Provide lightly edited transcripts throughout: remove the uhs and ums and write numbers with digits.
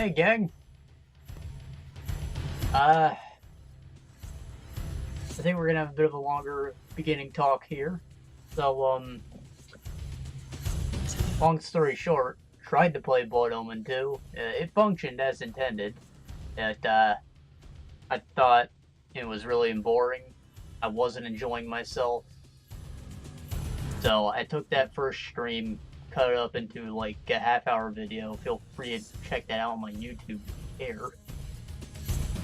Hey, gang. I think we're gonna have a bit of a longer beginning talk here. So, long story short, tried to play Blood Omen 2. It functioned as intended. I thought it was really boring. I wasn't enjoying myself. So I took that first stream, cut it up into like a half-hour video. Feel free to check that out on my YouTube here.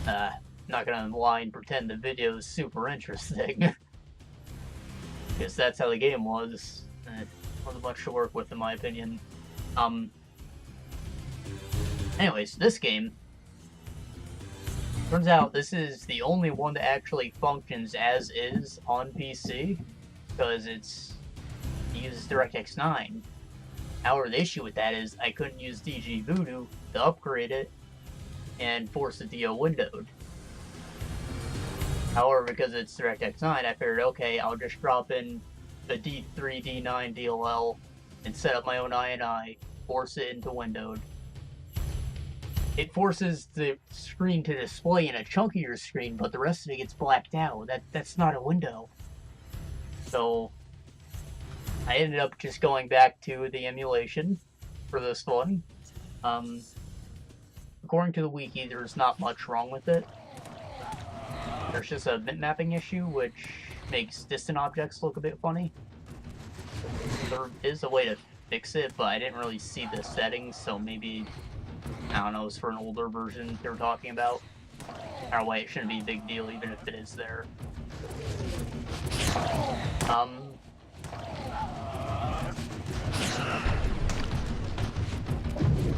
Not gonna lie and pretend the video is super interesting. Because that's how the game was. It wasn't much to work with in my opinion. Anyways, this game, turns out this is the only one that actually functions as is on PC, because it uses DirectX 9. However, the issue with that is I couldn't use DG Voodoo to upgrade it and force it to go windowed. However, because it's DirectX 9, I figured, okay, I'll just drop in the D3, D9 DLL and set up my own INI, force it into windowed. It forces the screen to display in a chunkier screen, but the rest of it gets blacked out. That's not a window. So I ended up just going back to the emulation for this one. According to the wiki, there's not much wrong with it. There's just a bitmapping issue, which makes distant objects look a bit funny. There is a way to fix it, but I didn't really see the settings, so maybe, I don't know, it's for an older version they were talking about. Either way, it shouldn't be a big deal, even if it is there.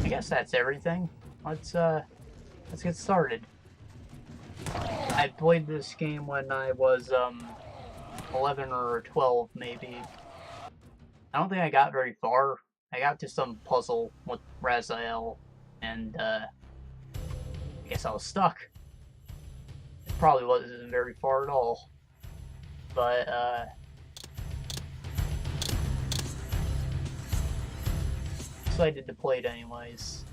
I guess that's everything. Let's get started. I played this game when I was 11 or 12 maybe. I don't think I got very far. I got to some puzzle with Raziel, and I guess I was stuck. It probably wasn't very far at all. But excited to play it anyways.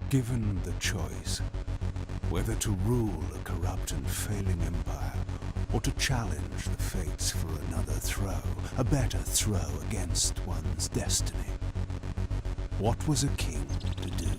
Given the choice, whether to rule a corrupt and failing empire, or to challenge the fates for another throw, a better throw against one's destiny, what was a king to do?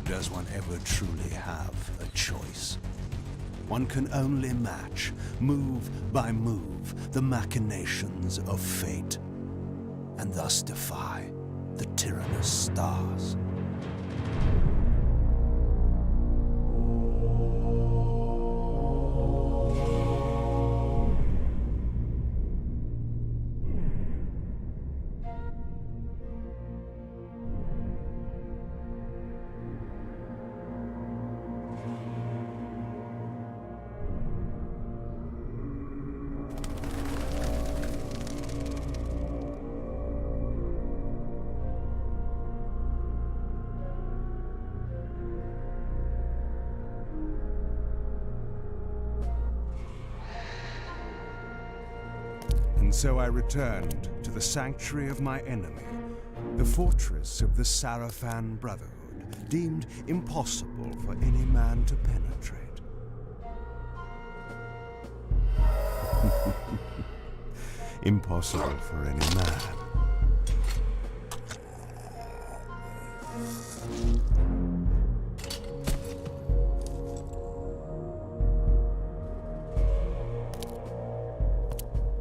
Does one ever truly have a choice? One can only match, move by move, the machinations of fate, and thus defy the tyrannous stars. And so I returned to the sanctuary of my enemy, the fortress of the Sarafan Brotherhood, deemed impossible for any man to penetrate. Impossible for any man.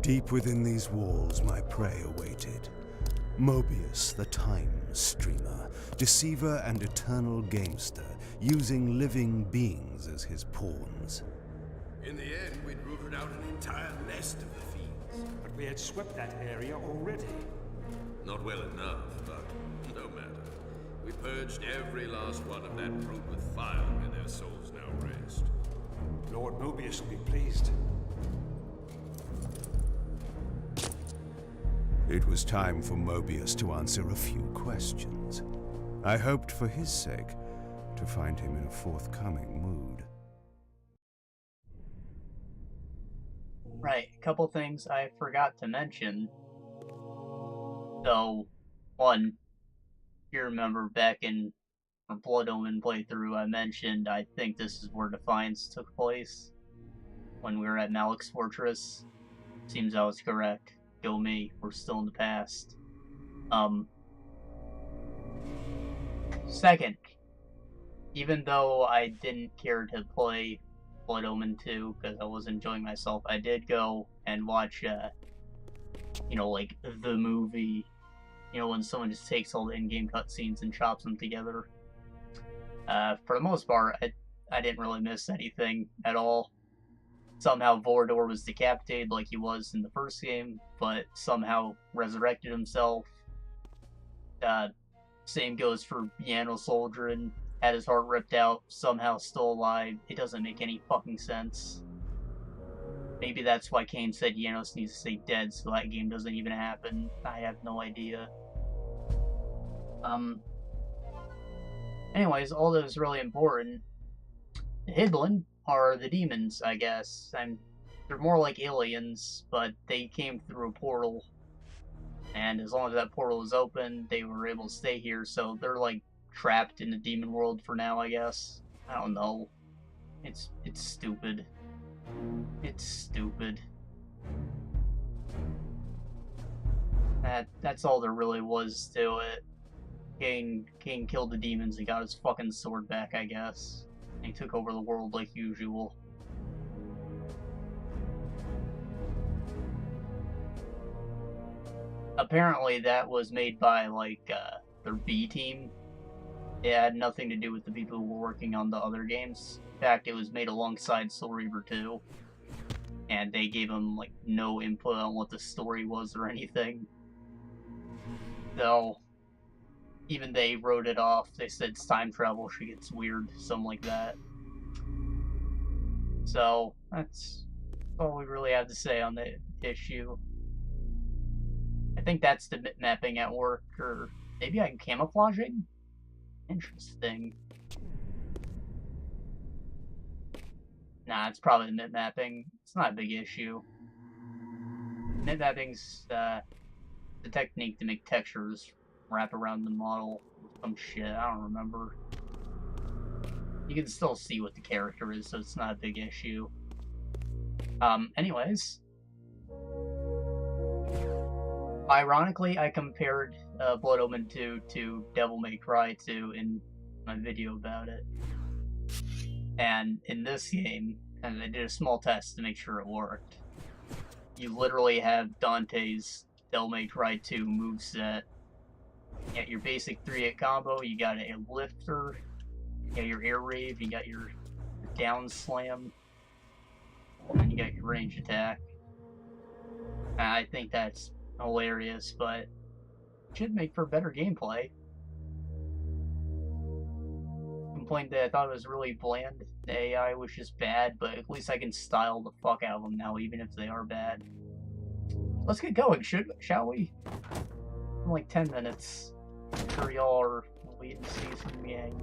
Deep within these walls, my prey awaited. Mobius, the time streamer, deceiver and eternal gamester, using living beings as his pawns. In the end, we'd rooted out an entire nest of the fiends. But we had swept that area already. Not well enough, but no matter. We purged every last one of that brood with fire, and their souls now rest. Lord Mobius will be pleased. It was time for Mobius to answer a few questions. I hoped for his sake to find him in a forthcoming mood. Right, a couple things I forgot to mention. So, one, you remember back in our Blood Omen playthrough, I mentioned I think this is where Defiance took place when we were at Malik's Fortress. Seems I was correct. Go me, we're still in the past. Second, even though I didn't care to play Blood Omen 2 because I was enjoying myself, I did go and watch, like, the movie, when someone just takes all the in-game cutscenes and chops them together. For the most part, I didn't really miss anything at all. Somehow Vorador was decapitated like he was in the first game, but somehow resurrected himself. Same goes for Yano Soldrin, had his heart ripped out, somehow still alive. It doesn't make any fucking sense. Maybe that's why Kain said Yanos needs to stay dead so that game doesn't even happen. I have no idea. Anyways, all that is really important. The Hidlin are the demons, I guess. They're more like aliens, but they came through a portal. And as long as that portal was open, they were able to stay here, so they're like trapped in the demon world for now, I guess. I don't know. It's stupid. It's stupid. That's all there really was to it. Kain killed the demons and got his fucking sword back, I guess. And he took over the world like usual. Apparently that was made by, their B team. It had nothing to do with the people who were working on the other games. In fact, it was made alongside Soul Reaver 2. And they gave them, no input on what the story was or anything. So, even they wrote it off. They said it's time travel, shit gets weird, something like that. So, that's all we really have to say on the issue. I think that's the mapping at work, or maybe I'm camouflaging? Interesting. Nah, it's probably the mid mapping. It's not a big issue. Mid mapping's the technique to make textures wrap around the model or some shit. I don't remember. You can still see what the character is, so it's not a big issue. Anyways. Ironically, I compared Blood Omen 2 to Devil May Cry 2 in my video about it. And in this game, and I did a small test to make sure it worked, you literally have Dante's Devil May Cry 2 moveset. You got your basic 3-hit combo, you got a lifter, you got your air rave, you got your down slam, and you got your range attack. I think that's hilarious, but it should make for better gameplay. Complained that I thought it was really bland. The AI was just bad, but at least I can style the fuck out of them now, even if they are bad. Let's get going, shall we? In like 10 minutes. I'm sure y'all are waiting to see some yang.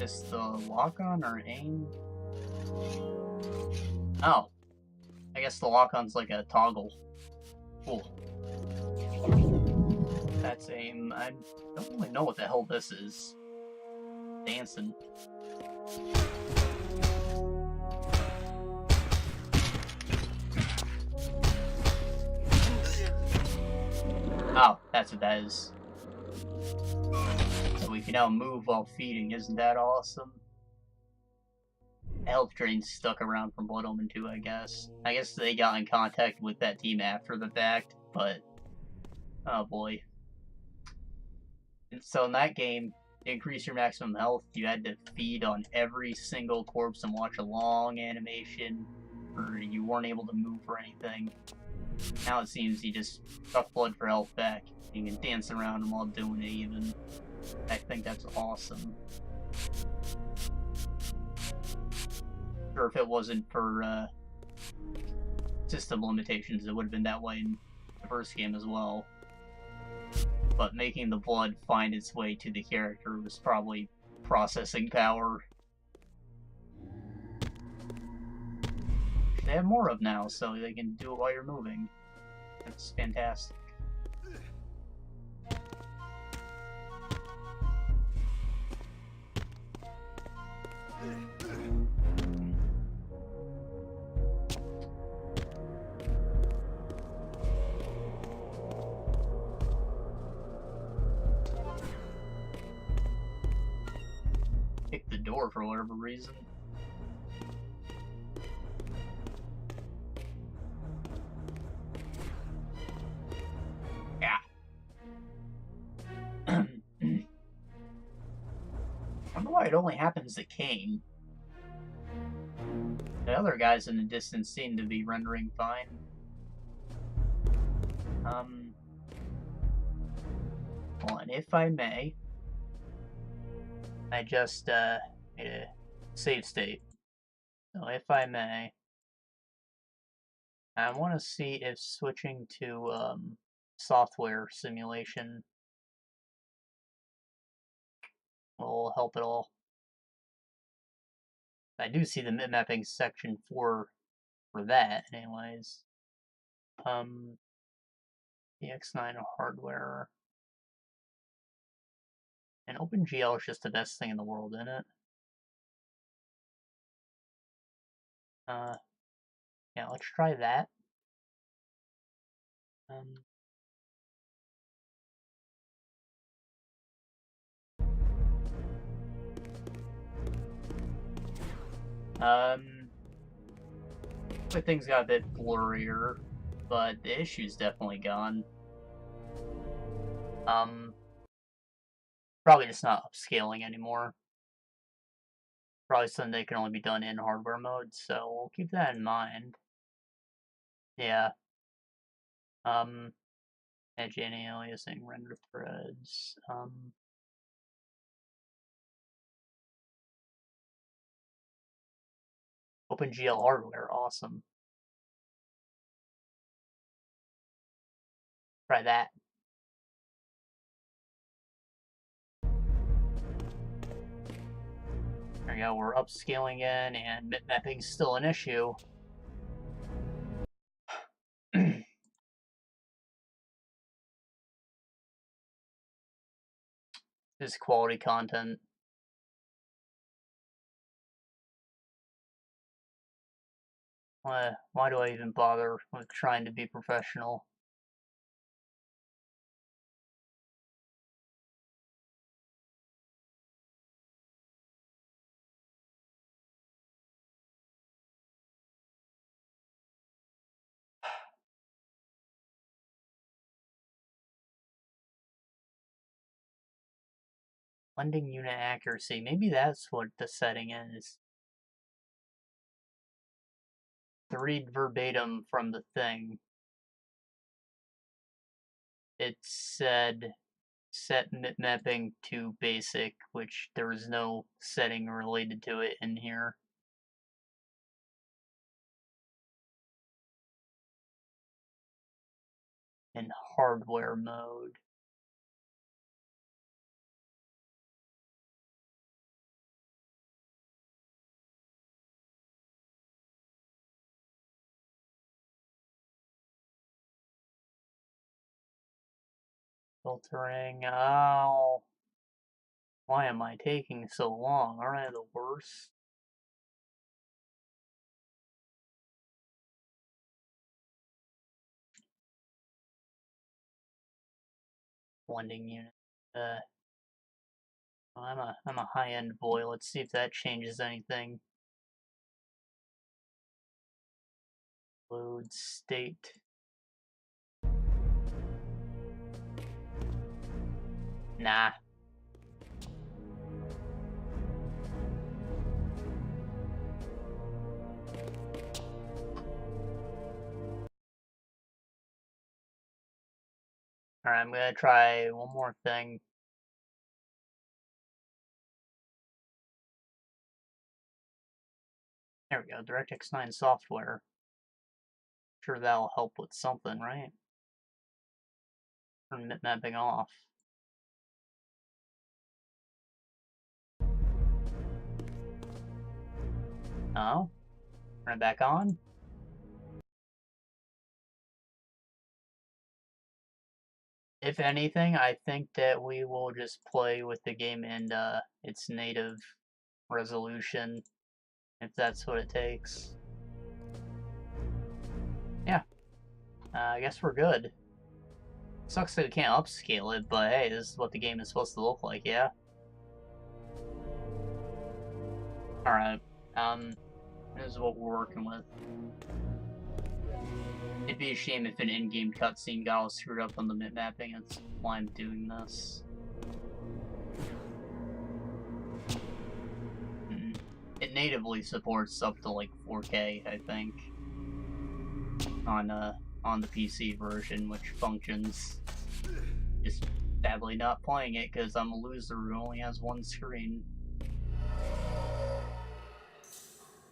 Is the lock-on or aim? Oh. I guess the lock-on's like a toggle. Cool. that's aim. I don't really know what the hell this is. Dancing. Oh, that's what that is. So we can now move while feeding, isn't that awesome? Health drain's stuck around from Blood Omen 2, I guess. I guess they got in contact with that team after the fact, but... oh boy. And so in that game, to increase your maximum health, you had to feed on every single corpse and watch a long animation, or you weren't able to move or anything. Now it seems you just suck blood for health back. You can dance around them while doing it even. I think that's awesome. Sure, if it wasn't for system limitations, it would have been that way in the first game as well. But making the blood find its way to the character was probably processing power. They have more of now, so they can do it while you're moving. That's fantastic. Pick the door for whatever reason. Yeah. I wonder why it only happens to Kain. The other guys in the distance seem to be rendering fine. Well, and if I may, I just made a save state. So if I may, I want to see if switching to software simulation will help at all. I do see the mid-mapping section for that, anyways. The X9 hardware. And OpenGL is just the best thing in the world, isn't it? Yeah, let's try that. Things got a bit blurrier, but the issue's definitely gone. Probably just not upscaling anymore. Probably something that can only be done in hardware mode, so we'll keep that in mind. Yeah. Edge anti-aliasing, render threads. OpenGL hardware, awesome. Try that. There we go, we're upscaling in, and bitmapping's still an issue. This is quality content. Why do I even bother with trying to be professional? Blending unit accuracy. Maybe that's what the setting is. To read verbatim from the thing, it said set mapping to basic, which there was no setting related to it in here. In hardware mode. filtering. Oh. Why am I taking so long? Aren't I the worst? Blending unit. I'm a high-end boy. Let's see if that changes anything. Load state. Nah. Alright, I'm gonna try one more thing. There we go, DirectX 9 software. Sure that'll help with something, right? Turn mapping off. Oh? Turn it back on? If anything, I think that we will just play with the game in its native resolution, if that's what it takes. Yeah. I guess we're good. Sucks that we can't upscale it, but hey, this is what the game is supposed to look like, yeah? Alright, this is what we're working with. It'd be a shame if an in-game cutscene got all screwed up on the mapping, that's why I'm doing this. It natively supports up to like 4K, I think, on the PC version, which functions. Just badly not playing it because I'm a loser who only has one screen.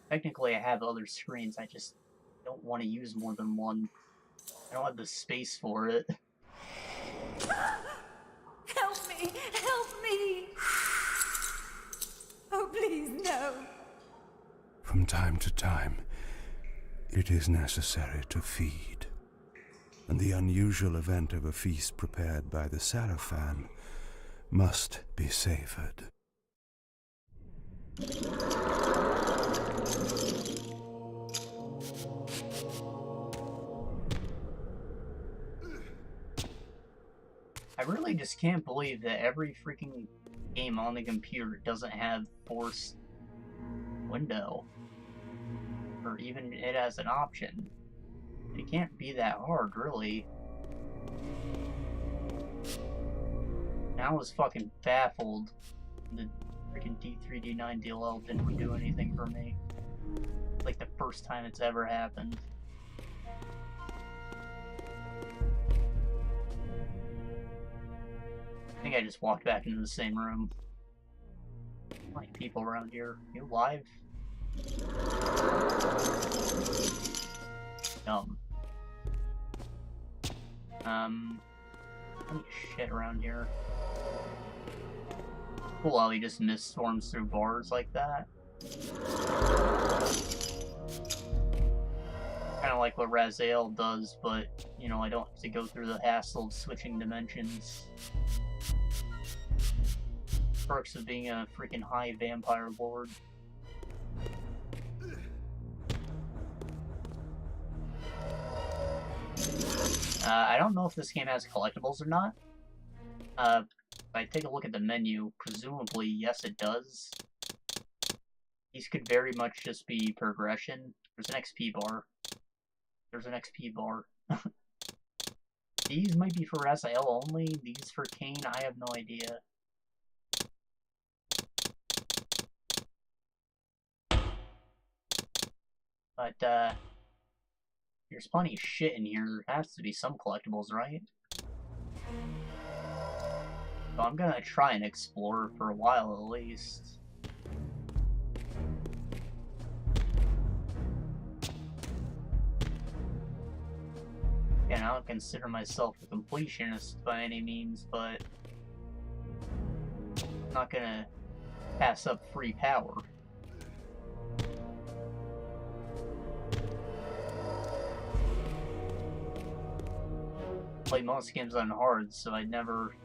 Technically, I have other screens, I just don't want to use more than one. I don't have the space for it. Help me! Help me! Oh, please, no. From time to time, it is necessary to feed. And the unusual event of a feast prepared by the Seraphan must be savored. I really just can't believe that every freaking game on the computer doesn't have forced window. Or even it as an option. It can't be that hard, really. I was fucking baffled. The freaking D3D9 DLL didn't do anything for me. Like the first time it's ever happened. I think I just walked back into the same room. Like people around here. You live? Dumb. Any shit around here. Cool how he just mist storms through bars like that. Kinda like what Raziel does, but, you know, I don't have to go through the hassle of switching dimensions. Perks of being a freaking high vampire lord. I don't know if this game has collectibles or not. If I take a look at the menu, presumably yes it does. These could very much just be progression. There's an XP bar. There's an XP bar. These might be for Raziel only, these for Kain, I have no idea. But, there's plenty of shit in here. There has to be some collectibles, right? So I'm gonna try and explore for a while at least. And I don't consider myself a completionist by any means, but I'm not gonna pass up free power. play most games on hard, so I'd never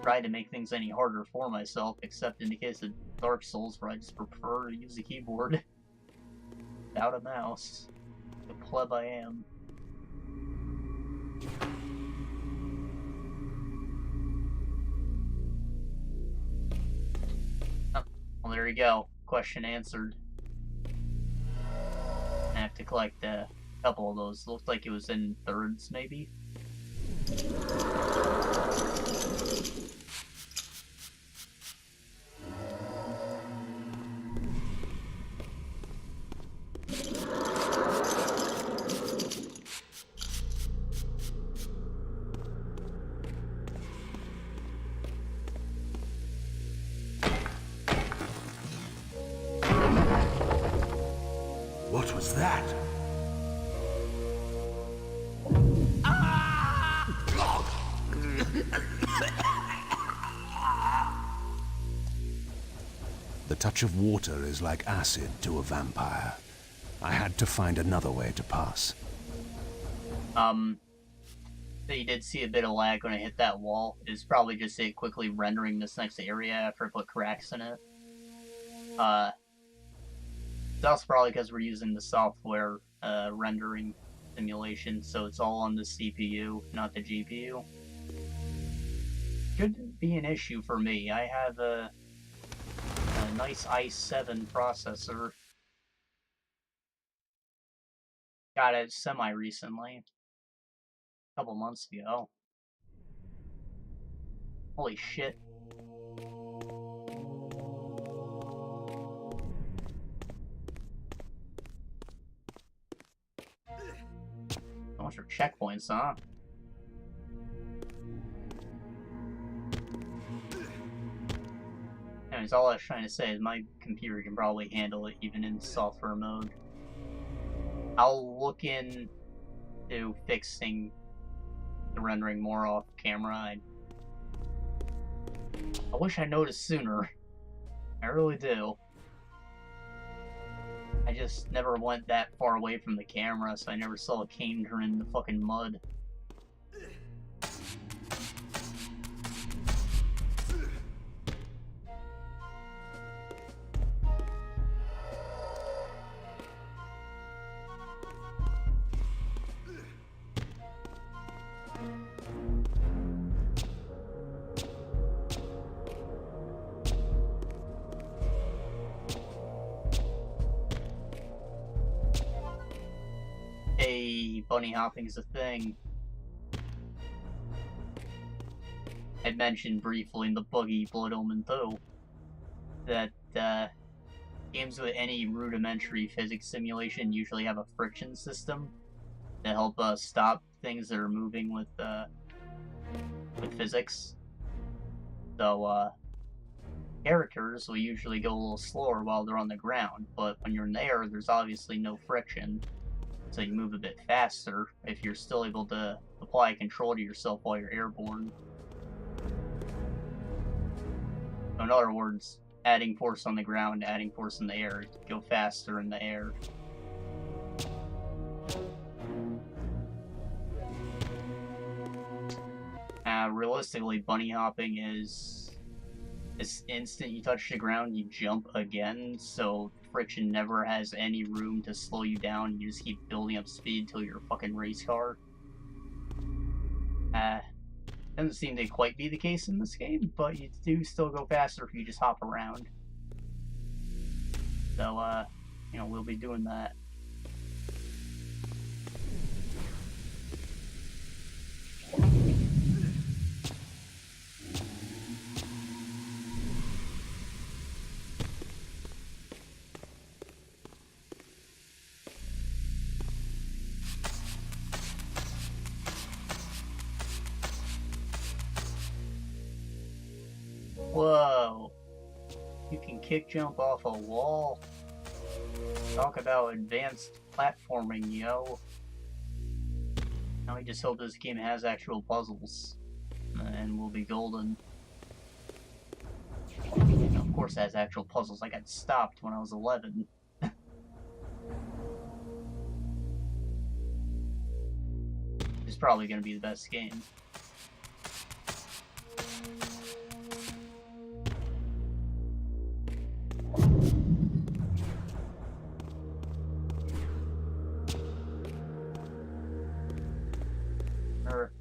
try to make things any harder for myself, except in the case of Dark Souls, where I just prefer to use a keyboard without a mouse. The pleb I am. Oh, well, there you go. Question answered. I have to collect a couple of those. Looked like it was in thirds, maybe. What was that? The touch of water is like acid to a vampire. I had to find another way to pass. So you did see a bit of lag when I hit that wall. It's probably just it quickly rendering this next area after I put cracks in it. That's probably because we're using the software rendering simulation, so it's all on the CPU, not the GPU. Could be an issue for me. I have a nice i7 processor. Got it semi-recently. A couple months ago. Holy shit. So much for checkpoints, huh? Anyways, all I was trying to say is my computer can probably handle it even in software mode. I'll look into fixing the rendering more off camera. I wish I noticed sooner. I really do. I just never went that far away from the camera, so I never saw a Kain turn into fucking mud. Hey, bunny hopping is a thing. I mentioned briefly in the buggy Blood Omen 2 that games with any rudimentary physics simulation usually have a friction system to help stop things that are moving with physics. So characters will usually go a little slower while they're on the ground, but when you're in the air, there's obviously no friction. So you move a bit faster if you're still able to apply control to yourself while you're airborne. So in other words, adding force on the ground, adding force in the air, go faster in the air. Realistically, bunny hopping is this instant you touch the ground, you jump again, so friction never has any room to slow you down. You just keep building up speed till you're a fucking race car. Doesn't seem to quite be the case in this game, but you do still go faster if you just hop around. So, you know, we'll be doing that. Whoa. You can kick jump off a wall. Talk about advanced platforming, yo. Now we just hope this game has actual puzzles. And we'll be golden. And of course it has actual puzzles. I got stopped when I was 11. is probably going to be the best game. Or,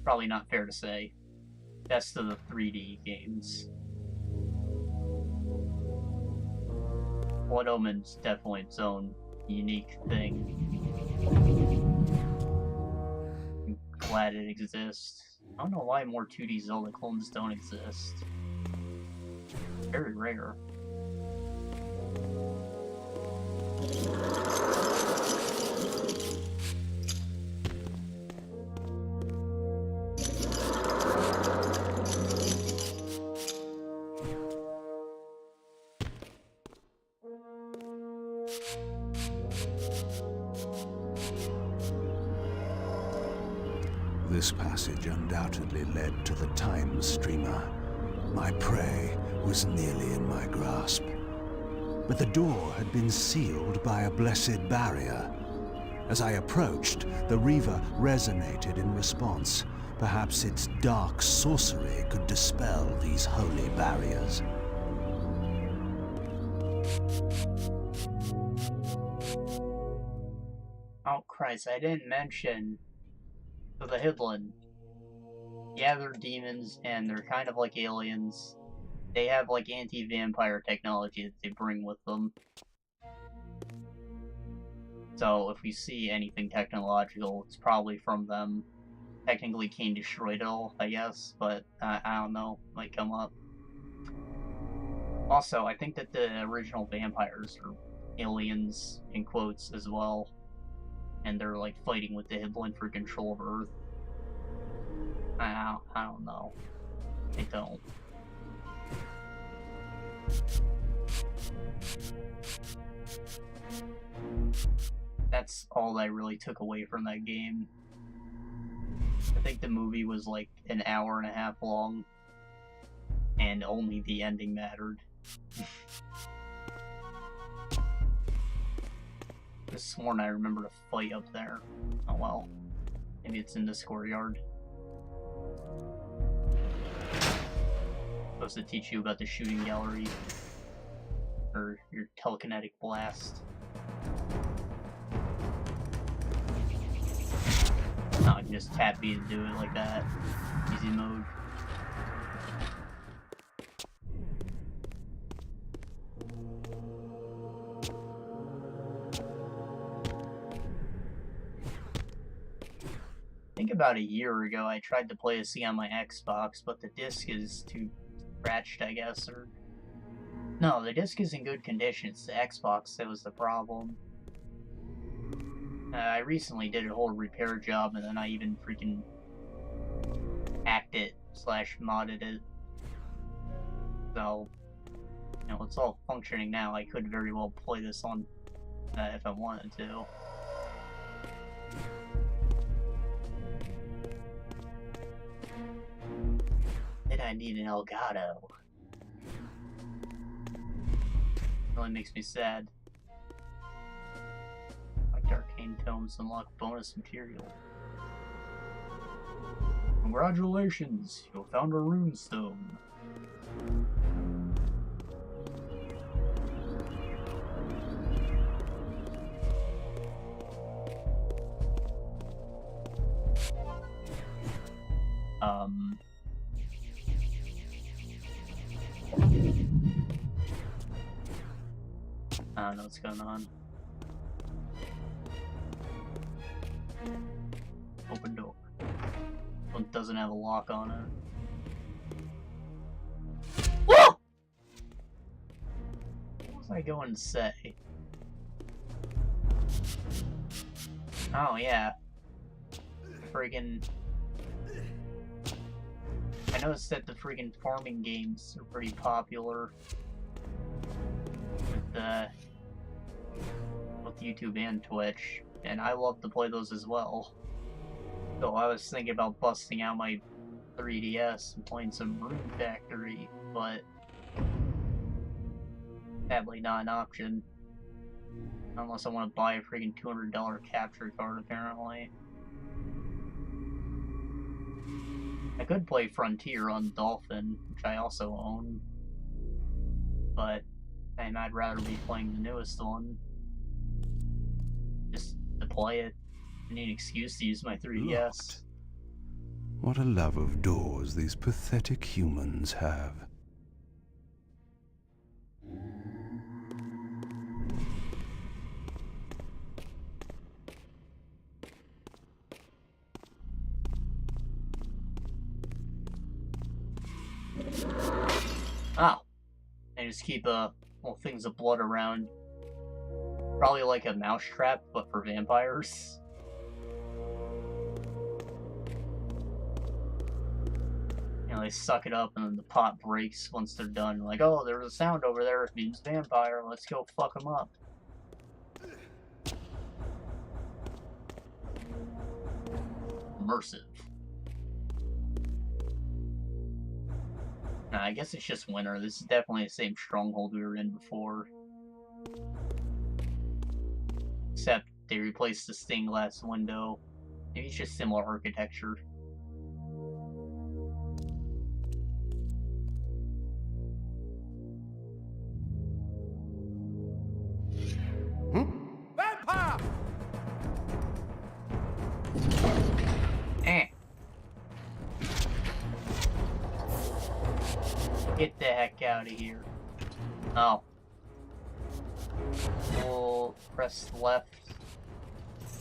probably not fair to say, best of the 3D games. Blood Omen's definitely its own unique thing. I'm glad it exists. I don't know why more 2D Zelda clones don't exist. Very rare. This passage undoubtedly led to the Time Streamer. My prey was nearly in my grasp. But the door had been sealed by a blessed barrier. As I approached, the Reaver resonated in response. Perhaps its dark sorcery could dispel these holy barriers. Oh Christ, I didn't mention the Hidden. Yeah, they're demons, and they're kind of like aliens. They have, like, anti-vampire technology that they bring with them. So, if we see anything technological, it's probably from them. Technically, Kain destroyed it all, I guess, but I don't know. Might come up. Also, I think that the original vampires are aliens, in quotes, as well. And they're, like, fighting with the Hidden for control of Earth. I don't know. I don't. That's all I really took away from that game. I think the movie was like an hour and a half long, and only the ending mattered. Could have sworn I remembered a fight up there. Oh well. Maybe it's in this courtyard. Supposed to teach you about the shooting gallery. Or your telekinetic blast. No, I can just tap B to do it like that. Easy mode. I think about a year ago I tried to play this thing on my Xbox, but the disc is too scratched, I guess, or... No, the disc is in good condition. It's the Xbox that was the problem. I recently did a whole repair job, and then I even freaking hacked it / modded it. So, you know, it's all functioning now. I could very well play this on if I wanted to. Then I need an Elgato. Really makes me sad. Arcane tomes unlock bonus material. Congratulations, you found a runestone. I don't know what's going on. Open door. One doesn't have a lock on it. Whoa! What was I going to say? Oh, yeah. Friggin'... I noticed that the friggin' farming games are pretty popular. With both YouTube and Twitch. And I love to play those as well. So I was thinking about busting out my 3DS and playing some Rune Factory, but sadly not an option. Unless I want to buy a freaking $200 capture card, apparently. I could play Frontier on Dolphin, which I also own, but I'd rather be playing the newest one. Just to play it. I need an excuse to use my 3DS. Locked. What a love of doors these pathetic humans have. Oh. And just keep little things of blood around. Probably like a mousetrap, but for vampires. You know, they suck it up and then the pot breaks once they're done. Like, oh, there was a sound over there, it means vampire, let's go fuck them up. Immersive. Nah, I guess it's just winter. This is definitely the same stronghold we were in before. Except they replaced the stained glass window. Maybe it's just similar architecture. Vampire! Get the heck out of here. Oh. We'll press left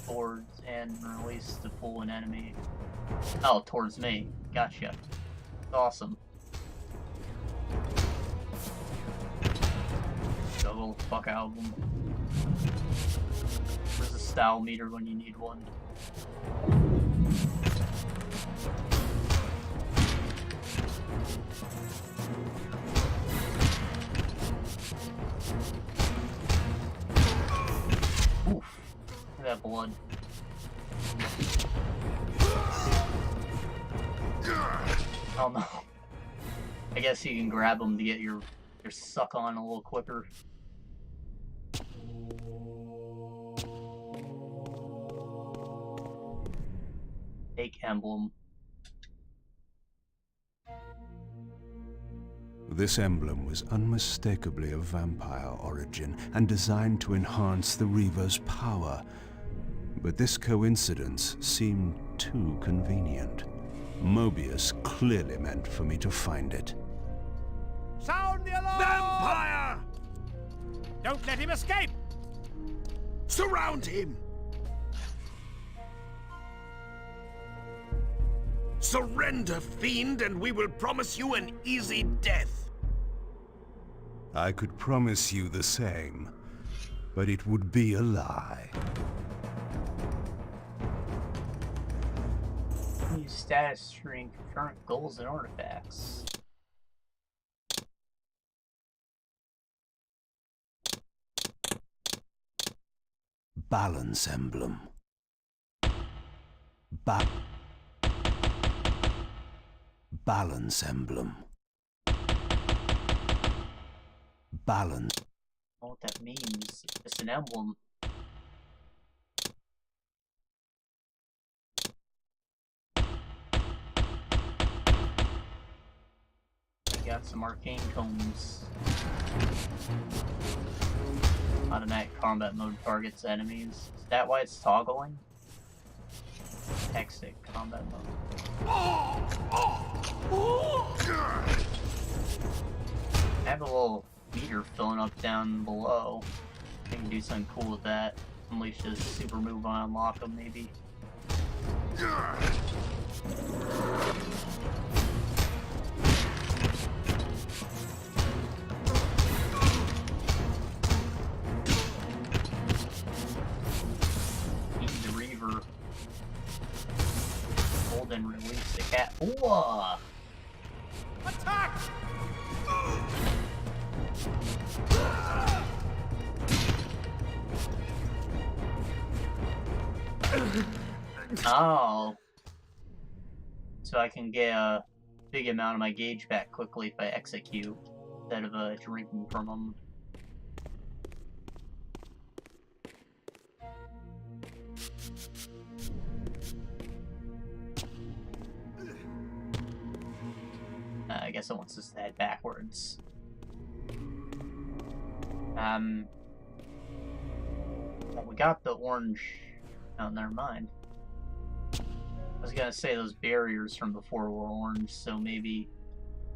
towards and release to pull an enemy. Oh, towards me. Gotcha. Awesome. Go the fuck out of them. There's a style meter when you need one. Oof. Look at that blood. Oh no. I guess you can grab them to get your suck on a little quicker. Take emblem. This emblem was unmistakably of vampire origin and designed to enhance the Reaver's power. But this coincidence seemed too convenient. Mobius clearly meant for me to find it. Sound the alarm! Vampire! Don't let him escape! Surround him! Surrender, fiend, and we will promise you an easy death. I could promise you the same, but it would be a lie. Use status string for current goals and artifacts. Balance emblem. Balance emblem. Balance. I don't know what that means. It's an emblem. We got some arcane cones. Automatic combat mode targets enemies. Is that why it's toggling? Hextic combat mode. I have a little meter filling up down below. I can do something cool with that. Unleash this super move on unlock them, maybe. Eat the Reaver. Hold and release the cat. Ooh! Attack! Oh. So I can get a big amount of my gauge back quickly if I execute, instead of drinking from them. guess it wants us to head backwards. Well, we got the orange. Oh, never mind. I was gonna say those barriers from before were orange, so maybe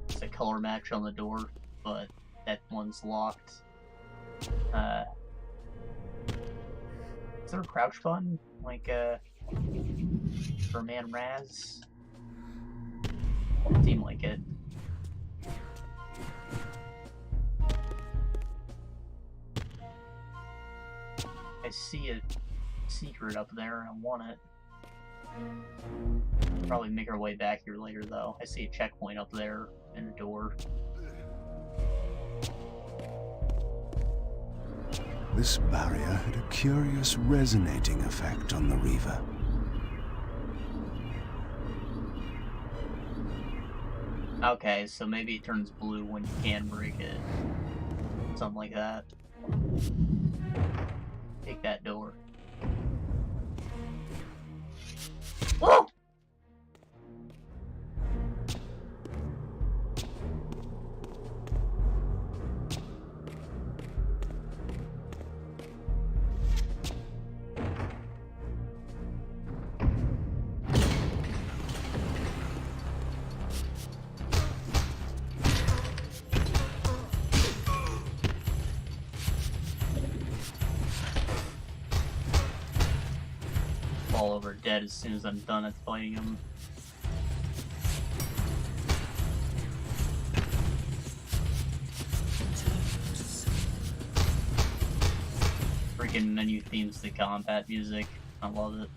it's a color match on the door, but that one's locked. Is there a crouch button? Like, for Man Raz? Seemed like it. I see a secret up there, and I want it. Probably make our way back here later, though. I see a checkpoint up there and a door. This barrier had a curious resonating effect on the Reaver. Okay, so maybe it turns blue when you can break it. Something like that. Take that door. Whoa! Fall over dead as soon as I'm done at fighting him. Freaking menu themes to combat music. I love it.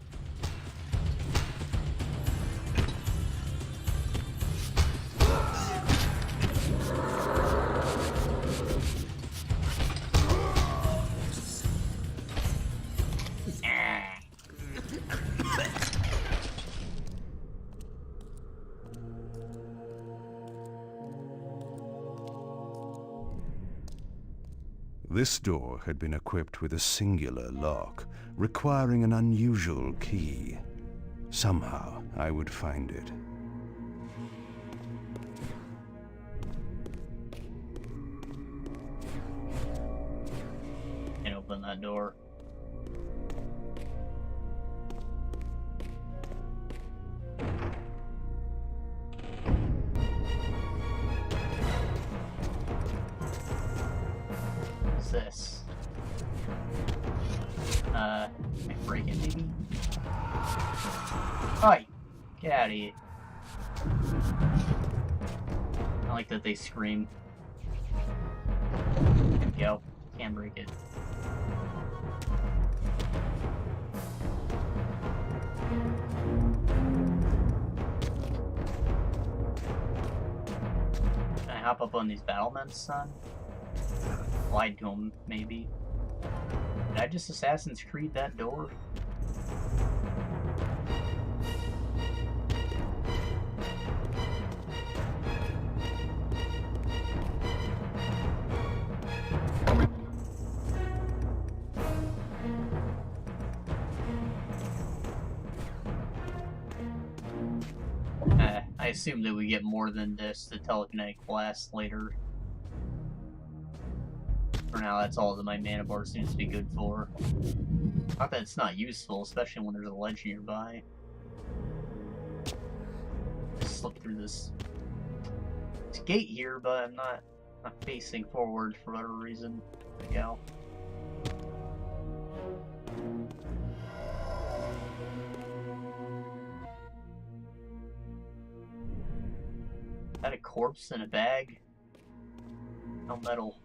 This door had been equipped with a singular lock, requiring an unusual key. Somehow, I would find it. Can't open that door. This. Can I break it maybe? Oi! Get out of here. I like that they scream. There we go. Can't break it. Can I hop up on these battlements, son? Lied to him, maybe. Did I just Assassin's Creed that door? I assume that we get more than this, the telekinetic blast, later. For now, that's all that my mana bar seems to be good for. Not that it's not useful, especially when there's a ledge nearby. Just slip through this gate here, but I'm not facing forward for whatever reason. There we go. Is that a corpse in a bag? No metal.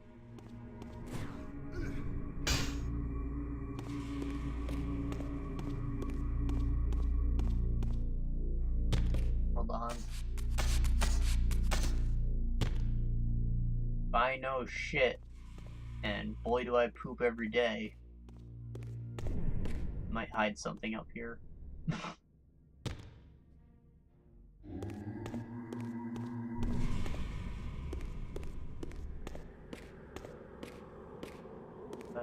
Hold on. I know shit, and boy do I poop every day. Might hide something up here.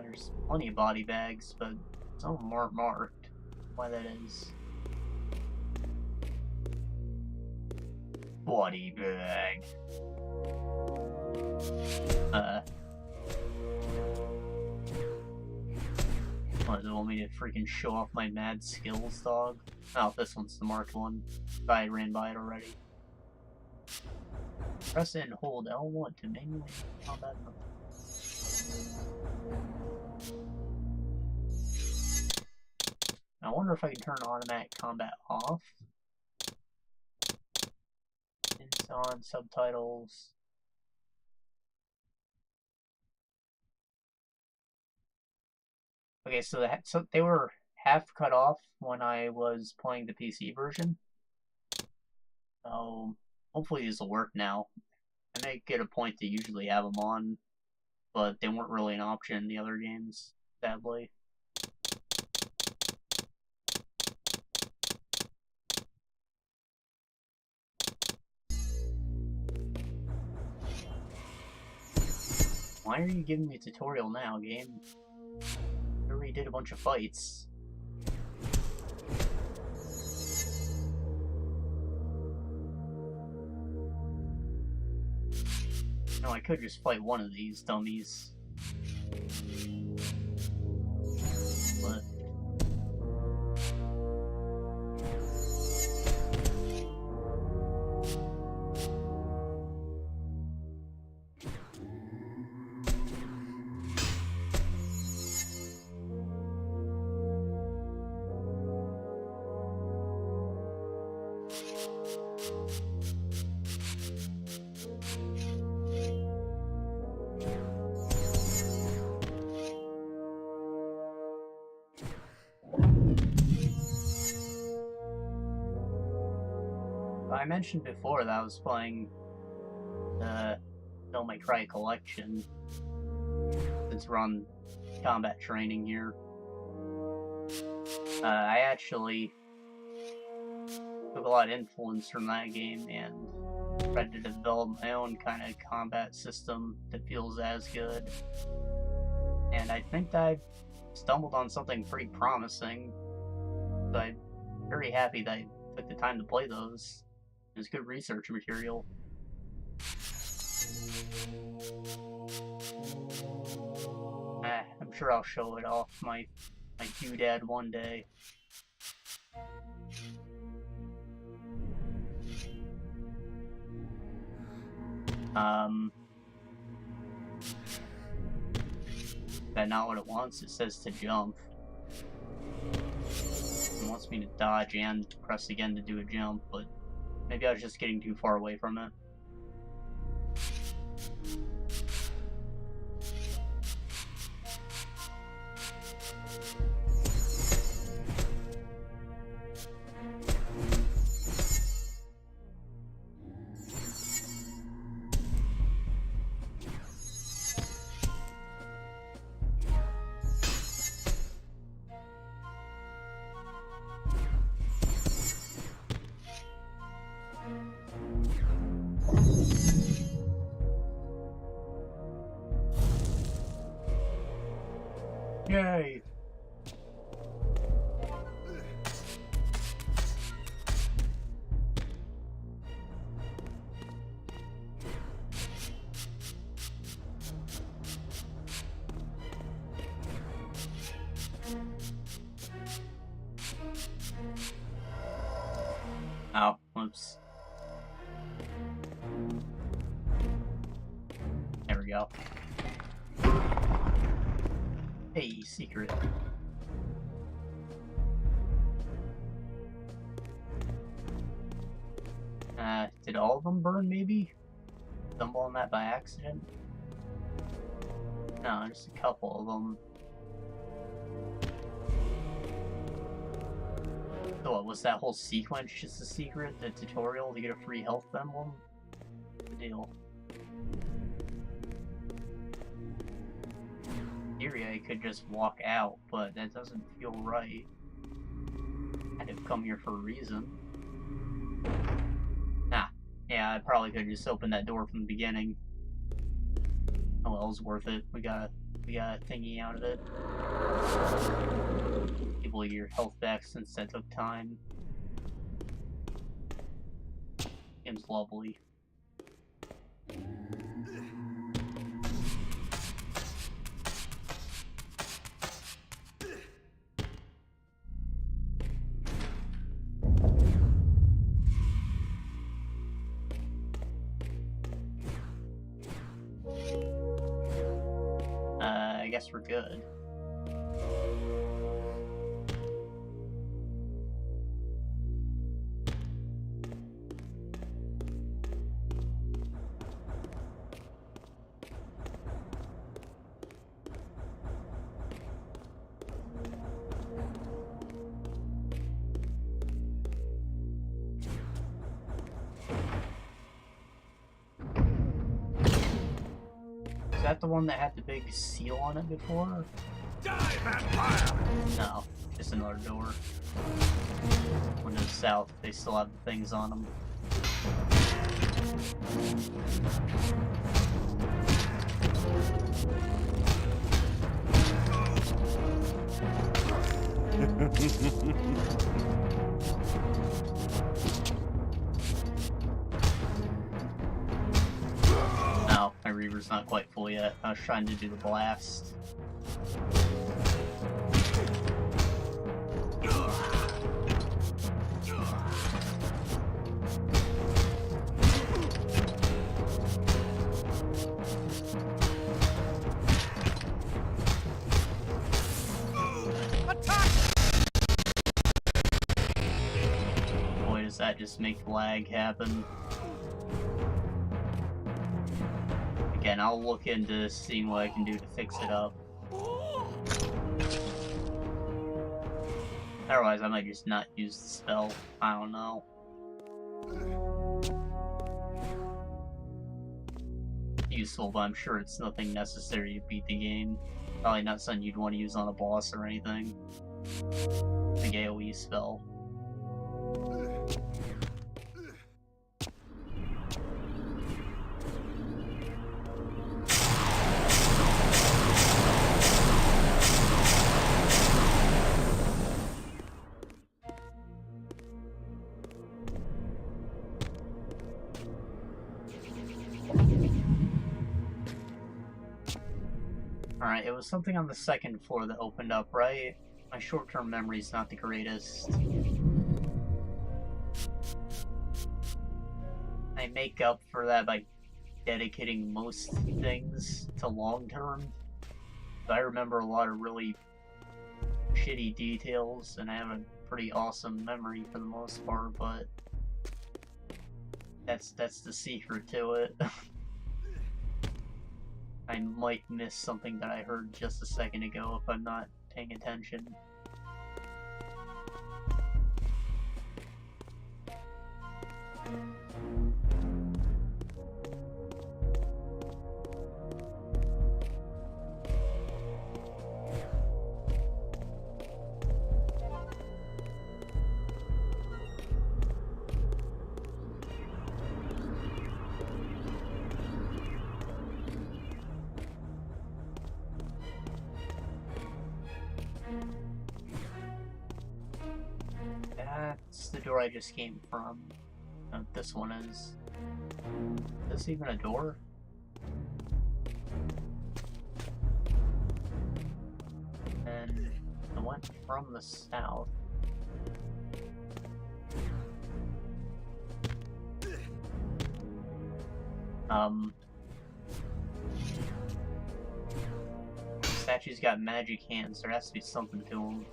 There's plenty of body bags, but some of them aren't marked. Why that is. Body bag. What, do you want me to freaking show off my mad skills, dog? Oh, this one's the marked one. I ran by it already. Press and hold L1 to manually combat. I wonder if I can turn automatic combat off. It's on subtitles. Okay, so they were half cut off when I was playing the PC version. So hopefully this will work now. I may get a point to usually have them on, but they weren't really an option in the other games, sadly. Why are you giving me a tutorial now, game? I already did a bunch of fights. No, I could just fight one of these dummies. But... I mentioned before that I was playing the Devil May Cry collection, since we're on combat training here. I actually took a lot of influence from that game and tried to develop my own kind of combat system that feels as good. And I think that I stumbled on something pretty promising. So I'm very happy that I took the time to play those. It was good research material. I'm sure I'll show it off my doodad one day. That's not what it wants. It says to jump. It wants me to dodge and press again to do a jump, but maybe I was just getting too far away from it. Yay! Oh, whoops. There we go. Hey, secret. Did all of them burn, maybe? Stumble on that by accident? No, just a couple of them. So what, was that whole sequence just a secret? The tutorial to get a free health emblem? Good deal. In theory, I could just walk out, but that doesn't feel right. I had to come here for a reason. Nah. Yeah, I probably could just open that door from the beginning. Oh well, it was worth it. We got a thingy out of it. People your health back since that took time. game's lovely. I guess we're good. Is that the one that had the big seal on it before? Die, vampire! No, just another door. Windows south, they still have the things on them. No, my Reaver's not quite full yet. I was trying to do the blast. Attack! Boy, does that just make lag happen. Again, I'll look into seeing what I can do to fix it up. Otherwise, I might just not use the spell. I don't know. Useful, but I'm sure it's nothing necessary to beat the game. Probably not something you'd want to use on a boss or anything. Big AoE spell. Alright, it was something on the second floor that opened up, right? My short-term memory's not the greatest. I make up for that by dedicating most things to long-term. I remember a lot of really shitty details, and I have a pretty awesome memory for the most part, but that's the secret to it. I might miss something that I heard just a second ago if I'm not paying attention. That's the door I just came from. This one is. Is this even a door? And I went from the south. The statue's got magic hands. There has to be something to him.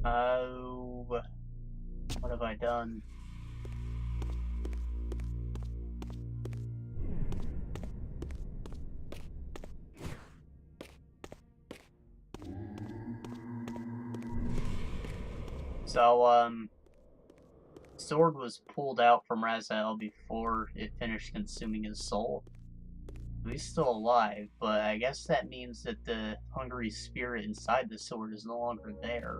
Oh, what have I done? So, sword was pulled out from Raziel before it finished consuming his soul. He's still alive, but I guess that means that the hungry spirit inside the sword is no longer there.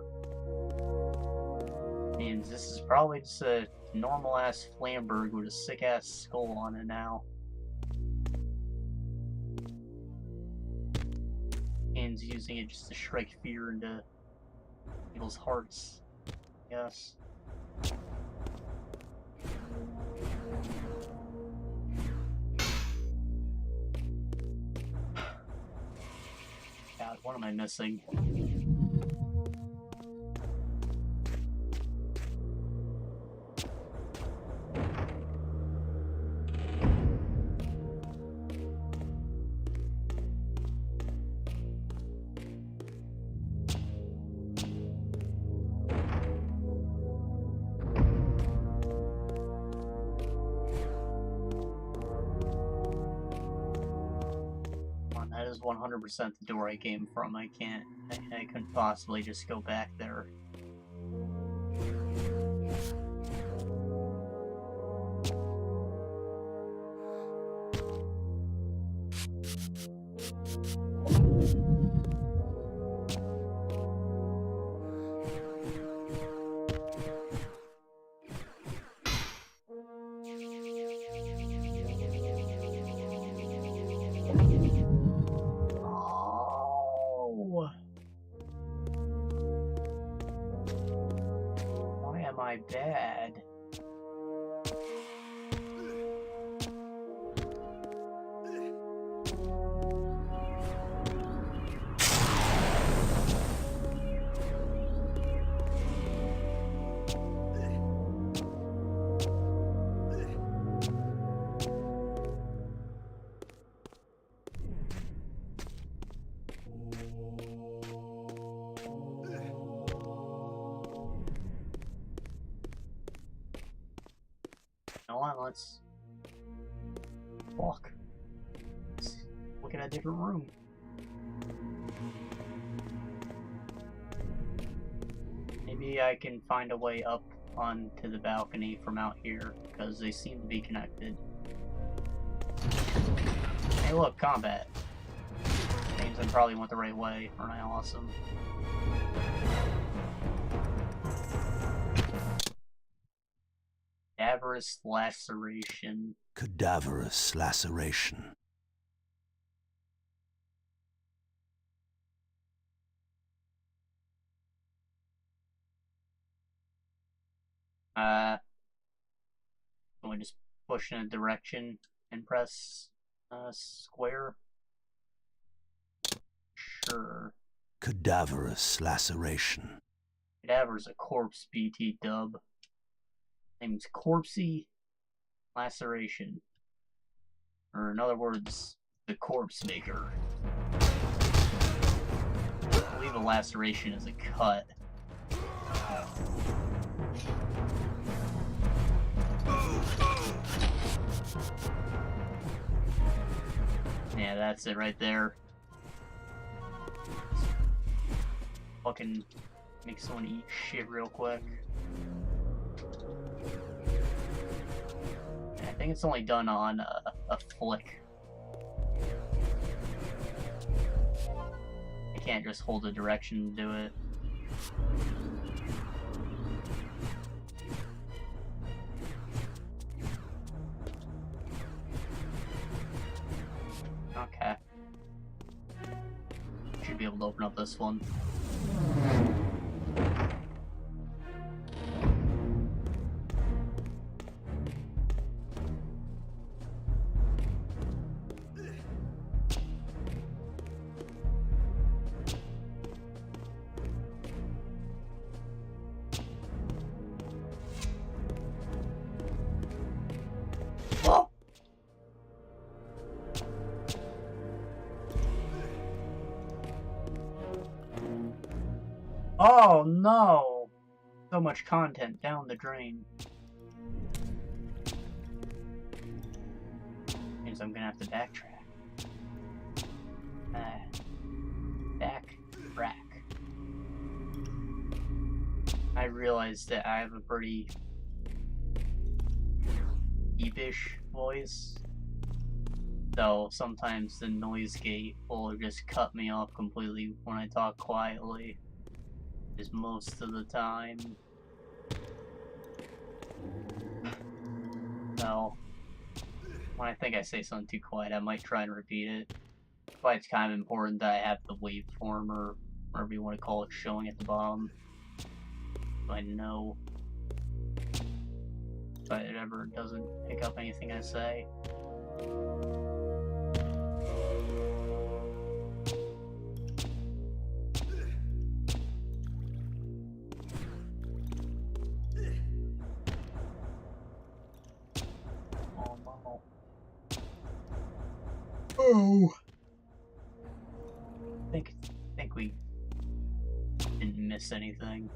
Means this is probably just a normal-ass Flamberg with a sick-ass skull on it now. And using it just to strike fear into people's hearts. Yes. God, what am I missing? That is 100% the door I came from. I couldn't possibly just go back there. My bad. Let's walk. Let's look at a different room. Maybe I can find a way up onto the balcony from out here, because they seem to be connected. Hey look, combat. Means I probably went the right way. Aren't I awesome? Cadaverous laceration. Cadaverous laceration. Can we just push in a direction and press square? Sure. Cadaverous laceration. Cadaver's a corpse, BT dub. Name's Corpsey Laceration. Or in other words, the Corpse Maker. I believe a laceration is a cut. Yeah, that's it right there. Fucking make someone eat shit real quick. I think it's only done on a flick. I can't just hold the direction to do it. Okay. Should be able to open up this one. Oh no! So much content down the drain. Means I'm gonna have to backtrack. Backtrack. I realized that I have a pretty deepish voice. So sometimes the noise gate will just cut me off completely when I talk quietly. Just most of the time. So when I think I say something too quiet, I might try and repeat it. That's why it's kind of important that I have the waveform, or whatever you want to call it, showing at the bottom. So I know if it ever doesn't pick up anything I say. Oh no. Oh. I think we didn't miss anything.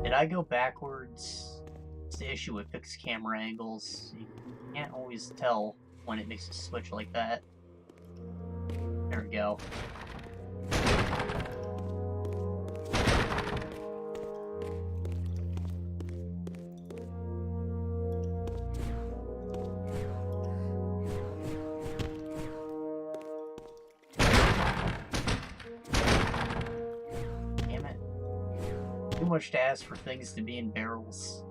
Did I go backwards? It's the issue with fixed camera angles. You can't always tell when it makes a switch like that. There we go. Damn it. Too much to ask for things to be in barrels.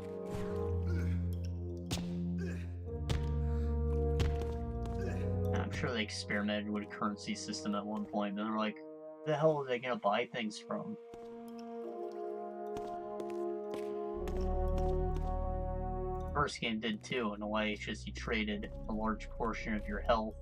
I'm sure they experimented with a currency system at one point, and they're like, where the hell are they gonna buy things from? First game did too, in a way. It's just you traded a large portion of your health.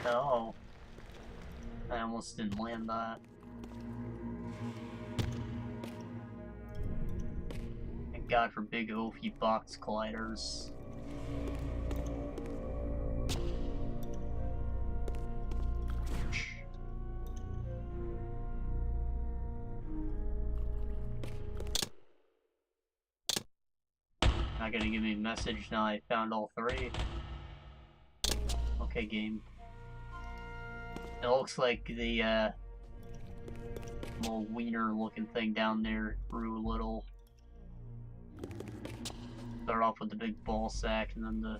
Oh. I almost didn't land that. Thank God for big oafy box colliders. Not gonna give me a message now I found all three. Okay, game. It looks like the little wiener looking thing down there grew a little. Start off with the big ball sack and then the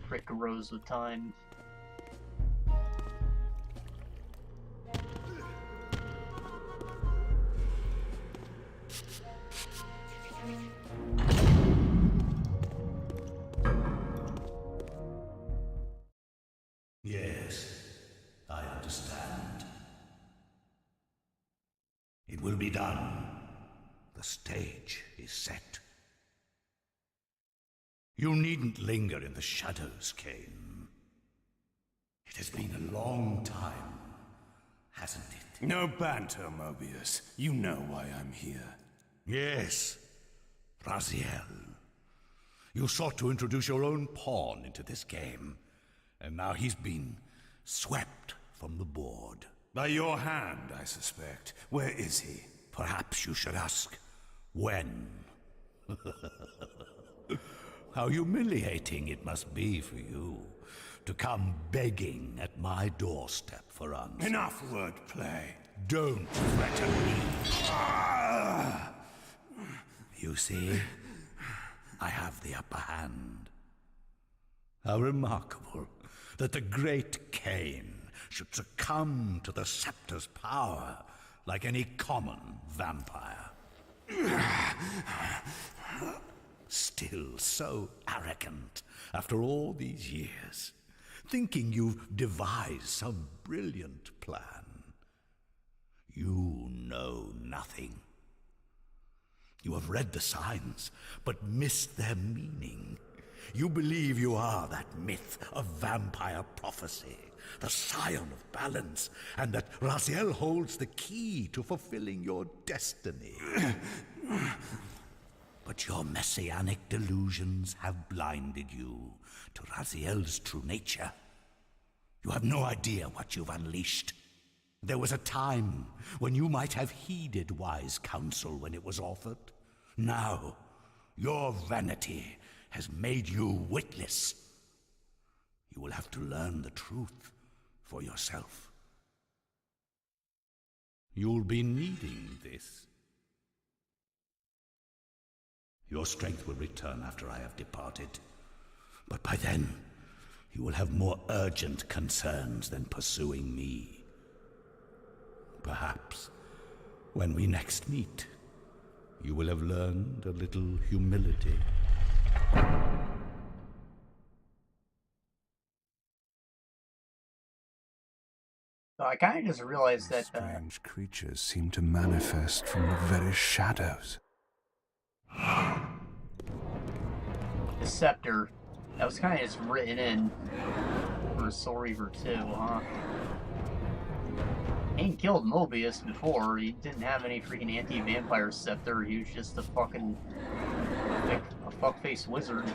prick grows with time. Yes, I understand. It will be done. The stage is set. You needn't linger in the shadows, Kain. It has been a long time, hasn't it? No banter, Mobius. You know why I'm here. Yes, Raziel. You sought to introduce your own pawn into this game, and now he's been swept from the board. By your hand, I suspect. Where is he? Perhaps you should ask, when? How humiliating it must be for you to come begging at my doorstep for answers. Enough wordplay. Don't threaten me. Ah! You see, I have the upper hand. How remarkable that the great Kain should succumb to the scepter's power like any common vampire. Still so arrogant after all these years, thinking you've devised some brilliant plan. You know nothing. You have read the signs, but missed their meaning. You believe you are that myth of vampire prophecy, the scion of balance, and that Raziel holds the key to fulfilling your destiny. But your messianic delusions have blinded you to Raziel's true nature. You have no idea what you've unleashed. There was a time when you might have heeded wise counsel when it was offered. Now, your vanity has made you witless. You will have to learn the truth for yourself. You'll be needing this. Your strength will return after I have departed. But by then, you will have more urgent concerns than pursuing me. Perhaps, when we next meet, you will have learned a little humility. So I kind of just realized that Strange creatures seem to manifest from the very shadows. the scepter, that was kind of just written in for Soul Reaver 2, huh? He killed Mobius before. He didn't have any freaking anti-vampire scepter. He was just a fucking like a fuckface wizard.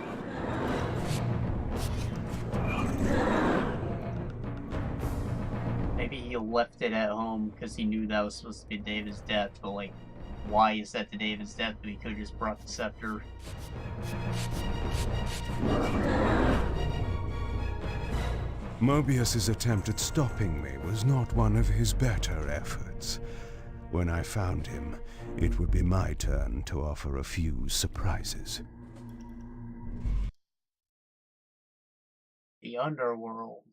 Maybe he left it at home because he knew that was supposed to be the day of his death, but like, why is that the day of his death? But he could have just brought the scepter. Mobius's attempt at stopping me was not one of his better efforts. When I found him, it would be my turn to offer a few surprises. The underworld.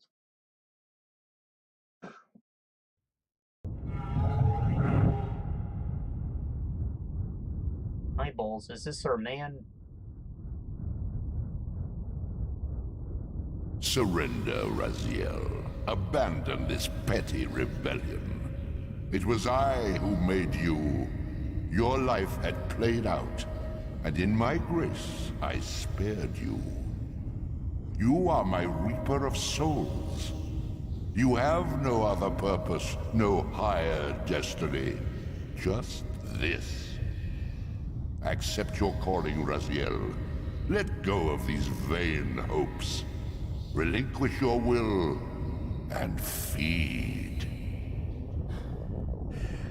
Eyeballs, is this our man? Surrender, Raziel. Abandon this petty rebellion. It was I who made you. Your life had played out, and in my grace, I spared you. You are my Reaper of Souls. You have no other purpose, no higher destiny. Just this. Accept your calling, Raziel. Let go of these vain hopes. Relinquish your will, and feed.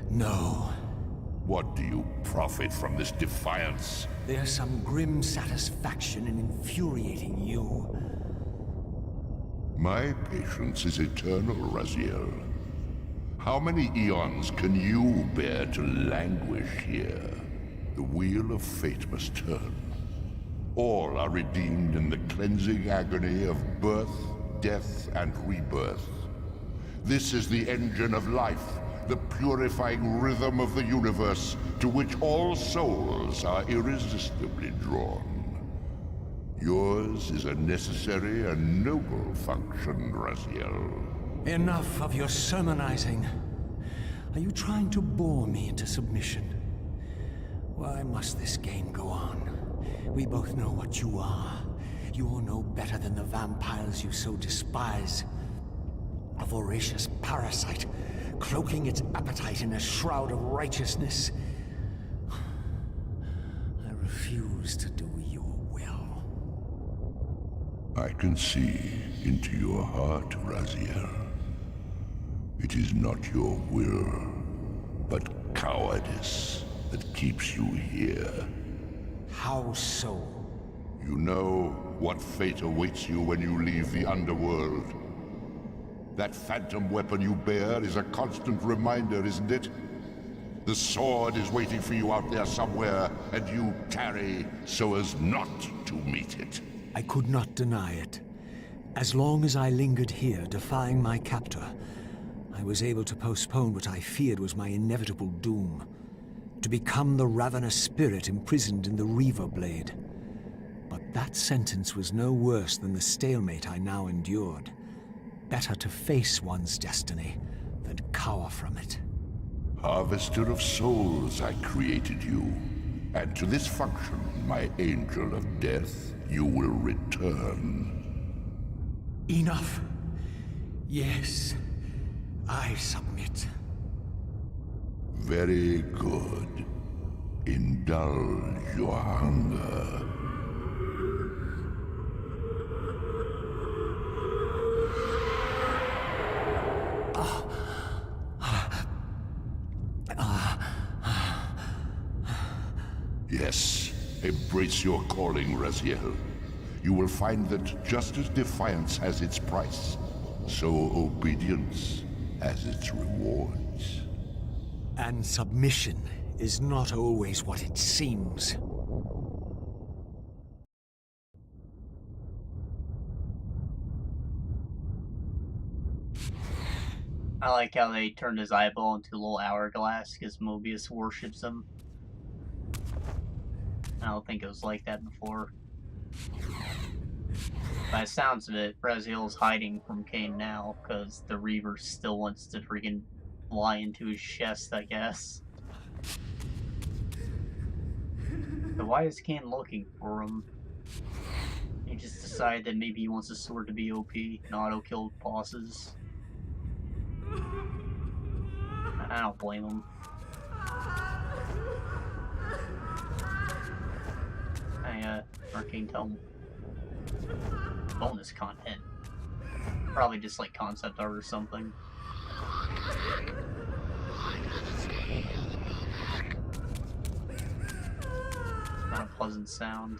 No. What do you profit from this defiance? There's some grim satisfaction in infuriating you. My patience is eternal, Raziel. How many eons can you bear to languish here? The wheel of fate must turn. All are redeemed in the cleansing agony of birth, death, and rebirth. This is the engine of life, the purifying rhythm of the universe to which all souls are irresistibly drawn. Yours is a necessary and noble function, Raziel. Enough of your sermonizing. Are you trying to bore me into submission? Why must this game go on? We both know what you are. You're no better than the vampires you so despise. A voracious parasite, cloaking its appetite in a shroud of righteousness. I refuse to do your will. I can see into your heart, Raziel. It is not your will, but cowardice that keeps you here. How so? You know what fate awaits you when you leave the underworld. That phantom weapon you bear is a constant reminder, isn't it? The sword is waiting for you out there somewhere, and you tarry so as not to meet it. I could not deny it. As long as I lingered here, defying my captor, I was able to postpone what I feared was my inevitable doom. To become the ravenous spirit imprisoned in the Reaver Blade. But that sentence was no worse than the stalemate I now endured. Better to face one's destiny than cower from it. Harvester of souls, I created you. And to this function, my angel of death, you will return. Enough. Yes, I submit. Very good. Indulge your hunger. Yes, embrace your calling, Raziel. You will find that just as defiance has its price, so obedience has its rewards. And submission is not always what it seems. I like how they turned his eyeball into a little hourglass because Mobius worships him. I don't think it was like that before. By the sounds of it, Raziel's hiding from Kain now because the Reaver still wants to freaking fly into his chest, I guess. So why is Kain looking for him? He just decided that maybe he wants his sword to be OP and auto-kill bosses. I don't blame him. Arcane Tome. Bonus content. Probably just like concept art or something. Not a pleasant sound.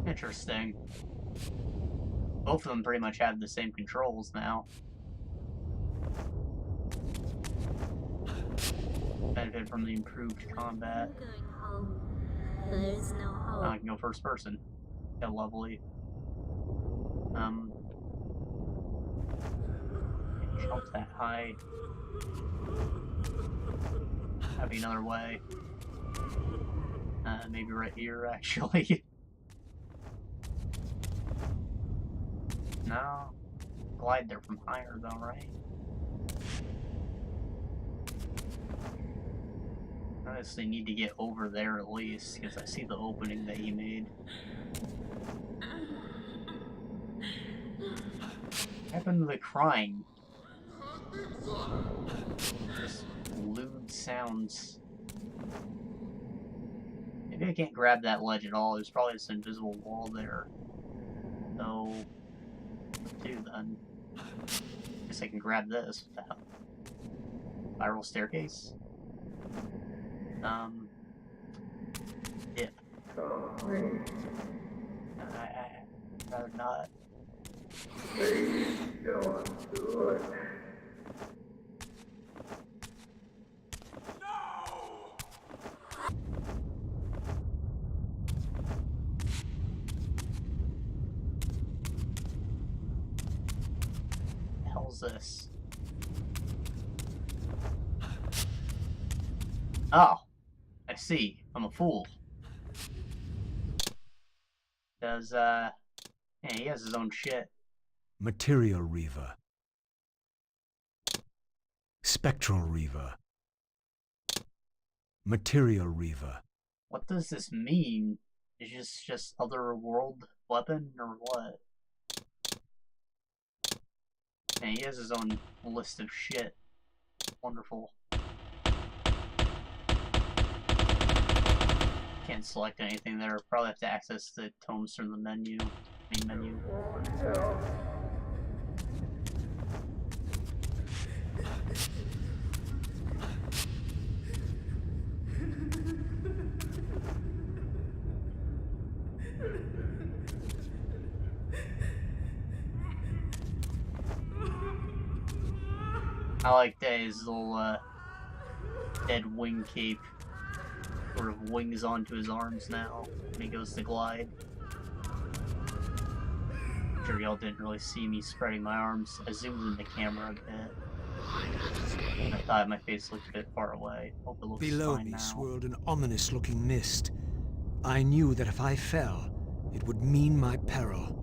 Interesting. Both of them pretty much have the same controls now. Benefit from the improved combat. I'm going home. There's no hope. I can go first person. Yeah, lovely. Jump that high. That'd be another way. Maybe right here, actually. No. Glide there from higher, though, right? I honestly need to get over there at least, because I see the opening that he made. What happened to the crying? Just lewd sounds. Maybe I can't grab that ledge at all. There's probably this invisible wall there. So, what do then? Guess I can grab this. What the hell? Spiral staircase? Dip. I'd rather not. Please don't do it. The hell's this? Oh, I see. I'm a fool. Does, yeah, he has his own shit. Material Reaver. Spectral Reaver. Material Reaver. What does this mean? Is this just other world weapon, or what? Yeah, he has his own list of shit. Wonderful. Can't select anything there. Probably have to access the tomes from the menu. Main menu. I like that his little dead wing cape sort of wings onto his arms now when he goes to glide. sure y'all didn't really see me spreading my arms. I zoomed in the camera a bit. I thought my face looked a bit far away. Hope it looks Below fine me now. swirled an ominous-looking mist. I knew that if I fell, it would mean my peril.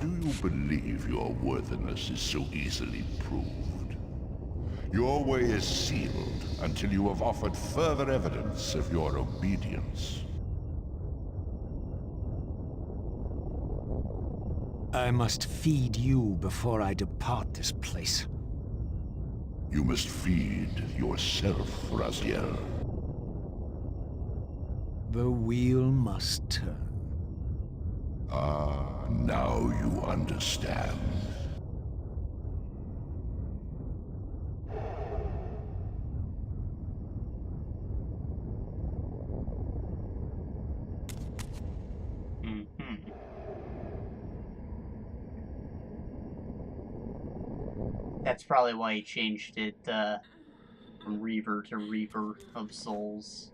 Do you believe your worthiness is so easily proved? Your way is sealed until you have offered further evidence of your obedience. I must feed you before I depart this place. You must feed yourself, Raziel. The wheel must turn. Ah, now you understand. That's probably why he changed it from Reaver to Reaper of Souls.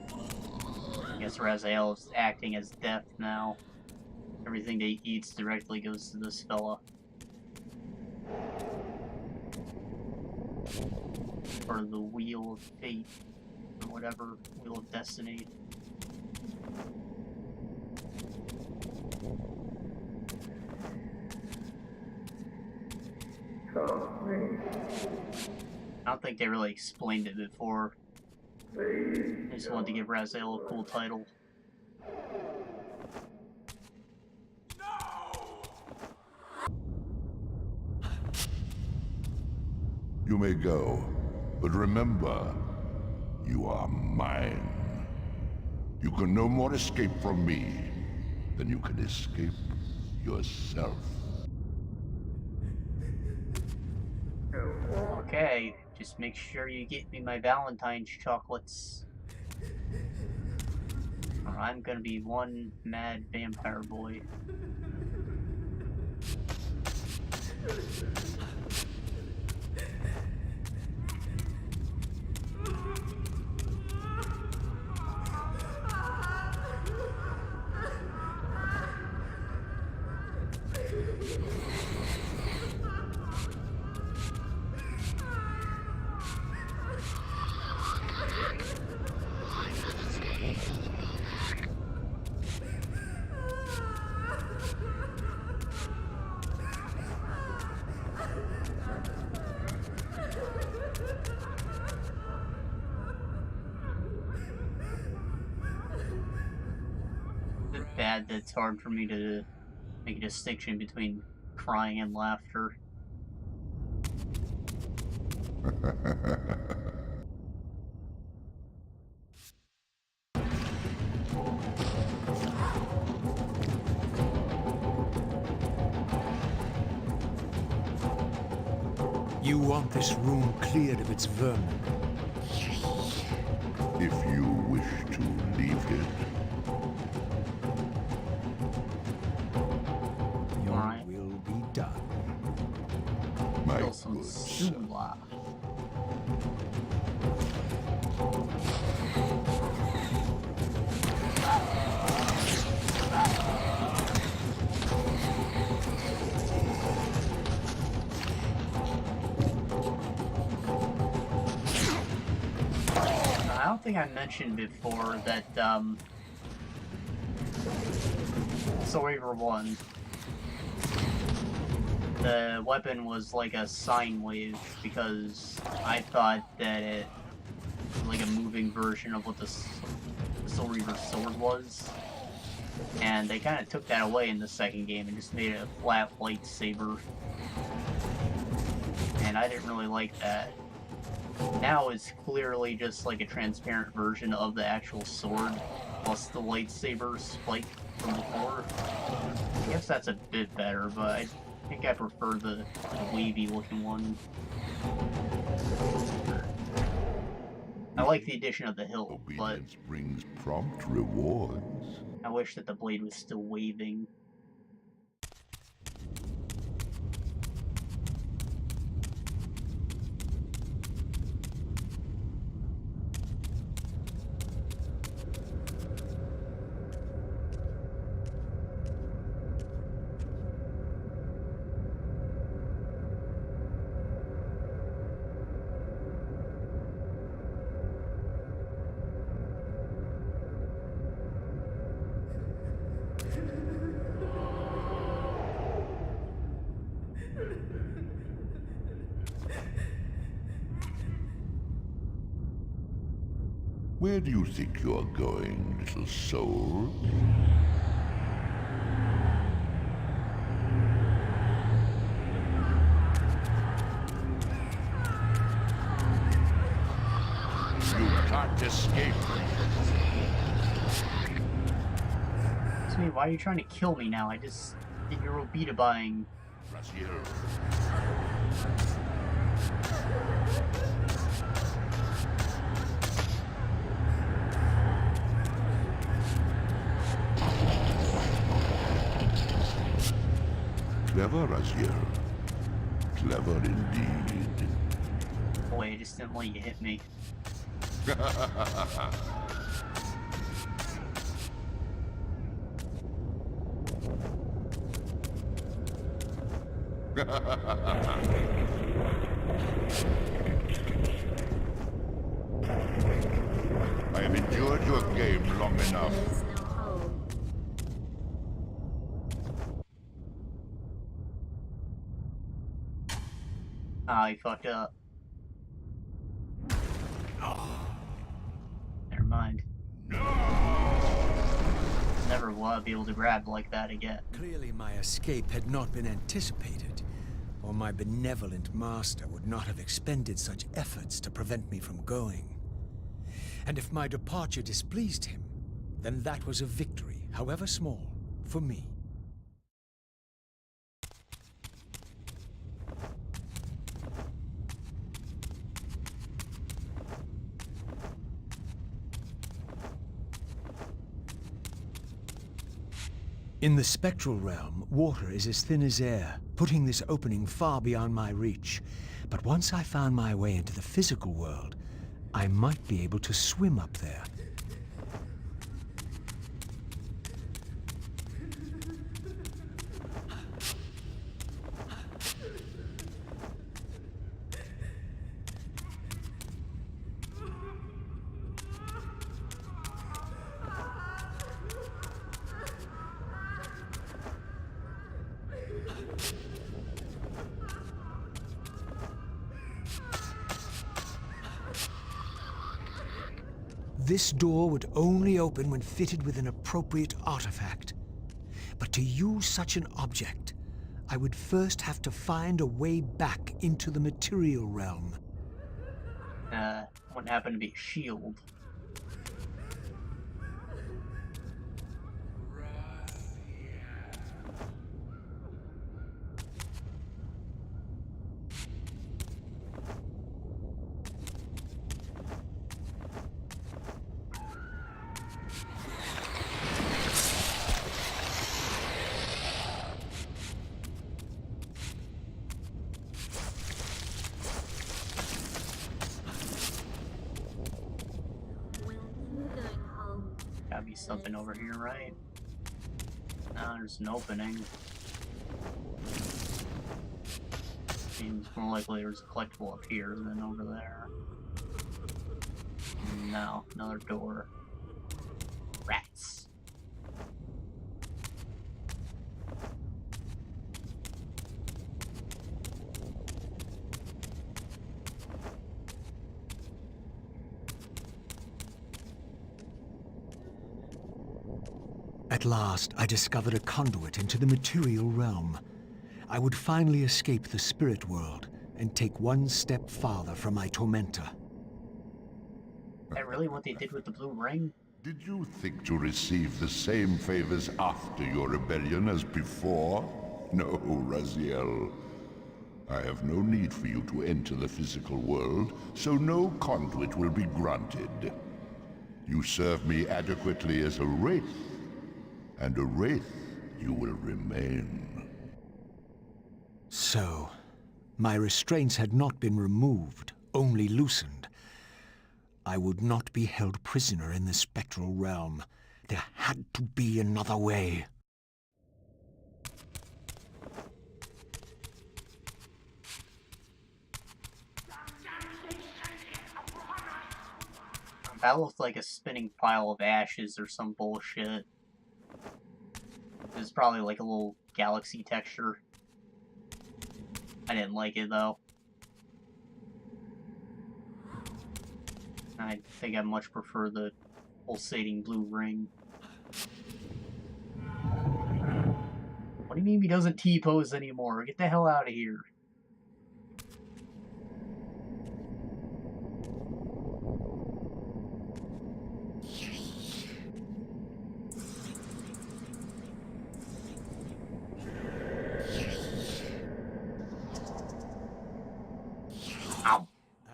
I guess Raziel is acting as Death now. Everything that he eats directly goes to this fella. Or the Wheel of Fate, or whatever, Wheel of Destiny. Help me. I don't think they really explained it before. Please. I just wanted to give Raziel a cool title. You may go, but remember, you are mine. You can no more escape from me than you can escape yourself. Okay, just make sure you get me my Valentine's chocolates. Or I'm gonna be one mad vampire boy. It's bad that it's hard for me to make a distinction between crying and laughter. You want this room cleared of its vermin. If you wish to leave it, Your Alright. will be done. my Feel some good son. sula. I don't think I mentioned before that, Soul Reaver 1, the weapon was like a sine wave, because I thought that it was like a moving version of what the Soul Reaver sword was. And they kind of took that away in the second game and just made it a flat lightsaber. And I didn't really like that. Now it's clearly just like a transparent version of the actual sword, plus the lightsaber spike from before. I guess that's a bit better, but I think I prefer the wavy looking one. I like the addition of the hilt, but Obedience brings prompt rewards. I wish that the blade was still waving. Where do you think you're going, little soul? You can't escape. Excuse me, why are you trying to kill me now? I just did your Obita buying. Clever, Raziel. Clever indeed. Boy, I just didn't let you hit me. I have endured your game long enough. There's no hope. Ah, he fucked up. Never mind. Never will I be able to grab like that again. Clearly my escape had not been anticipated, or my benevolent master would not have expended such efforts to prevent me from going. And if my departure displeased him, then that was a victory, however small, for me. In the spectral realm, water is as thin as air, putting this opening far beyond my reach. But once I found my way into the physical world, I might be able to swim up there. This door would only open when fitted with an appropriate artifact. But to use such an object, I would first have to find a way back into the material realm. Wouldn't happen to be a shield. Gotta be something over here, right? No, there's an opening. Seems more likely there's a collectible up here than over there. No, another door. Rats. At last, I discovered a conduit into the material realm. I would finally escape the spirit world and take one step farther from my tormentor. Is that really what they did with the blue ring? Did you think to receive the same favors after your rebellion as before? No, Raziel. I have no need for you to enter the physical world, so no conduit will be granted. You serve me adequately as a wraith, and a wraith you will remain. So, my restraints had not been removed, only loosened. I would not be held prisoner in the spectral realm. There had to be another way. That looked like a spinning pile of ashes or some bullshit. It was probably like a little galaxy texture. I didn't like it though. I think I much prefer the pulsating blue ring. What do you mean he doesn't T-pose anymore? Get the hell out of here. Ow.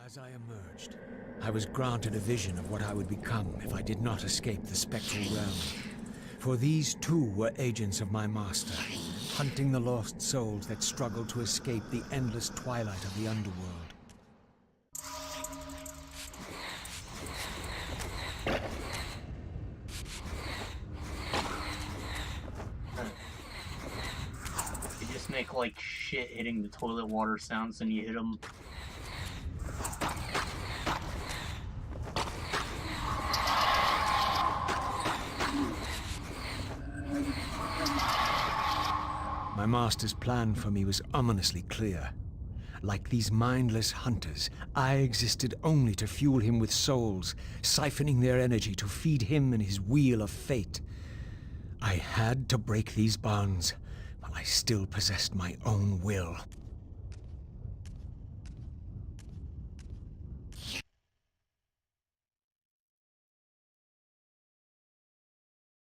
As I emerged, I was granted a vision of what I would become if I did not escape the spectral realm. For these too were agents of my master, hunting the lost souls that struggled to escape the endless twilight of the underworld. They just make like shit hitting the toilet water sounds when you hit them. My master's plan for me was ominously clear. Like these mindless hunters, I existed only to fuel him with souls, siphoning their energy to feed him and his wheel of fate. I had to break these bonds, while I still possessed my own will.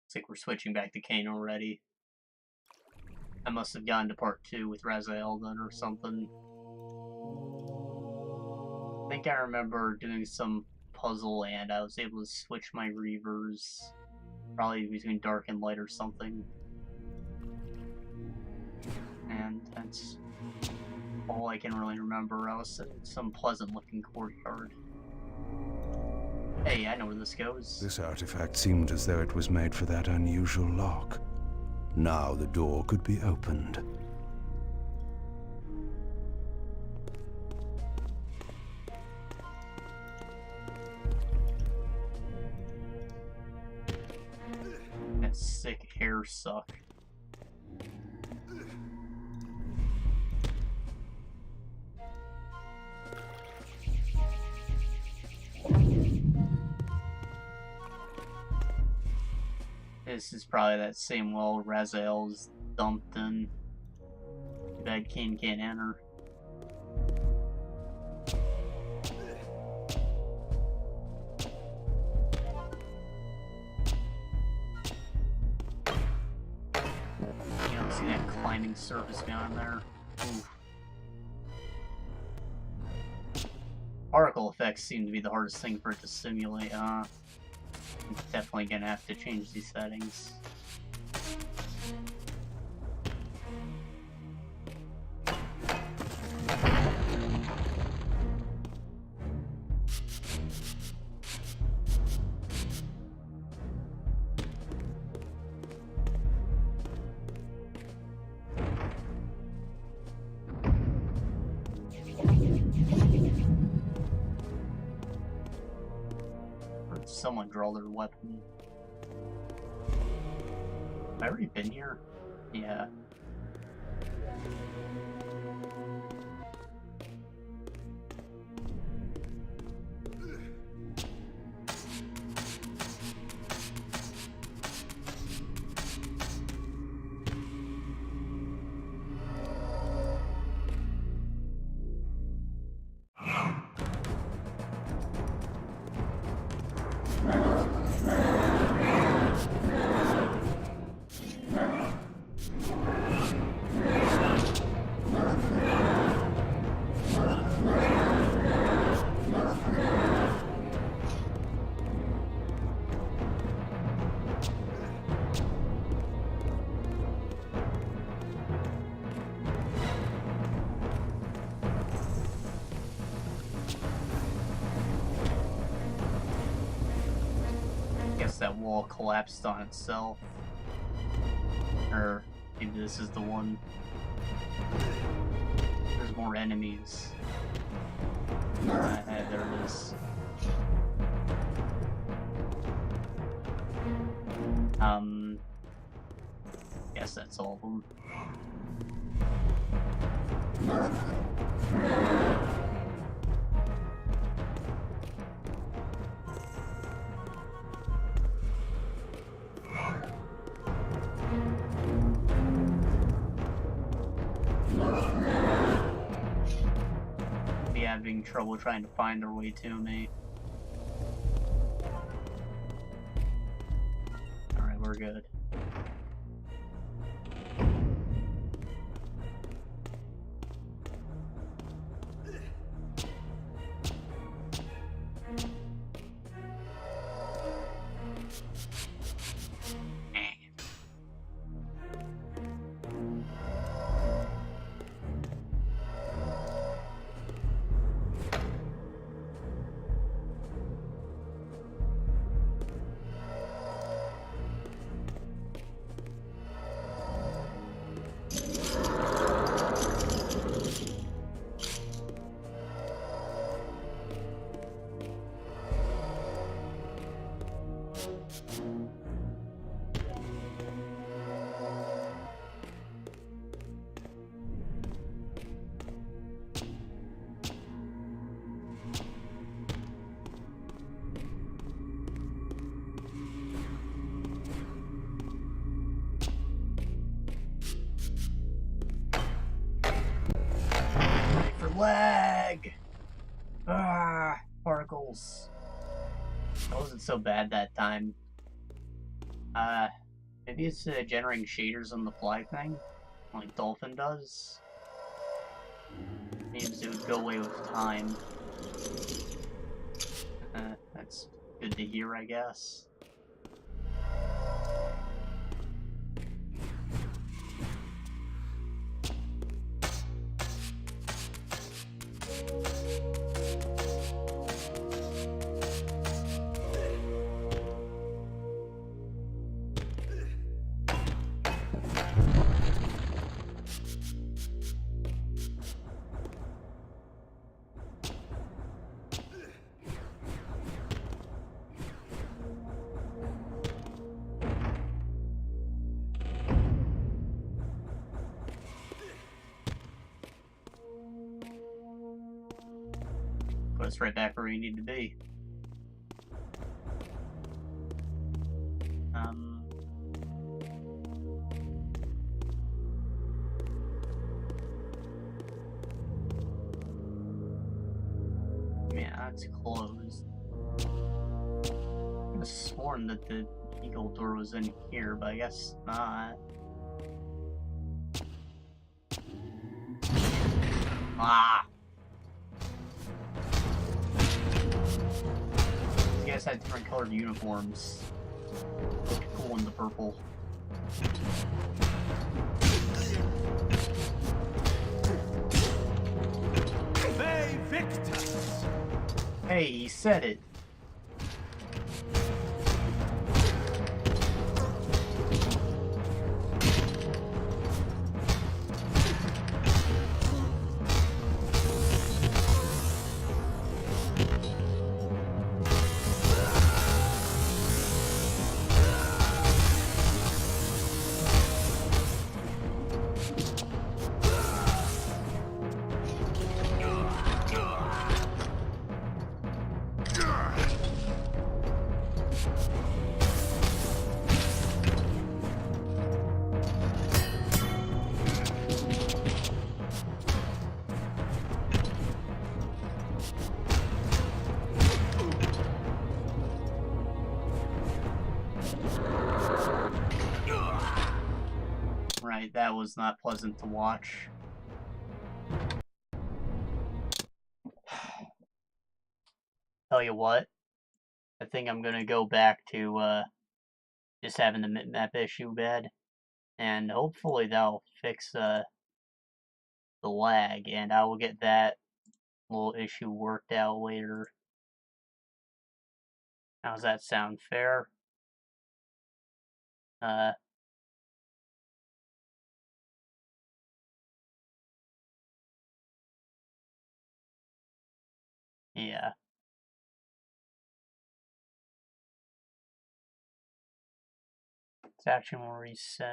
Looks like we're switching back to Kain already. I must have gotten to part 2 with Raziel then or something. I think I remember doing some puzzle and I was able to switch my reavers. Probably between dark and light or something. And that's all I can really remember. I was in some pleasant looking courtyard. Hey, I know where this goes. This artifact seemed as though it was made for that unusual lock. Now the door could be opened. That sick hair suck. This is probably that same well Raziel's dumped in. Too bad Kain can't enter. You don't see that climbing surface beyond there. Oof. Particle effects seem to be the hardest thing for it to simulate, I'm definitely gonna have to change these settings. Someone draw their weapon. Have I already been here? Yeah. wall collapsed on itself. Or maybe this is the one. There's more enemies. There it is. Guess that's all of them. Be having trouble trying to find their way to me. Alright, we're good. Lag! Ah, particles. That wasn't so bad that time. Maybe it's generating shaders on the fly thing, like Dolphin does. Seems it would go away with time. That's good to hear, I guess. Put us right back where we need to be. Yeah, it's closed. I was sworn that the eagle door was in here, but I guess not. Ah! These guys had different colored uniforms. Looked cool in the purple. Hey, he said it. Right, that was not pleasant to watch. Tell you what, I think I'm gonna go back to just having the map issue bad, and hopefully that'll fix the lag, and I will get that little issue worked out later. How's that sound? Fair? Uh, yeah. It's actually more recent.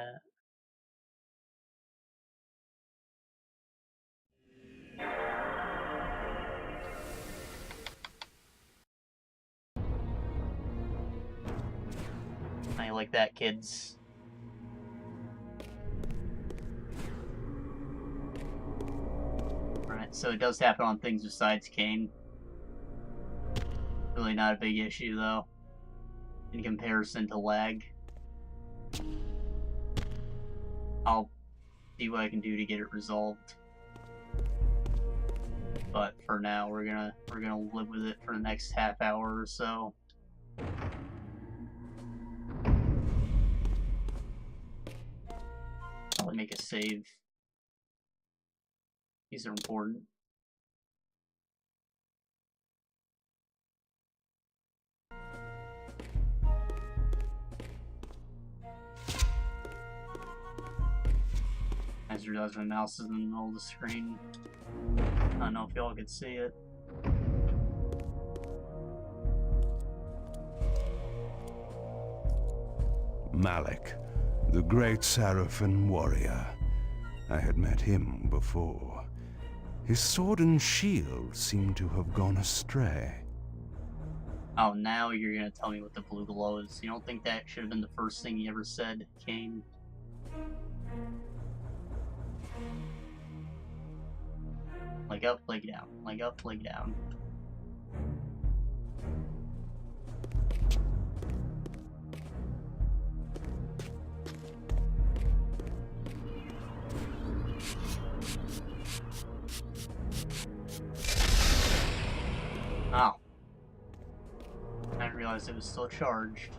How you like that, kids? Alright, so it does happen on things besides Kain. Really not a big issue, though, in comparison to lag. I'll see what I can do to get it resolved. But for now, we're gonna live with it for the next half hour or so. Probably make a save. These are important. I just realized my mouse is in the middle of the screen. I don't know if y'all could see it. Malik, the great Sarafan warrior. I had met him before. His sword and shield seemed to have gone astray. Oh, now you're gonna tell me what the blue glow is. You don't think that should have been the first thing he ever said, Kain? Leg up, leg down. Leg up, leg down. Oh. I didn't realize it was still charged.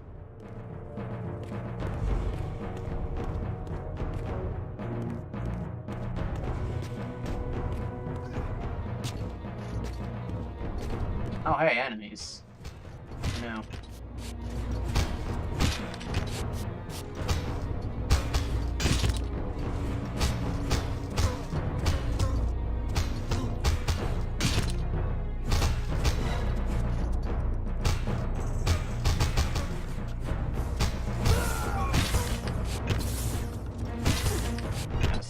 Oh, hey, enemies. No.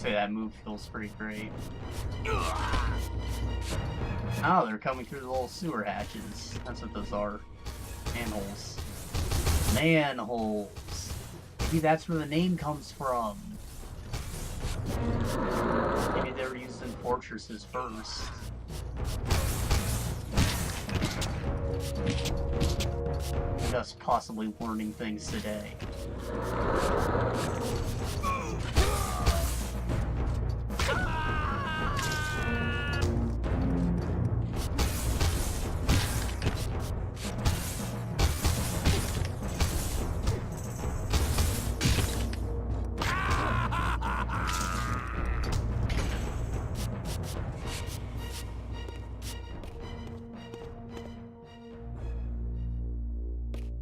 That move feels pretty great. Oh, they're coming through the little sewer hatches. That's what those are. Manholes. Manholes. Maybe that's where the name comes from. Maybe they were used in fortresses first. Just possibly learning things today.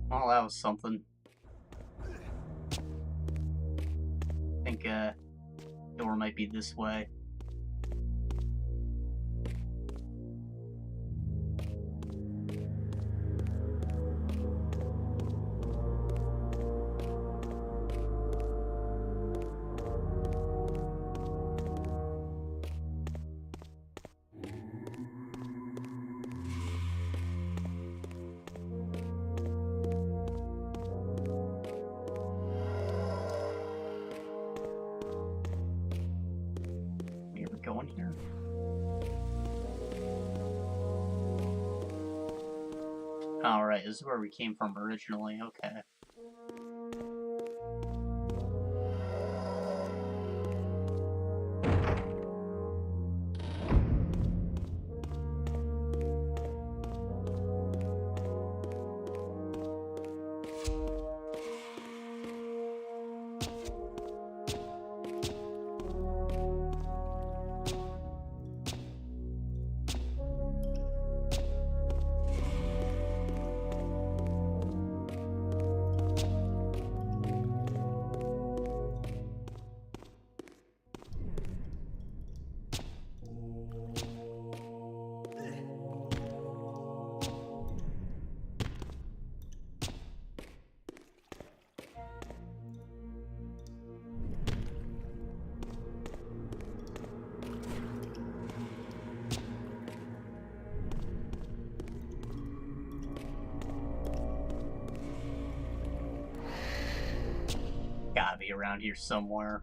Well, that was something. I think, door might be this way. Going here. Alright, this is where we came from originally, okay. around here somewhere.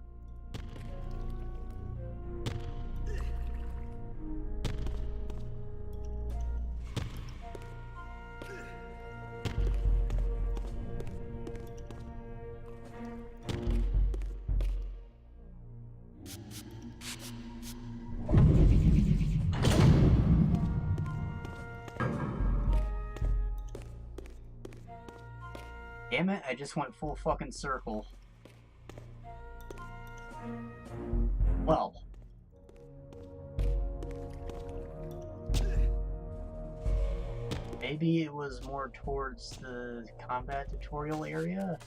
Damn it, I just went full fucking circle. Well. Maybe it was more towards the combat tutorial area?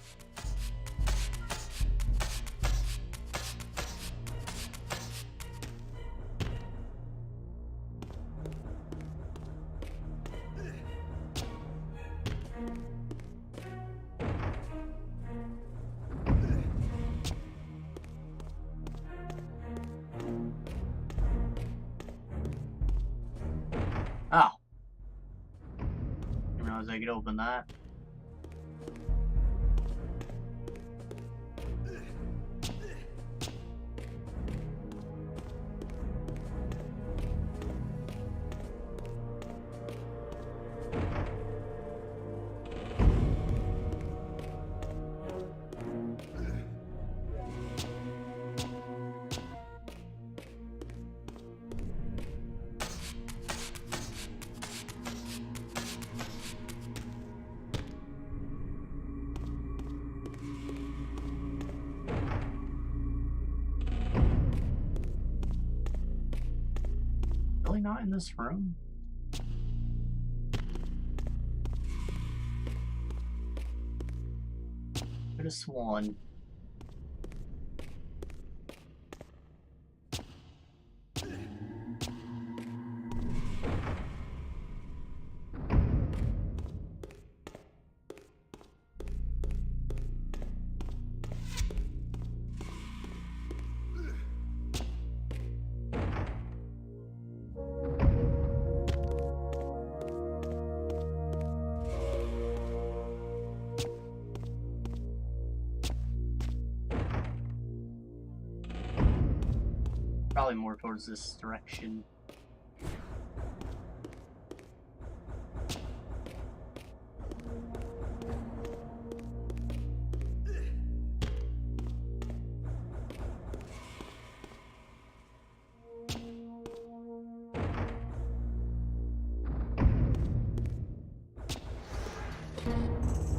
Oh. Didn't realize I could open that. Really not in this room? Could have sworn. Probably more towards this direction.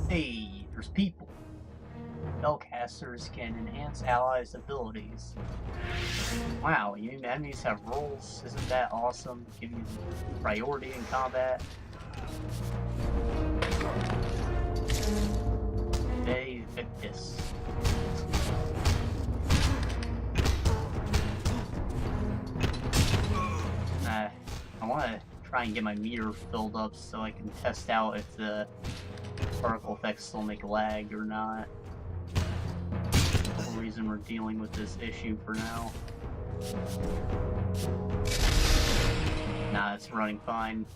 Hey, there's people. Spellcasters can enhance allies' abilities. Wow, you mean enemies have roles? Isn't that awesome? Give you priority in combat. They Victus. I want to try and get my meter filled up so I can test out if the particle effects still make lag or not. The reason we're dealing with this issue for now. Nah, it's running fine.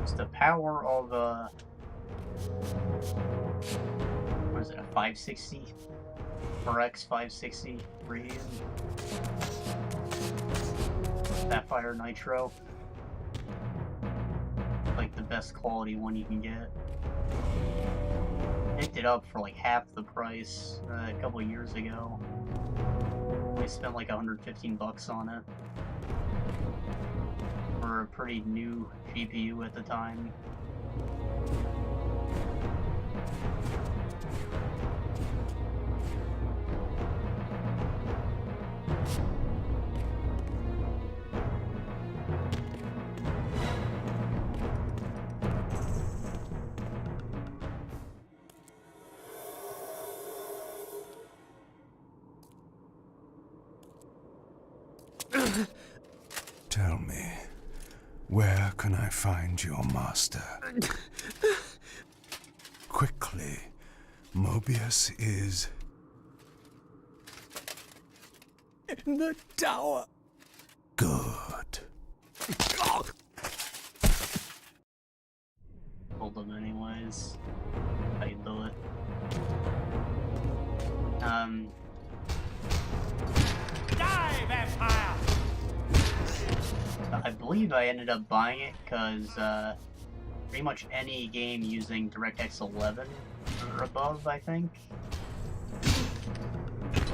It's the power of what is it, a 560? RX 560 radium? Sapphire Nitro. Like the best quality one you can get. Picked it up for like half the price a couple of years ago. We spent like 115 bucks on it. For a pretty new GPU at the time. Tell me, where can I find your master? Quickly, Mobius is... in the tower. Good. Hold them anyways. How you do it? Die, vampire! I believe I ended up buying it because pretty much any game using DirectX 11 or above, I think.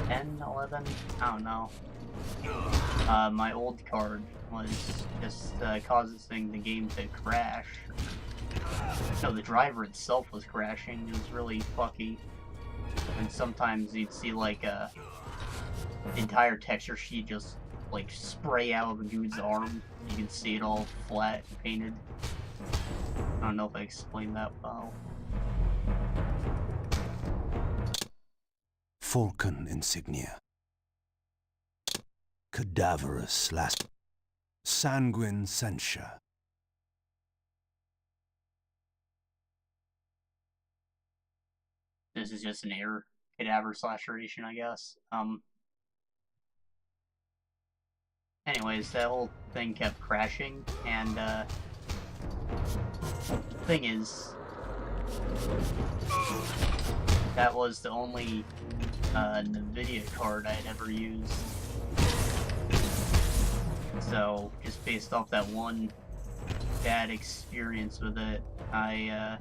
10, 11? I don't know. My old card was just causing the game to crash. No, the driver itself was crashing. It was really fucky. And sometimes you'd see like the entire texture sheet just like spray out of a dude's arm. You can see it all flat and painted. I don't know if I explained that well. Falcon insignia. Cadaverous last. Sanguine censure. This is just an error. Cadaver laceration, I guess. Anyways, that whole thing kept crashing, and the thing is, that was the only NVIDIA card I had ever used. So, just based off that one bad experience with it, I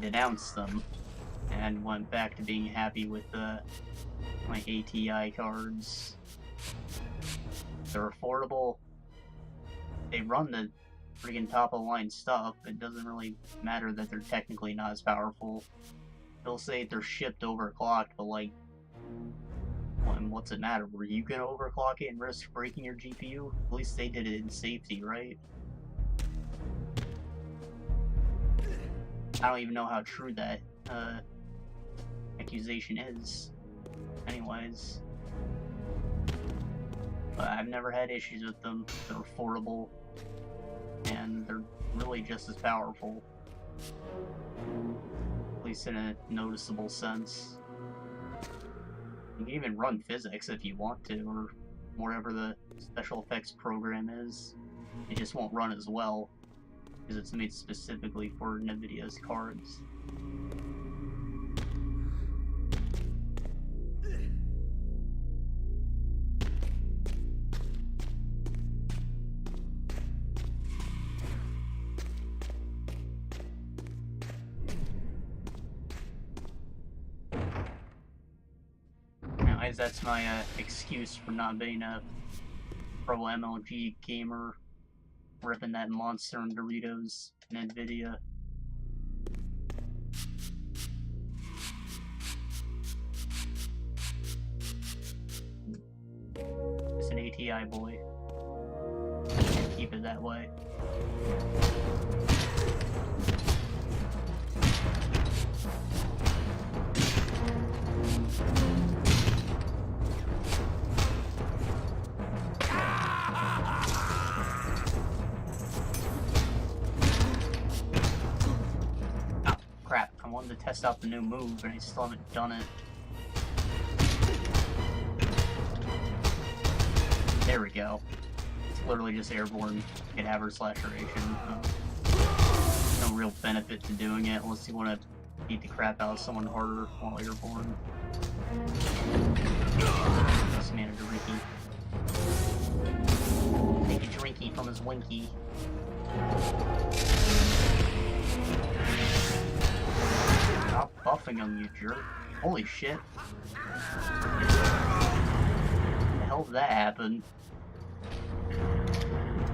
denounced them and went back to being happy with my ATI cards. They're affordable. They run the friggin' top-of-the-line stuff. It doesn't really matter that they're technically not as powerful. They'll say they're shipped overclocked, but like, what's it matter? Were you gonna overclock it and risk breaking your GPU? At least they did it in safety, right? I don't even know how true that accusation is. Anyways. But I've never had issues with them. They're affordable. And they're really just as powerful. At least in a noticeable sense. You can even run physics if you want to, or whatever the special effects program is. It just won't run as well, because it's made specifically for NVIDIA's cards. Anyways, that's my excuse for not being a pro MLG gamer, ripping that monster and Doritos and NVIDIA. Just an ATI boy. Keep it that way. Crap, I wanted to test out the new move, and I still haven't done it. There we go. It's literally just airborne cadaver laceration. No real benefit to doing it unless you want to beat the crap out of someone harder while airborne. This man a drinky. Take a drinky from his winky. Stop buffing him, you jerk. Holy shit. How the hell did that happen?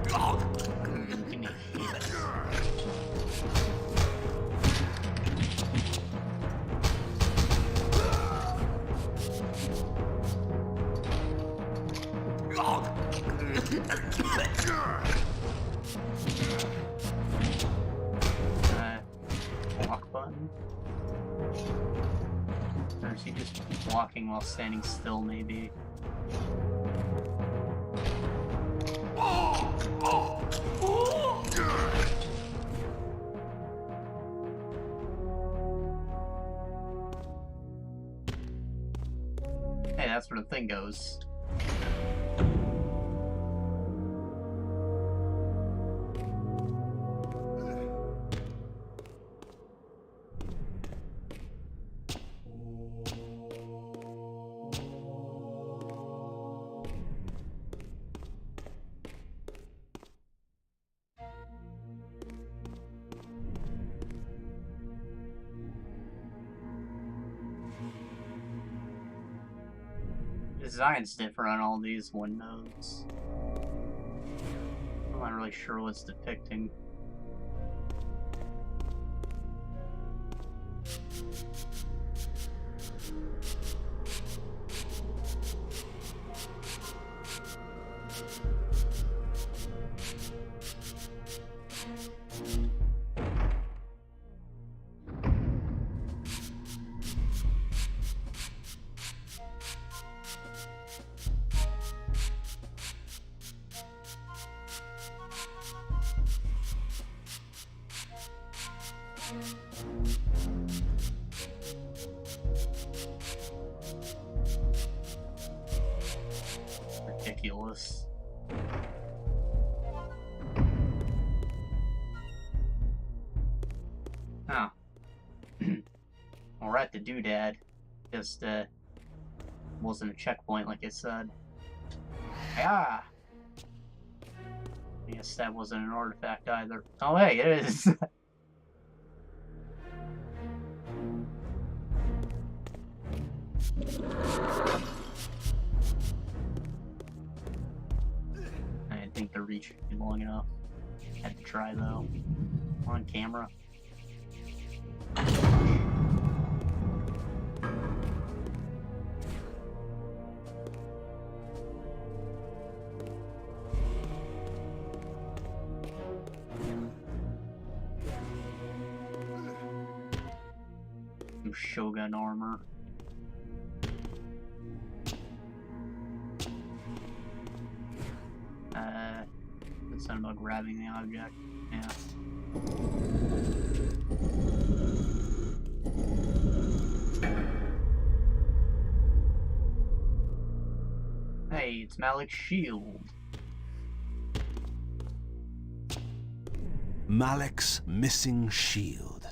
Give me a hit. Block button? Or is he just blocking while standing still, maybe? Hey, that's where the thing goes. design's different on all these windows. I'm not really sure what's depicting. Ridiculous. Huh. We're at the doodad. Just, wasn't a checkpoint like I said. Ah! I guess that wasn't an artifact either. Oh, hey, it is! I didn't think the reach would be long enough. Had to try though. On camera. Some Shogun armor. It's not about grabbing the object. Yeah. Hey, it's Malik's shield. Malik's missing shield.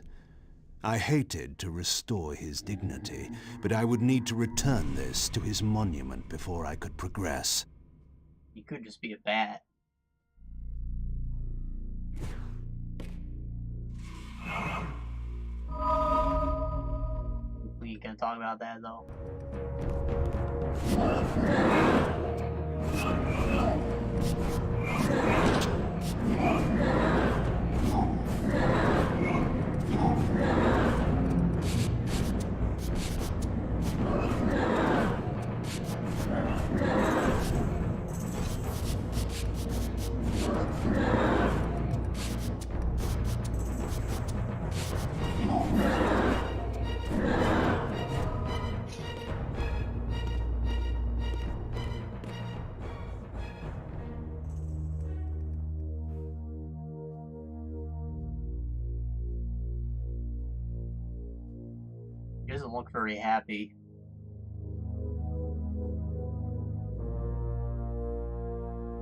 I hated to restore his dignity, but I would need to return this to his monument before I could progress. You could just be a bat. We ain't gonna talk about that though. He doesn't look very happy.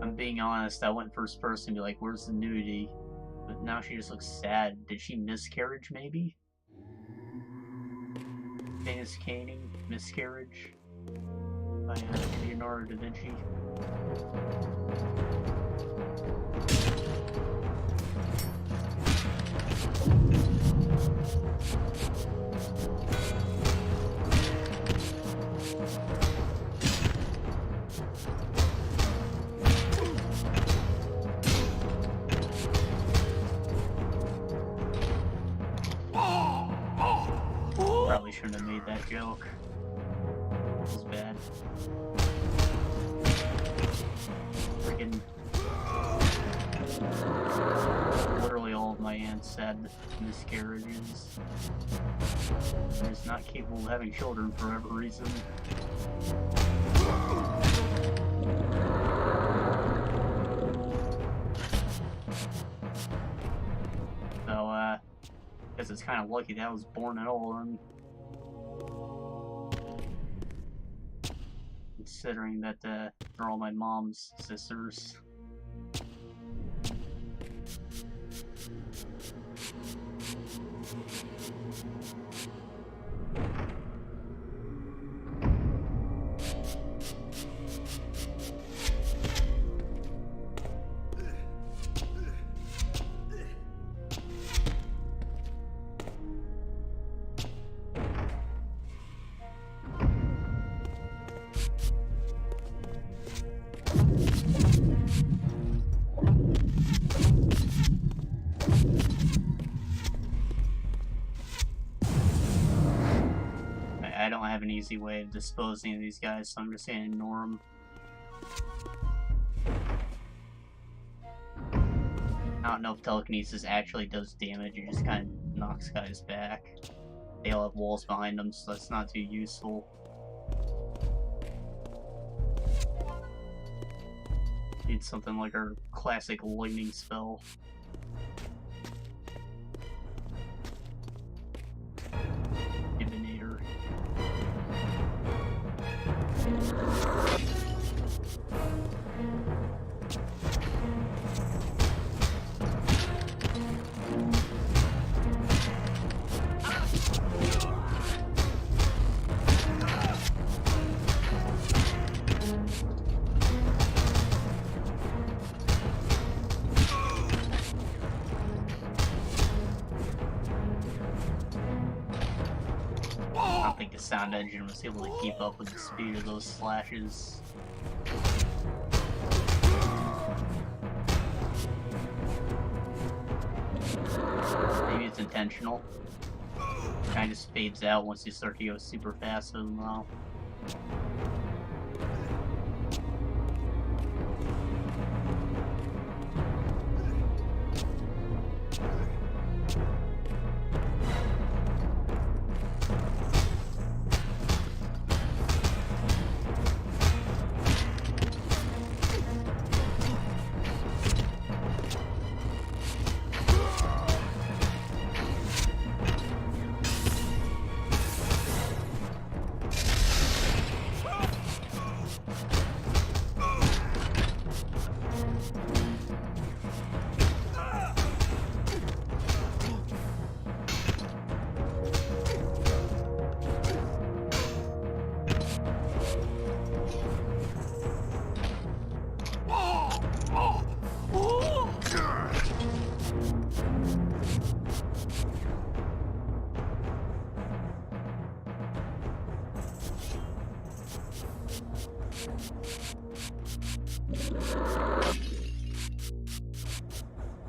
I'm being honest, I went first person to be like, where's the nudity? But now she just looks sad. Did she miscarriage, maybe? Famous caning, miscarriage by Leonardo da Vinci. Probably shouldn't have made that joke. It was bad. Freaking. Literally all of my aunts had miscarriages. They're just not capable of having children for whatever reason. So, guess it's kind of lucky that I was born at all, and considering that they're all my mom's sisters. have an easy way of disposing of these guys, so I'm just gonna ignore them. I don't know if telekinesis actually does damage, it just kind of knocks guys back. They all have walls behind them, so that's not too useful. Need something like our classic lightning spell. Divinator. I don't think the sound engine was able to keep up with the speed of those slashes. Maybe it's intentional. It kind of just fades out once you start to go super fast with them though.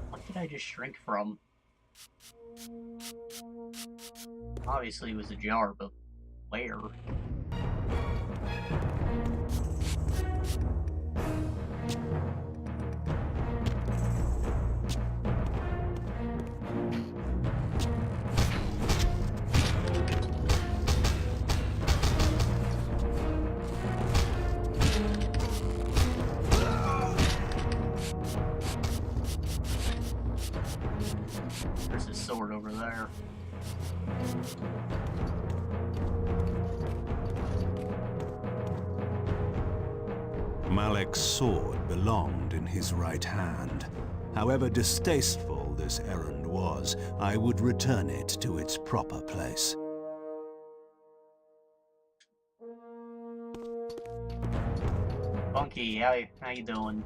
What did I just shrink from? Obviously it was a jar, but where? There's a sword over there. Malek's sword belonged in his right hand. However distasteful this errand was, I would return it to its proper place. Funky, how you doing?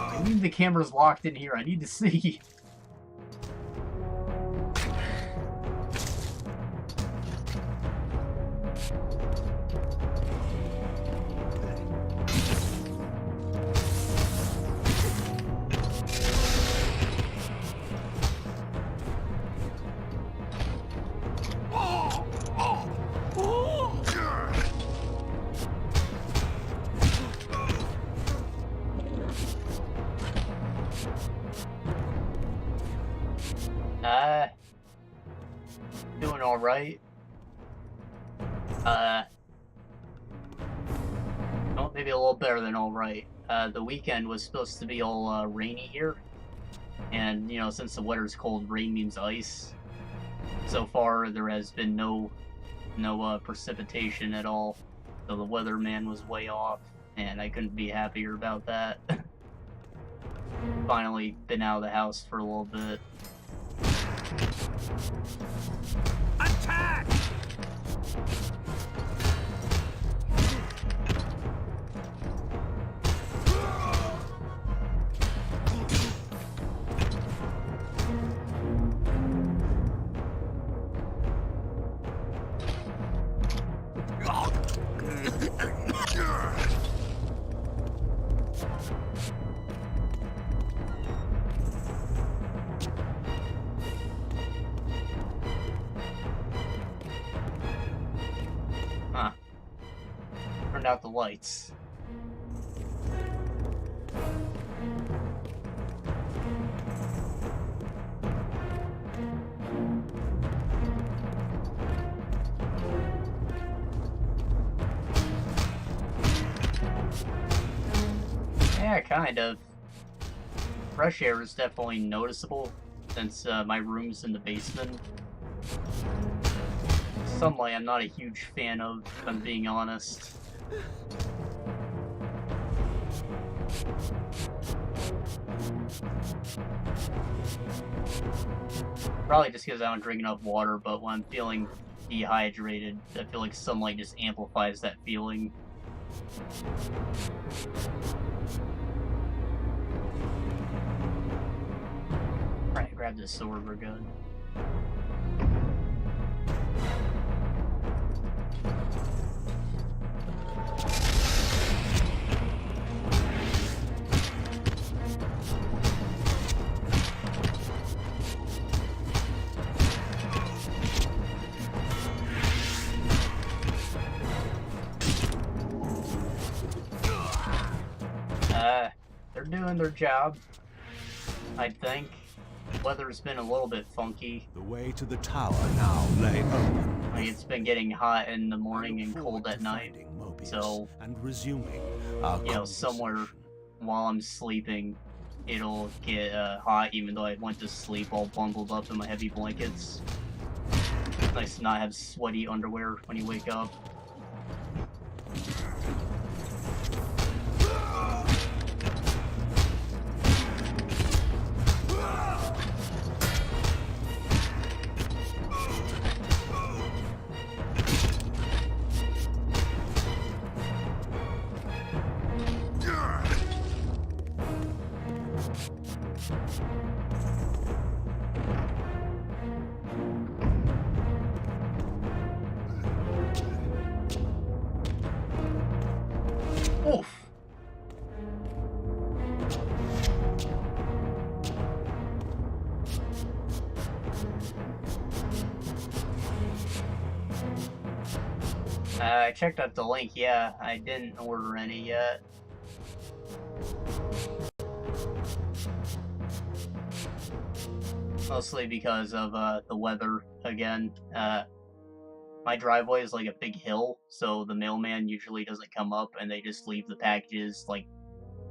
I need the camera's locked in here. I need to see. Doing alright. Well, maybe a little better than alright. The weekend was supposed to be all rainy here. And, you know, since the weather's cold, rain means ice. So far, there has been no precipitation at all. So the weatherman was way off, and I couldn't be happier about that. Finally been out of the house for a little bit. Attack! Huh. Turned out the lights. Yeah, kind of. Fresh air is definitely noticeable since my room's in the basement. Sunlight I'm not a huge fan of, if I'm being honest. Probably just because I don't drink enough water, but when I'm feeling dehydrated, I feel like sunlight just amplifies that feeling. Alright, grab this sword, we're good. They're doing their job, I think. Weather's been a little bit funky. The way to the tower now lay open. Like, it's been getting hot in the morning and cold at night. So, and resuming our you know, somewhere while I'm sleeping, it'll get hot even though I went to sleep all bundled up in my heavy blankets. Nice to not have sweaty underwear when you wake up. Oof. I checked out the link, yeah, I didn't order any yet. Mostly because of the weather, again. My driveway is like a big hill, so the mailman usually doesn't come up and they just leave the packages like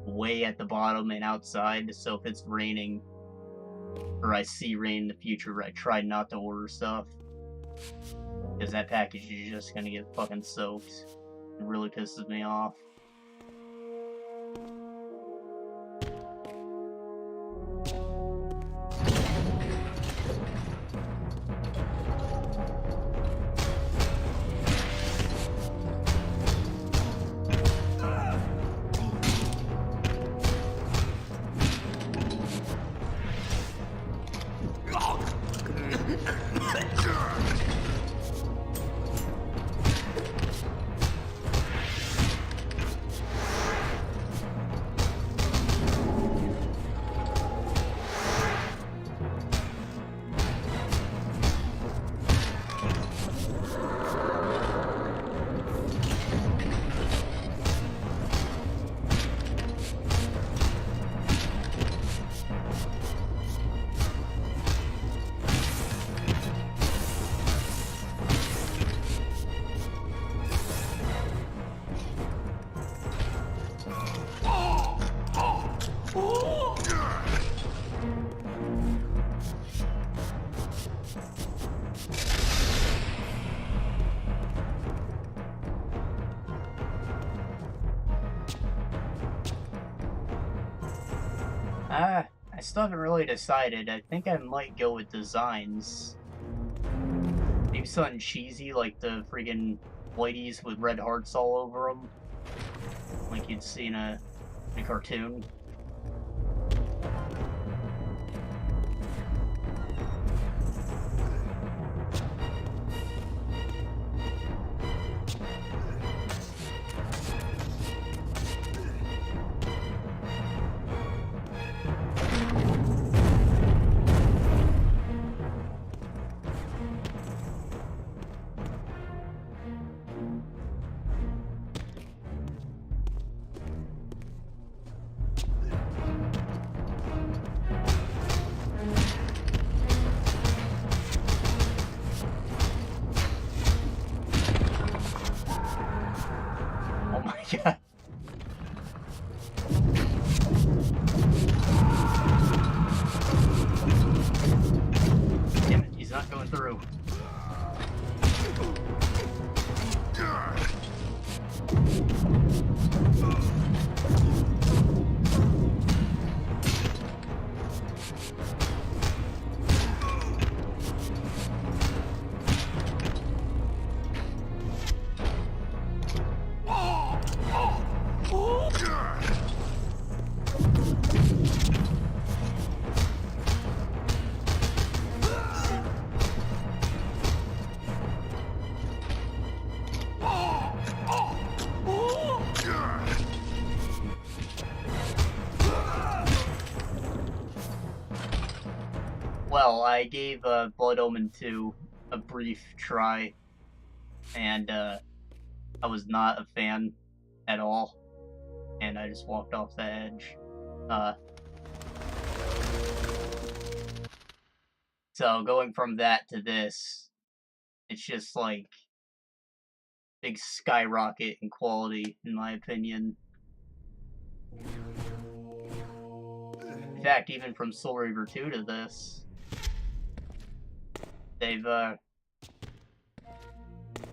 way at the bottom and outside. So if it's raining or I see rain in the future, I try not to order stuff. Because that package is just gonna get fucking soaked. It really pisses me off. I still haven't really decided. I think I might go with designs. Maybe something cheesy like the friggin' whiteys with red hearts all over them. Like you'd see in a cartoon. Yeah. Damn it, he's not going through. Well, I gave Blood Omen 2 a brief try, and I was not a fan at all, and I just walked off the edge. So going from that to this, it's just like big skyrocket in quality, in my opinion. In fact, even from Soul Reaver 2 to this, they've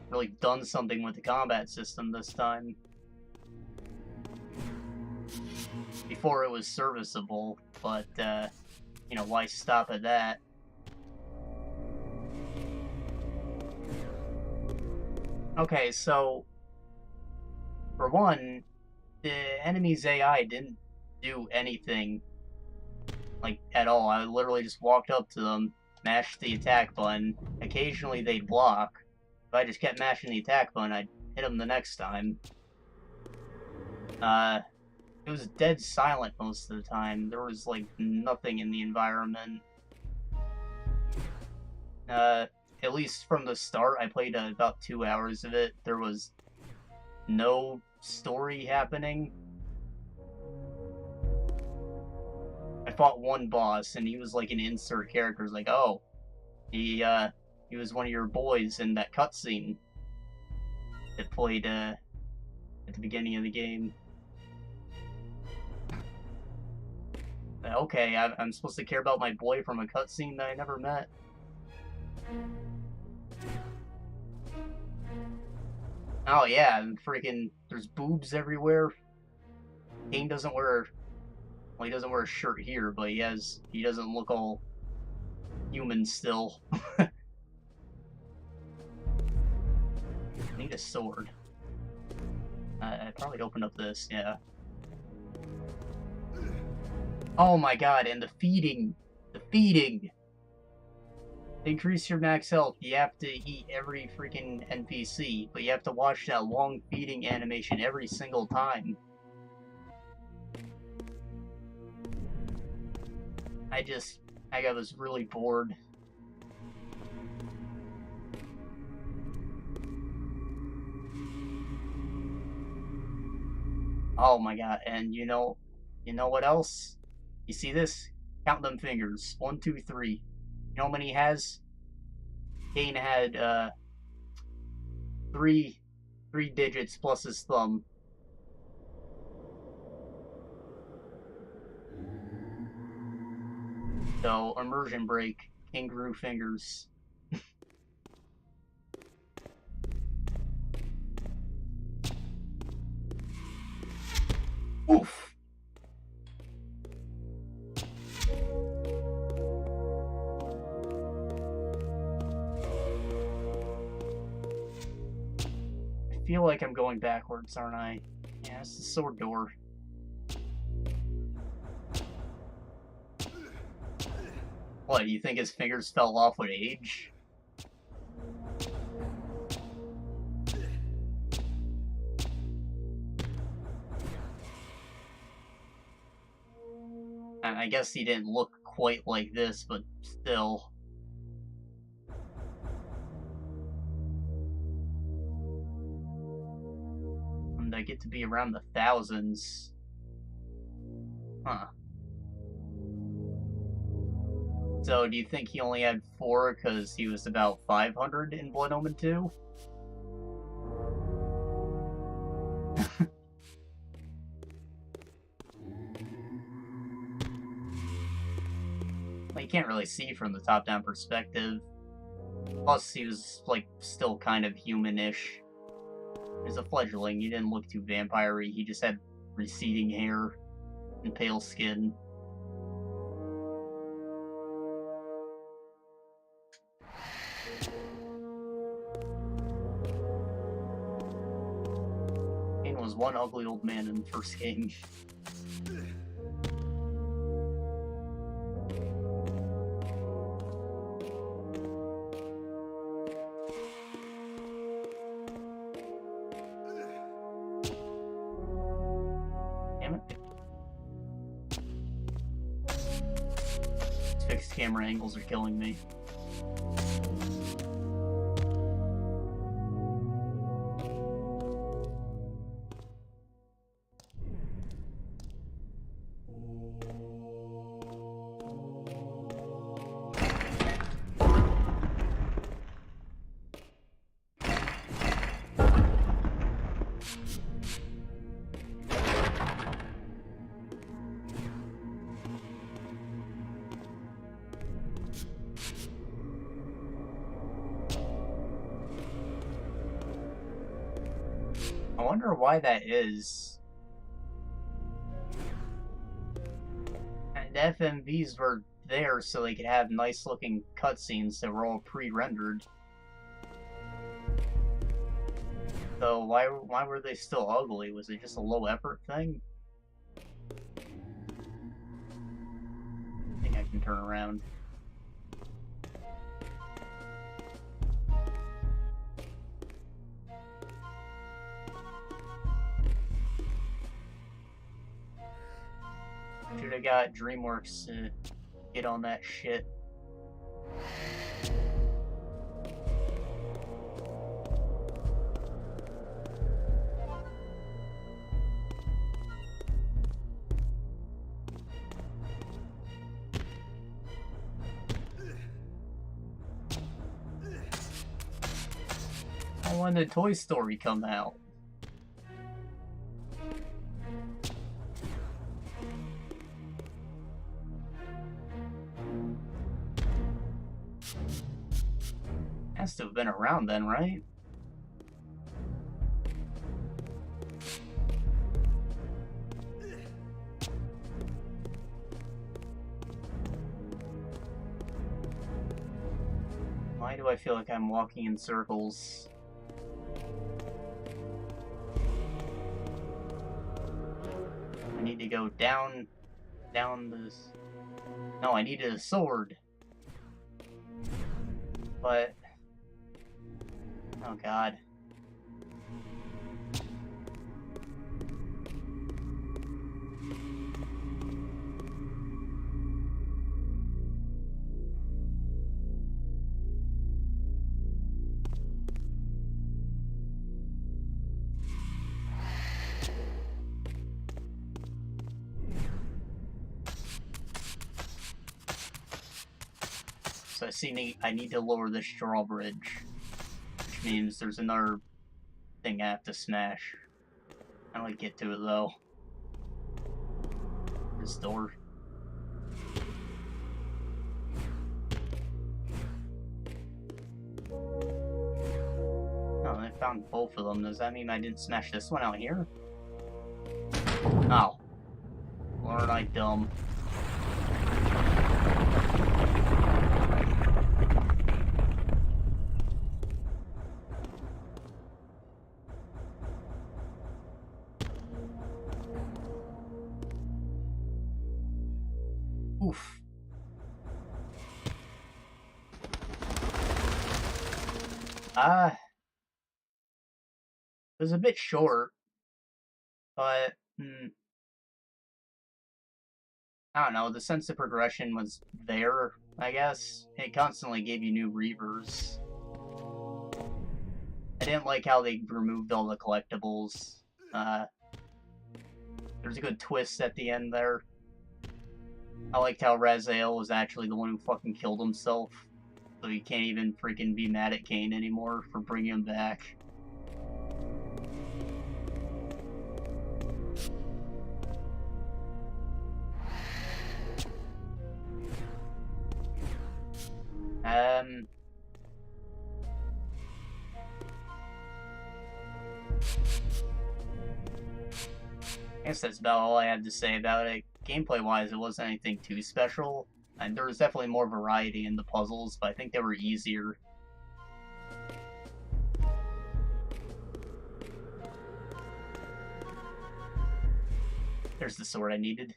really done something with the combat system this time. Before it was serviceable, but you know, why stop at that? Okay, so for one, the enemy's AI didn't do anything, like, at all. I literally just walked up to them, mashed the attack button. Occasionally they'd block. If I just kept mashing the attack button, I'd hit them the next time. It was dead silent most of the time. There was, like, nothing in the environment. At least from the start, I played about 2 hours of it. There was no story happening. I fought one boss, and he was like an insert character. It's like, oh, he was one of your boys in that cutscene that played at the beginning of the game. Okay, I'm supposed to care about my boy from a cutscene that I never met. Oh yeah, and freaking there's boobs everywhere. Kain doesn't wear, well, he doesn't wear a shirt here, but he doesn't look all human still. I need a sword. I probably opened up this, yeah. Oh my god, and the feeding! The feeding! To increase your max health, you have to eat every freaking NPC, but you have to watch that long feeding animation every single time. I was really bored. Oh my god, and you know what else? You see this? Count them fingers. 1, 2, 3. You know how many he has? Kain had, 3 digits plus his thumb. So, immersion break, kangaroo fingers. Oof! I feel like I'm going backwards, aren't I? Yeah, it's the sword door. What, you think his fingers fell off with age? And I guess he didn't look quite like this, but still. And I get to be around the thousands. Huh. So, do you think he only had 4 because he was about 500 in Blood Omen 2? you can't really see from the top-down perspective. Plus, he was, like, still kind of human-ish. He was a fledgling, he didn't look too vampire-y, he just had receding hair and pale skin. Kain was one ugly old man in the first game. Damn it. These fixed camera angles are killing me. I wonder why that is. And the FMVs were there so they could have nice looking cutscenes that were all pre-rendered. So why were they still ugly? Was it just a low effort thing? I think I can turn around. Should have got DreamWorks to get on that shit. When did Toy Story come out? Has to have been around then, right? Why do I feel like I'm walking in circles? I need to go down this... No, I needed a sword. But... Oh god. So I need to lower this drawbridge. Which means there's another thing I have to smash. How do I get to it though? This door. Oh, I found both of them. Does that mean I didn't smash this one out here? Oh. Aren't I dumb? Oof. It was a bit short, but I don't know, the sense of progression was there, I guess. It constantly gave you new Reavers. I didn't like how they removed all the collectibles. There's a good twist at the end there. I liked how Raziel was actually the one who fucking killed himself. So you can't even freaking be mad at Kain anymore for bringing him back. I guess that's about all I have to say about it. Gameplay-wise, it wasn't anything too special, and there was definitely more variety in the puzzles, but I think they were easier. There's the sword I needed.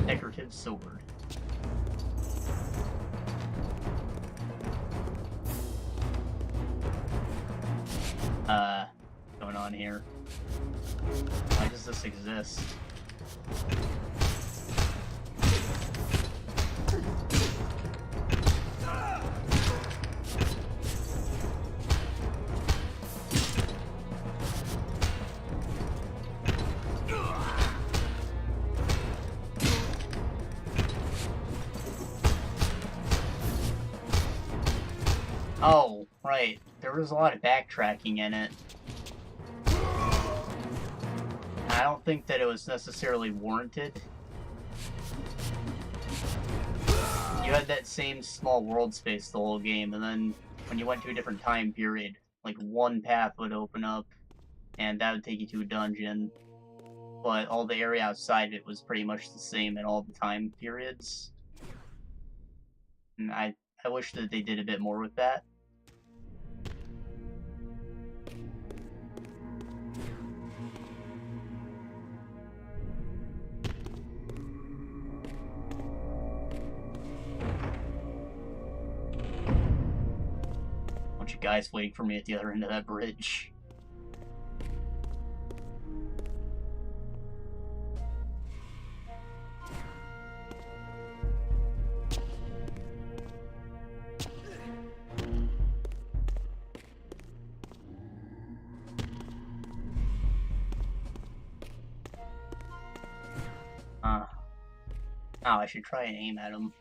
Decorative sword. Going on here? Why does this exist? Oh, right. There was a lot of backtracking in it. I don't think that it was necessarily warranted. You had that same small world space the whole game, and then when you went to a different time period, like one path would open up, and that would take you to a dungeon. But all the area outside it was pretty much the same in all the time periods. And I wish that they did a bit more with that. Bunch of guys waiting for me at the other end of that bridge. Oh, I should try and aim at him.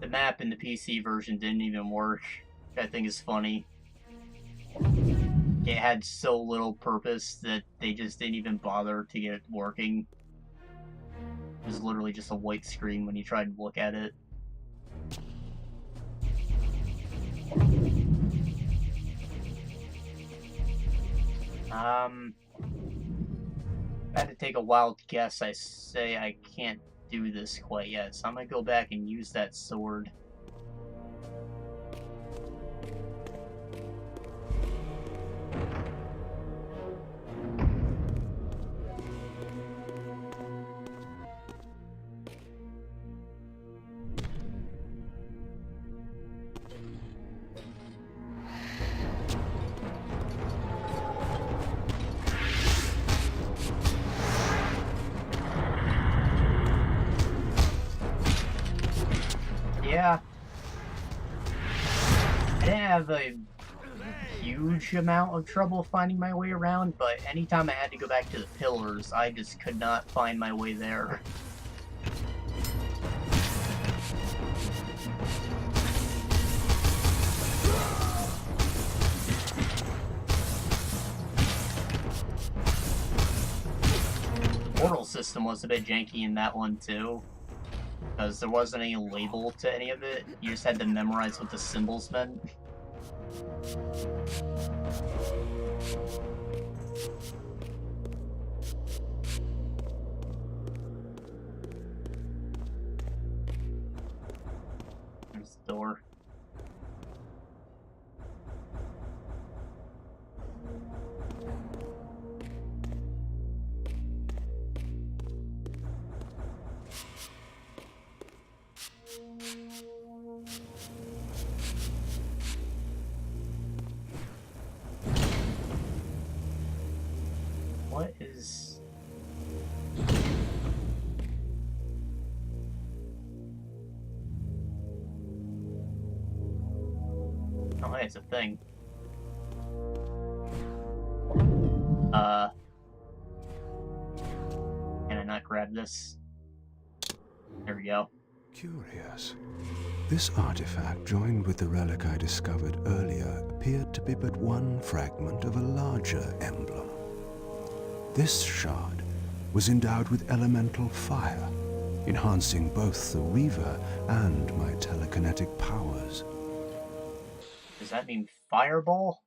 The map in the PC version didn't even work. I think is funny. It had so little purpose that they just didn't even bother to get it working. It was literally just a white screen when you tried to look at it. I had to take a wild guess. I say I can't do this quite yet, so I'm gonna go back and use that sword. Yeah. I didn't have a huge amount of trouble finding my way around, but anytime I had to go back to the pillars, I just could not find my way there. Portal system was a bit janky in that one too, because there wasn't any label to any of it. You just had to memorize what the symbols meant. There's the door. What is... Oh, hey, it's a thing. Can I not grab grab this. There we go. Curious. This artifact, joined with the relic I discovered earlier, appeared to be but one fragment of a larger emblem. This shard was endowed with elemental fire, enhancing both the Reaver and my telekinetic powers. Does that mean fireball?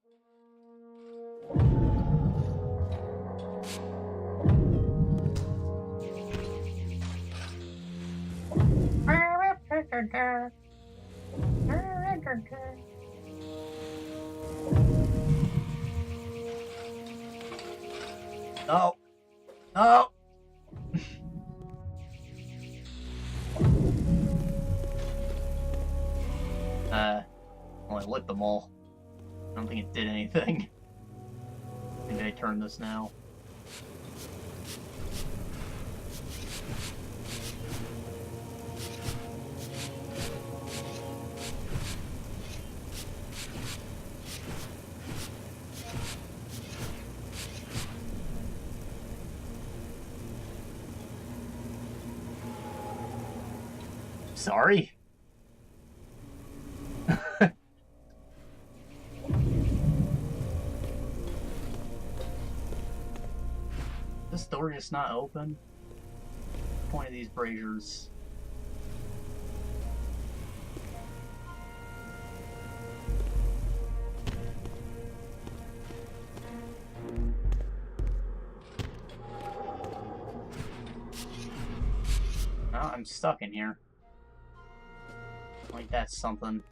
No. No. Well, I lit them all. I don't think it did anything. Maybe I turn this now. Sorry. This door just not open? Point of these braziers. Oh, I'm stuck in here. Like that's something.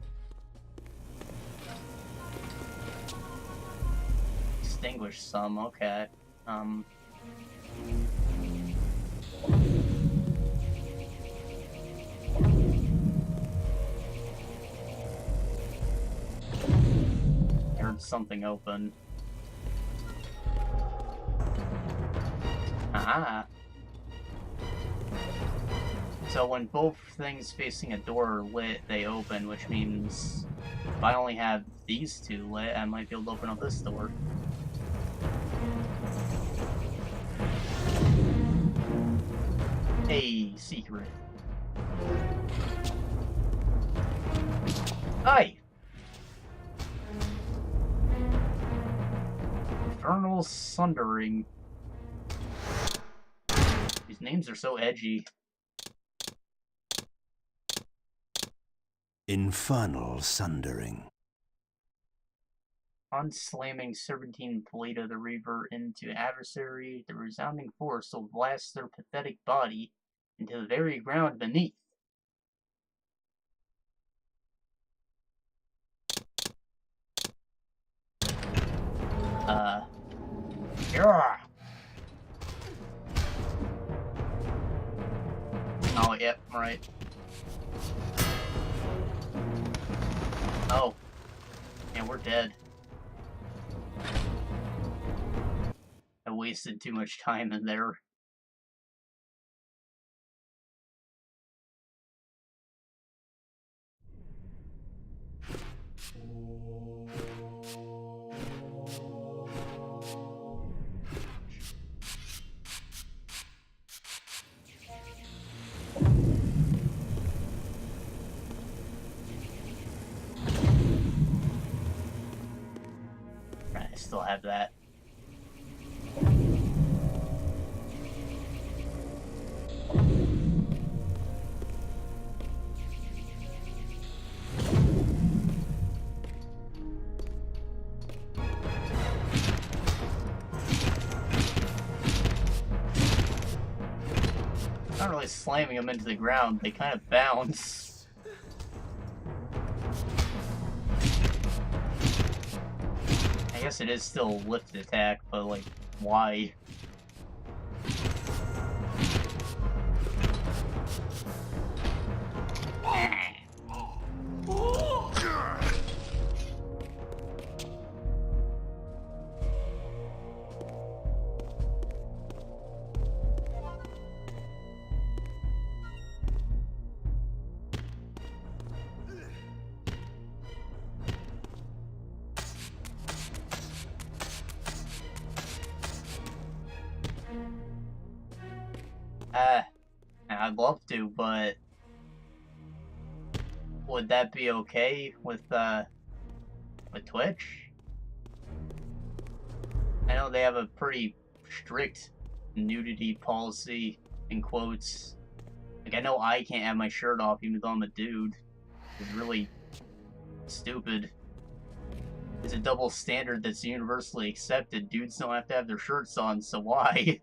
Extinguish some, okay. Heard something open. Ah. So when both things facing a door are lit, they open, which means if I only have these two lit, I might be able to open up this door. Hey, secret. Hi! Infernal Sundering. These names are so edgy. Infernal Sundering. On slamming serpentine blade of the Reaver into adversary, the resounding force will blast their pathetic body into the very ground beneath. Yeah. Oh, yep, right. Oh. Yeah, we're dead. I wasted too much time in there. I still have that. Not really slamming them into the ground, they kind of bounce. I guess it is still a lift attack, but like, why? I'd love to, but would that be okay with Twitch? I know they have a pretty strict nudity policy, in quotes. Like, I know I can't have my shirt off even though I'm a dude. It's really stupid. It's a double standard that's universally accepted. Dudes don't have to have their shirts on, so why?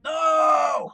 No!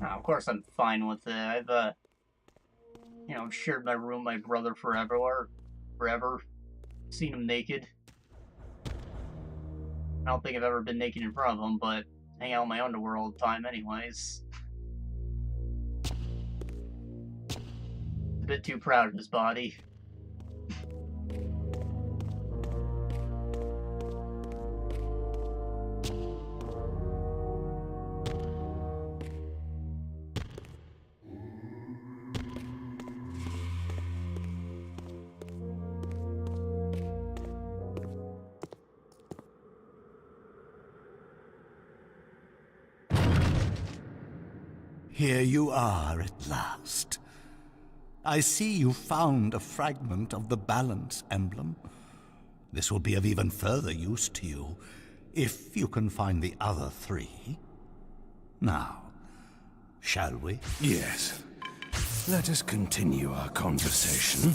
Of course I'm fine with it. I've, shared my room with my brother forever. Seen him naked. I don't think I've ever been naked in front of him, but hang out in my underwear all the time anyways. A bit too proud of his body. Here you are at last. I see you found a fragment of the balance emblem. This will be of even further use to you, if you can find the other three. Now, shall we? Yes. Let us continue our conversation,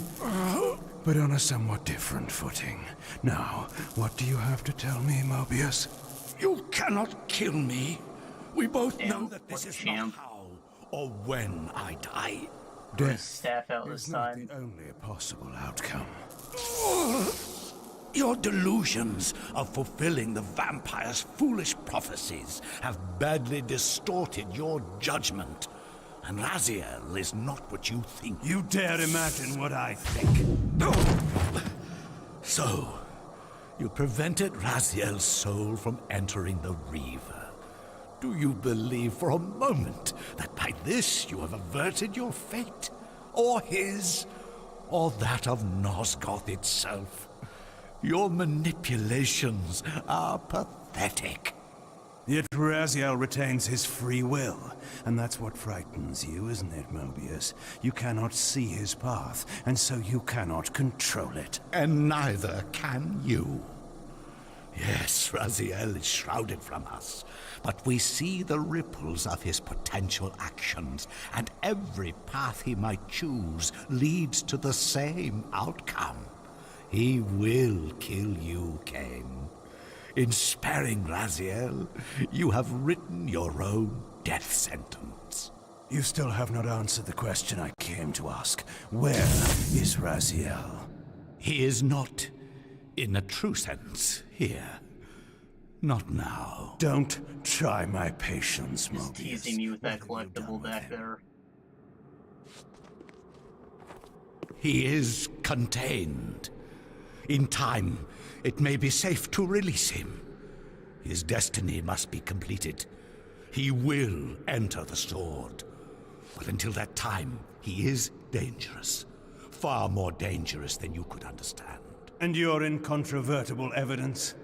but on a somewhat different footing. Now, what do you have to tell me, Mobius? You cannot kill me. We both know that this is not how or when I die. Death Staff out this is not time. the only possible outcome. Your delusions of fulfilling the vampire's foolish prophecies have badly distorted your judgment. And Raziel is not what you think. You dare imagine what I think. So, you prevented Raziel's soul from entering the Reaver. Do you believe for a moment that by this you have averted your fate? Or his? Or that of Nosgoth itself? Your manipulations are pathetic. Yet Raziel retains his free will, and that's what frightens you, isn't it, Mobius? You cannot see his path, and so you cannot control it. And neither can you. Yes, Raziel is shrouded from us, but we see the ripples of his potential actions, and every path he might choose leads to the same outcome. He will kill you, Kain. In sparing Raziel, you have written your own death sentence. You still have not answered the question I came to ask. Where is Raziel? He is not, in a true sense, here. Not now. Don't try my patience, Mobius. Just teasing me with that collectible back there. He is contained. In time, it may be safe to release him. His destiny must be completed. He will enter the sword. But until that time, he is dangerous. Far more dangerous than you could understand. And your incontrovertible evidence?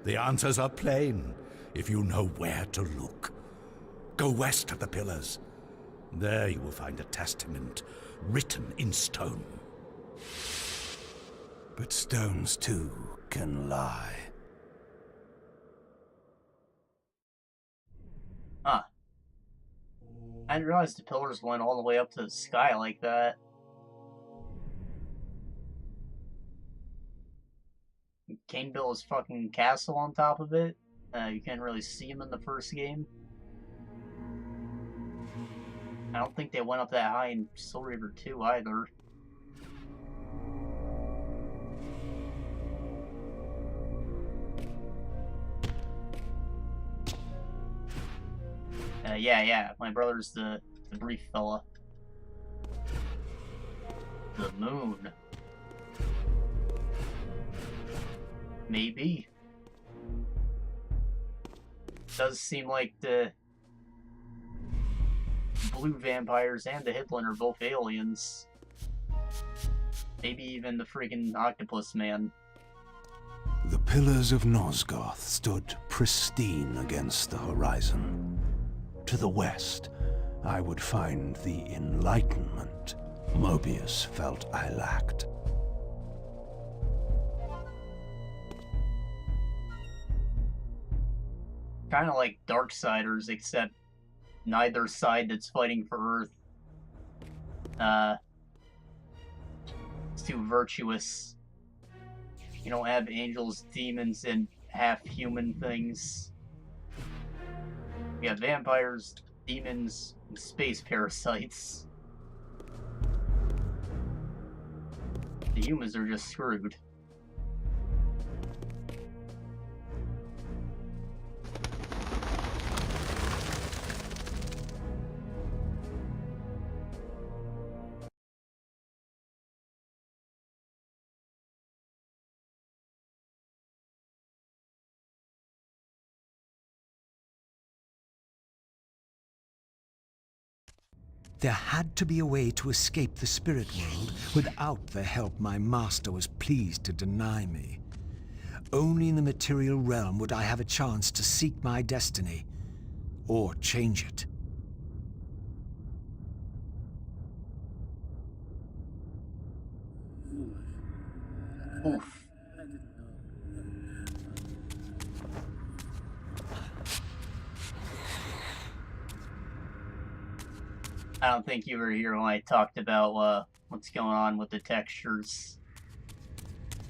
The answers are plain. if you know where to look. Go west of the pillars. There you will find a testament written in stone. But stones too can lie. Huh. I didn't realize the pillars went all the way up to the sky like that. Kain built his fucking castle on top of it. You can't really see him in the first game. I don't think they went up that high in Soul Reaver 2 either. Yeah, my brother's the brief fella. The moon. Maybe. Does seem like the blue vampires and the Hitlin are both aliens. Maybe even the freaking octopus man. The pillars of Nosgoth stood pristine against the horizon. To the west, I would find the enlightenment Mobius felt I lacked. Kind of like Darksiders, except neither side that's fighting for Earth is too virtuous. You don't have angels, demons, and half-human things. You have vampires, demons, and space parasites. The humans are just screwed. There had to be a way to escape the spirit world without the help my master was pleased to deny me. Only in the material realm would I have a chance to seek my destiny, or change it. Oof. I don't think you were here when I talked about what's going on with the textures.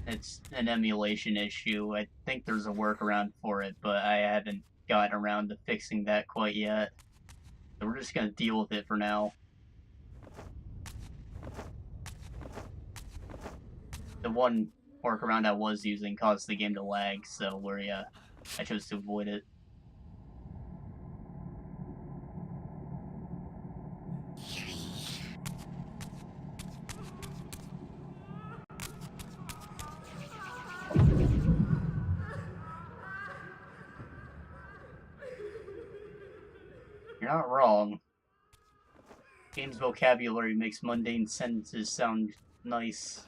It's an emulation issue. I think there's a workaround for it, but I haven't gotten around to fixing that quite yet. So we're just gonna deal with it for now. The one workaround I was using caused the game to lag, so I chose to avoid it. You're not wrong. Game's vocabulary makes mundane sentences sound nice.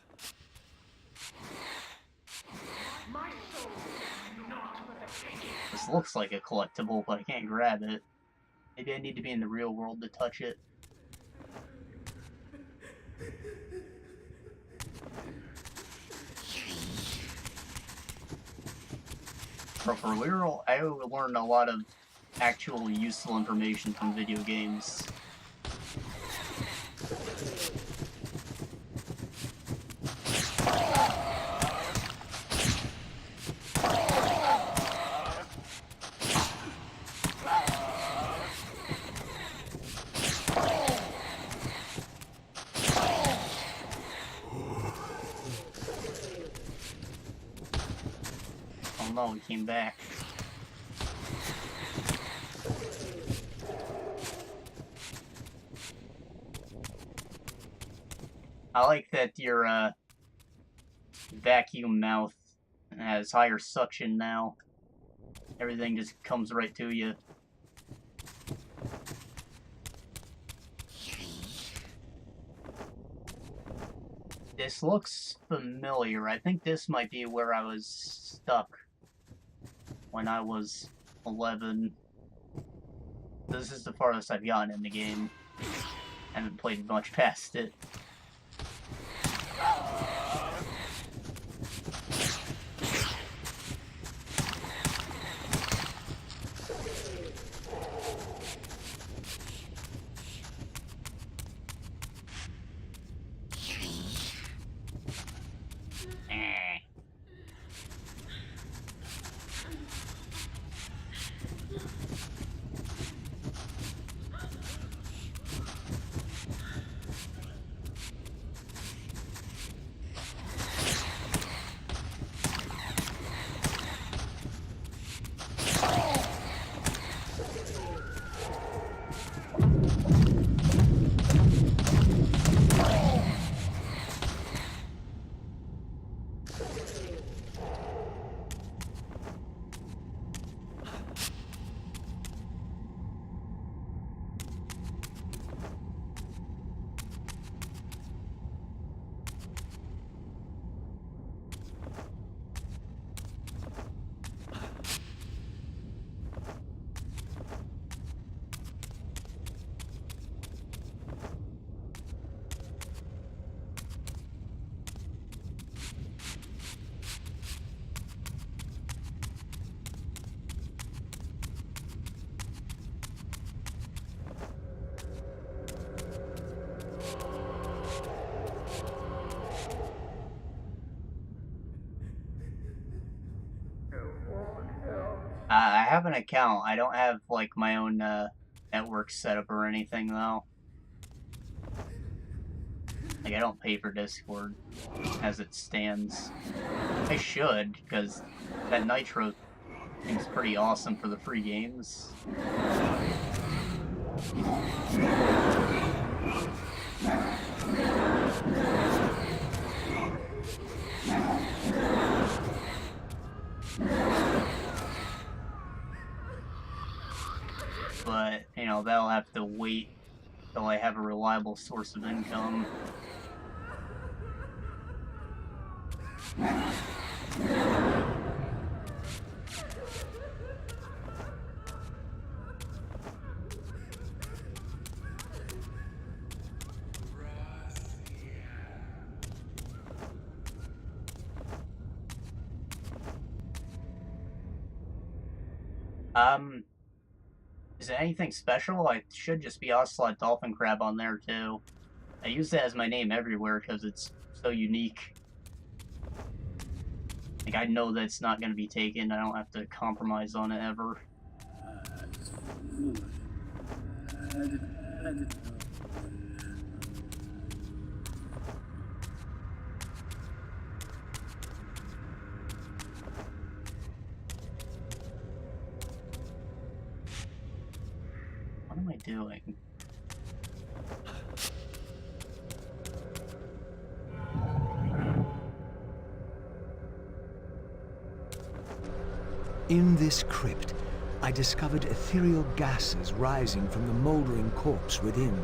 This looks like a collectible, but I can't grab it. Maybe I need to be in the real world to touch it. But for real, I learned a lot of actual useful information from video games. Oh no, he came back. I like that your vacuum mouth has higher suction now. Everything just comes right to you. This looks familiar. I think this might be where I was stuck when I was 11. This is the farthest I've gotten in the game. I haven't played much past it. I have an account. I don't have, like, my own, network setup or anything, though. Like, I don't pay for Discord as it stands. I should, because that Nitro thing's pretty awesome for the free games. But, you know, that'll have to wait till I have a reliable source of income. Is it anything special? I should just be OcelotDolphinCrab on there, too. I use that as my name everywhere because it's so unique. Like, I know that it's not going to be taken. I don't have to compromise on it ever. What am I doing? In this crypt, I discovered ethereal gases rising from the moldering corpse within.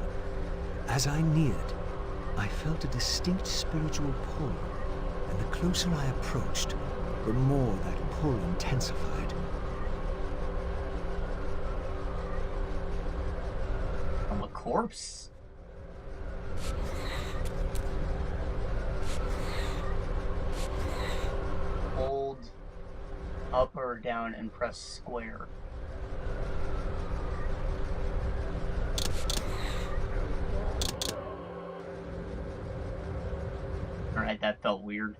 As I neared, I felt a distinct spiritual pull, and the closer I approached, the more that pull intensified. I'm a corpse? Hold up or down and press square. Alright, that felt weird.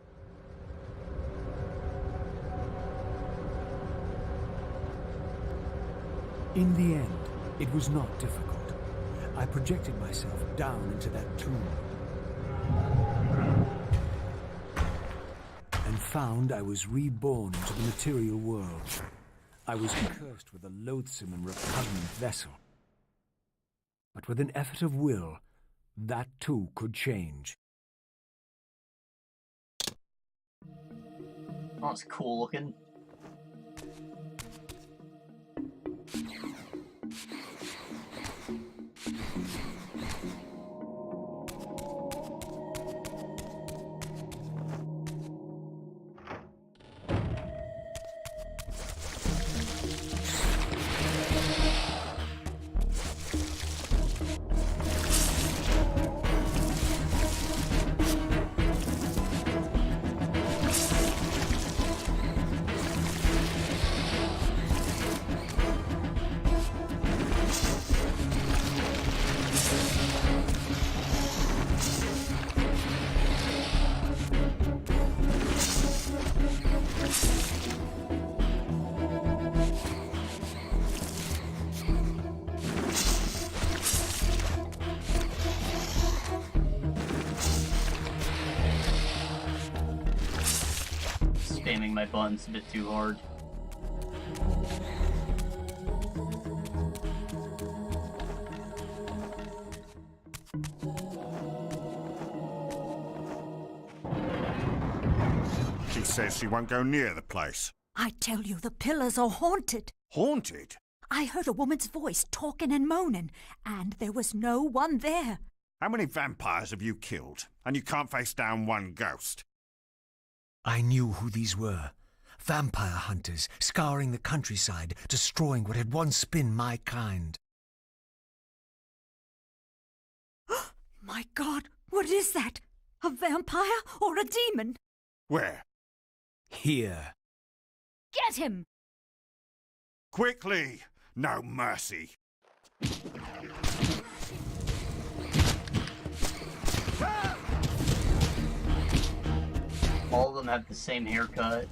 In the end, it was not difficult. I projected myself down into that tomb and found I was reborn into the material world. I was cursed with a loathsome and repugnant vessel. But with an effort of will, that too could change. Oh, it's cool looking. spamming my buttons a bit too hard. She says she won't go near the place. I tell you, the pillars are haunted. Haunted? I heard a woman's voice talking and moaning, and there was no one there. How many vampires have you killed? And you can't face down one ghost? I knew who these were. Vampire hunters, scouring the countryside, destroying what had once been my kind. My God, what is that? A vampire or a demon? Where? Here. Get him! Quickly! No mercy! All of them have the same haircut.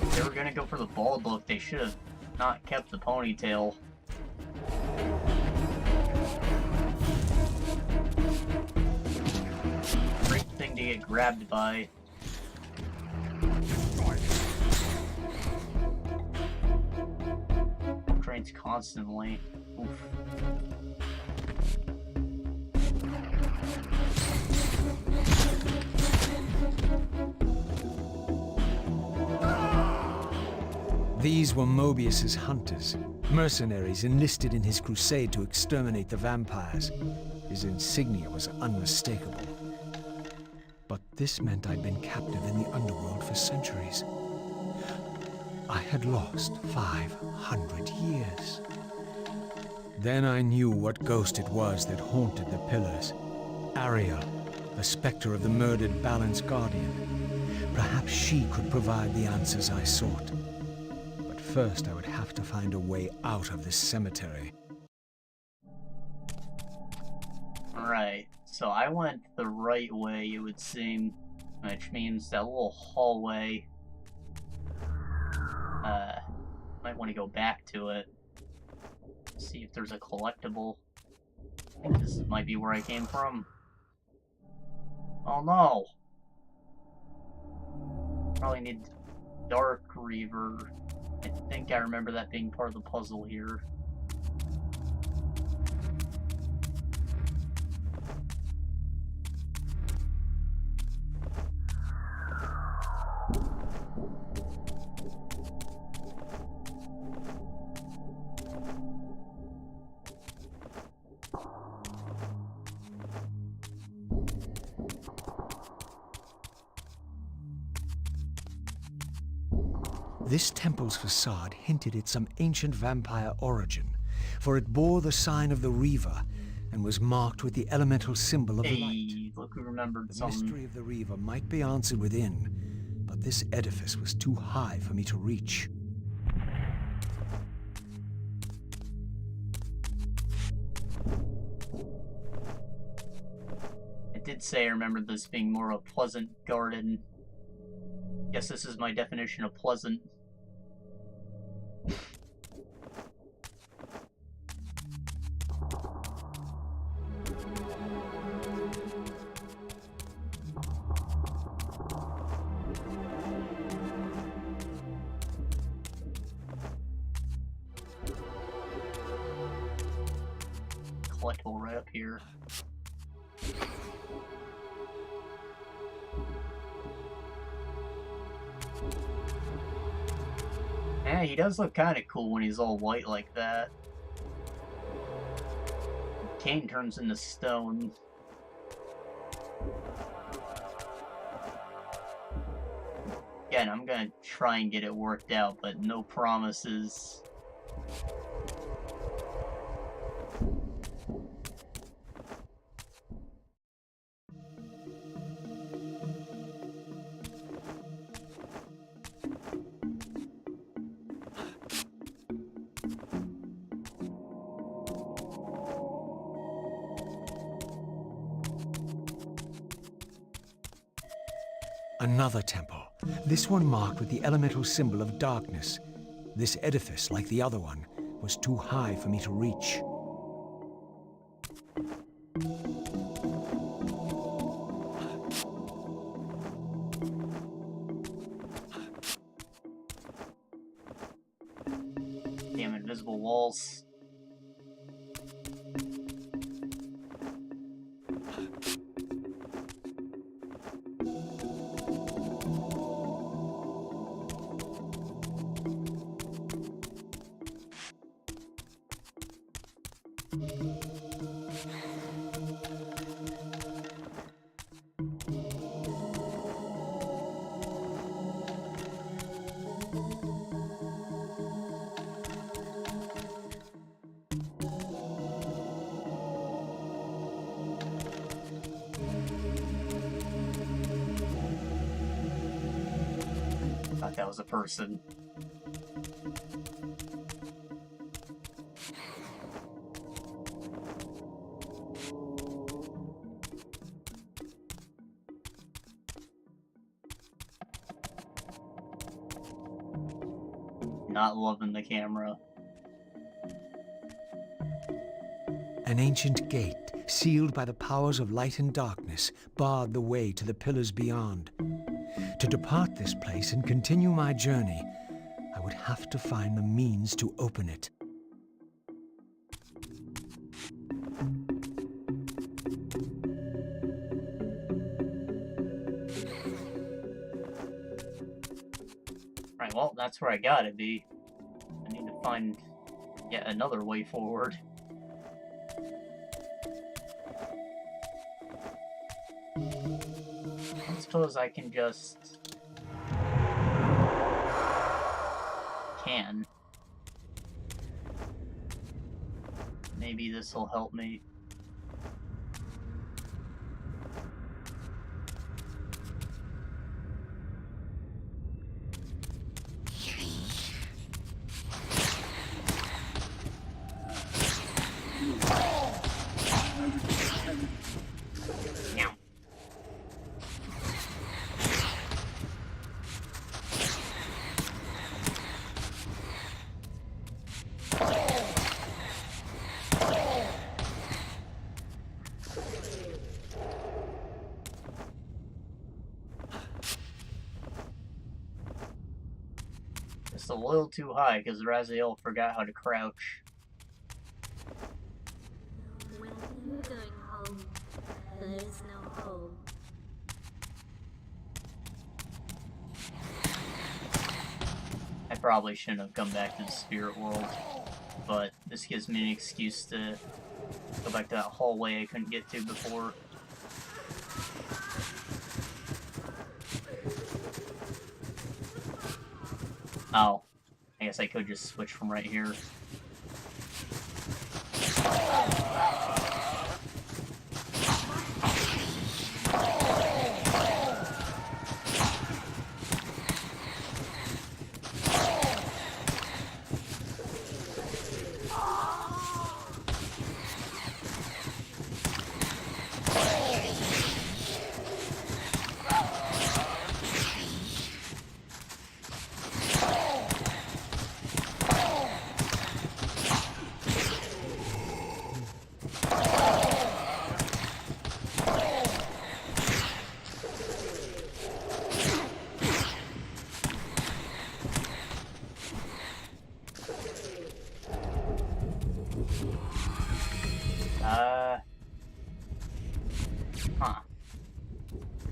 If they were gonna go for the bald look, they should have not kept the ponytail. Great thing to get grabbed by. Trains constantly. Oof. These were Mobius's hunters, mercenaries enlisted in his crusade to exterminate the vampires. His insignia was unmistakable. But this meant I'd been captive in the underworld for centuries. I had lost 500 years. Then I knew what ghost it was that haunted the pillars. Ariel, the specter of the murdered Balan's guardian. Perhaps she could provide the answers I sought. But first I would have to find a way out of this cemetery. Alright, so I went the right way, it would seem, which means that little hallway. Might want to go back to it. See if there's a collectible. I think this might be where I came from. Oh no! Probably need Dark Reaver. I think I remember that being part of the puzzle here. This temple's facade hinted at some ancient vampire origin, for it bore the sign of the Reaver and was marked with the elemental symbol of light. Hey, look who remembered The something. mystery of the Reaver might be answered within, but this edifice was too high for me to reach. I did say I remember this being more of a pleasant garden. Guess this is my definition of pleasant. Collectible right up here. Yeah, he does look kind of cool when he's all white like that. Kain turns into stone. Again, I'm gonna try and get it worked out, but no promises. Another temple, this one marked with the elemental symbol of darkness. This edifice, like the other one, was too high for me to reach. Damn invisible walls. Thought that was a person. Not loving the camera. An ancient gate, sealed by the powers of light and darkness, barred the way to the pillars beyond. To depart this place and continue my journey, I would have to find the means to open it. Right, well, that's where I gotta be. I need to find yet another way forward. I suppose I can just... Maybe this'll help me. Just a little too high because Raziel forgot how to crouch. When you're going home, there's no home. I probably shouldn't have come back to the spirit world, but this gives me an excuse to go back to that hallway I couldn't get to before. Oh, I guess I could just switch from right here.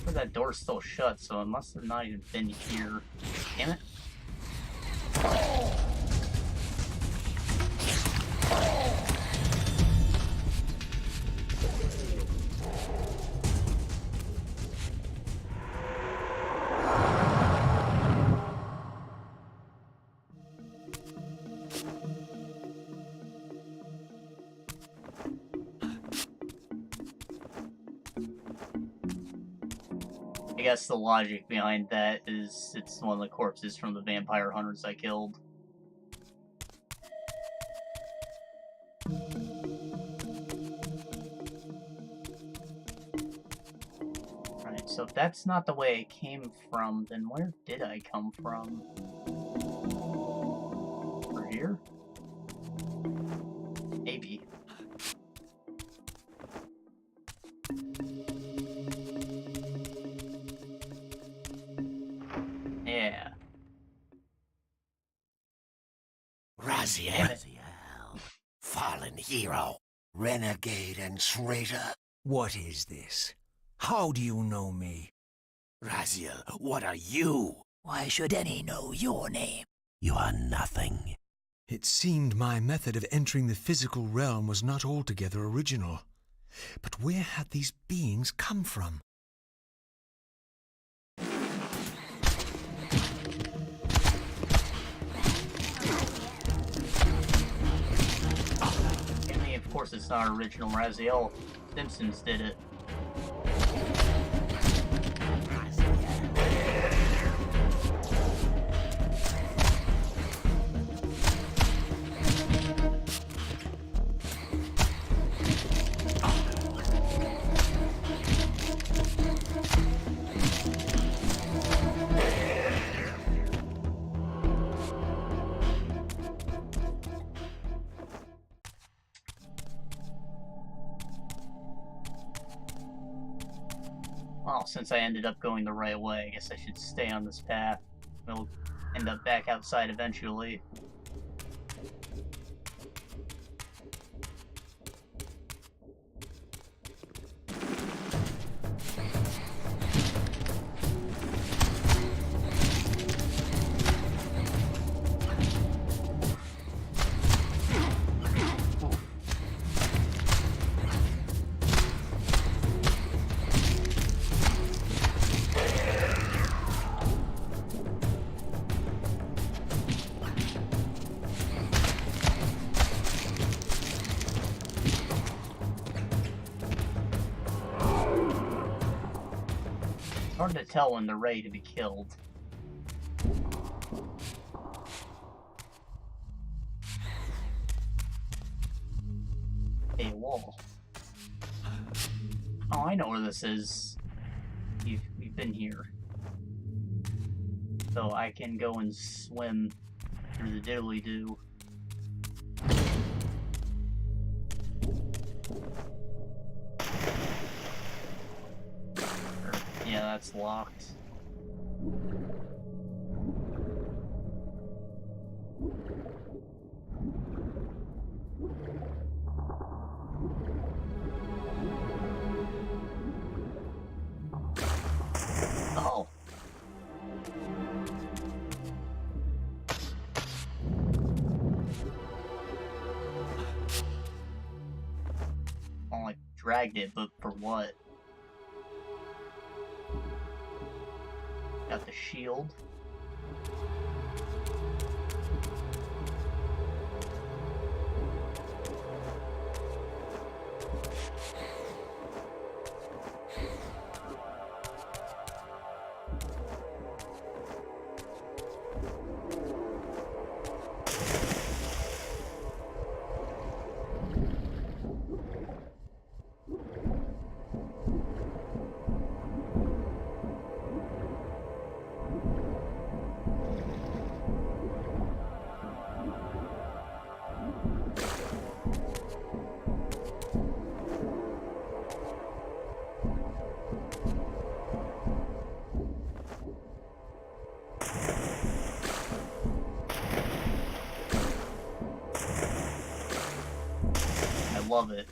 But that door's still shut, so it must have not even been here. Damn it. I guess the logic behind that is it's one of the corpses from the vampire hunters I killed. Right, so if that's not the way it came from, then where did I come from? Over here? Raziel, fallen hero, renegade and traitor. What is this? How do you know me? Raziel, what are you? Why should any know your name? You are nothing. It seemed my method of entering the physical realm was not altogether original. But where had these beings come from? And of course it's not original. Raziel Simpsons did it. Well, since I ended up going the right way, I guess I should stay on this path. We'll end up back outside eventually. Hard to tell when they're ready to be killed. Hey, wall. Oh, I know where this is. We've been here. So I can go and swim through the diddly-doo. Yeah, that's locked. Oh. Well, I dragged it, but for what? Got the shield. Love it.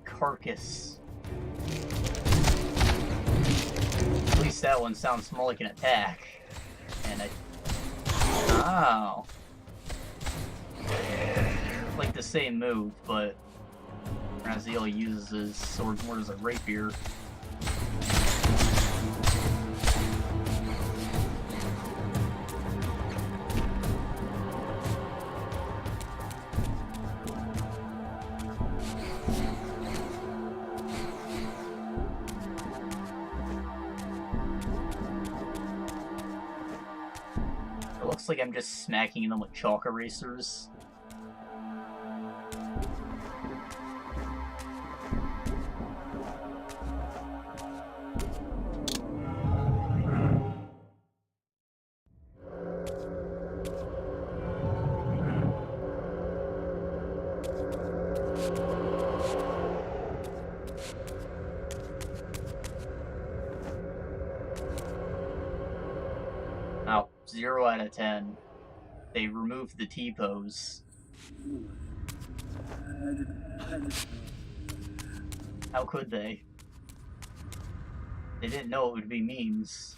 Carcass. At least that one sounds more like an attack. And oh. Like the same move, but Raziel uses his sword more as a rapier. looks like I'm just smacking them with chalk erasers. Now, 0 out of 10. They removed the T-pose. How could they? They didn't know it would be memes.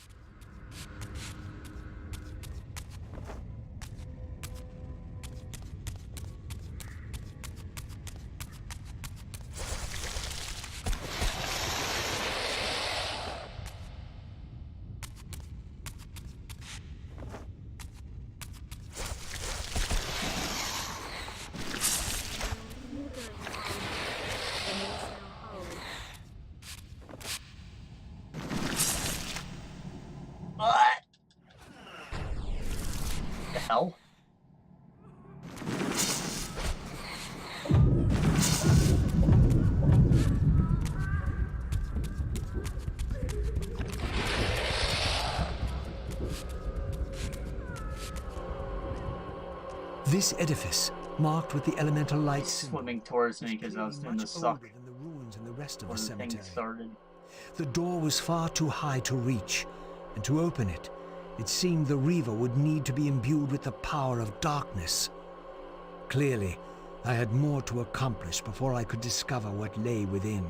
What the hell? This edifice, marked with the elemental lights, Swimming towards me because I was doing the suck than the ruins and the rest of when the the thing cemetery. started. The door was far too high to reach, and to open it, it seemed the Reaver would need to be imbued with the power of darkness. Clearly, I had more to accomplish before I could discover what lay within.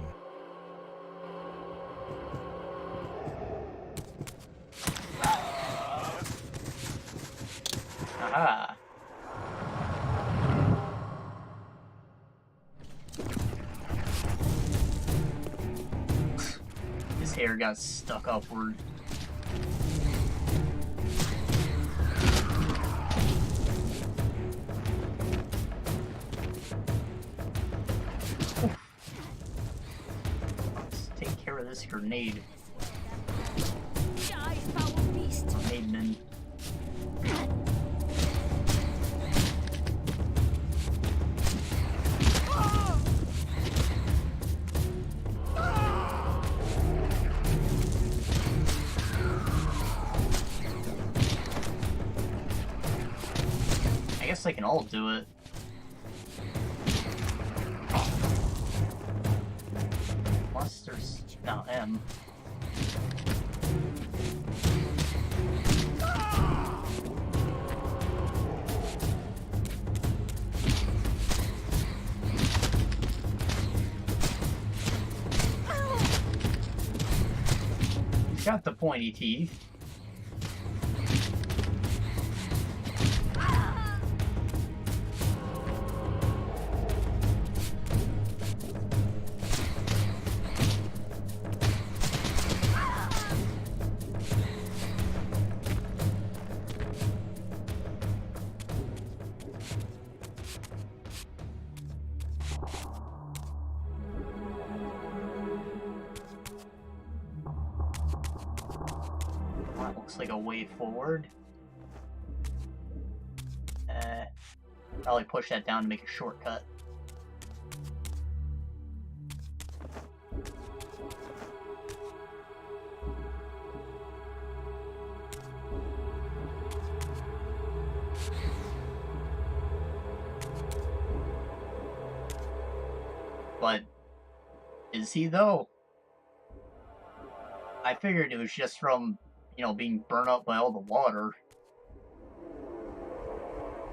Aha! His hair got stuck upward. Let's take care of this grenade. Grenade men. I guess they can all do it. Plus there's now M. Got the pointy teeth. That looks like a way forward. Probably push that down to make a shortcut. But is he though? I figured it was just from, you know, being burnt up by all the water.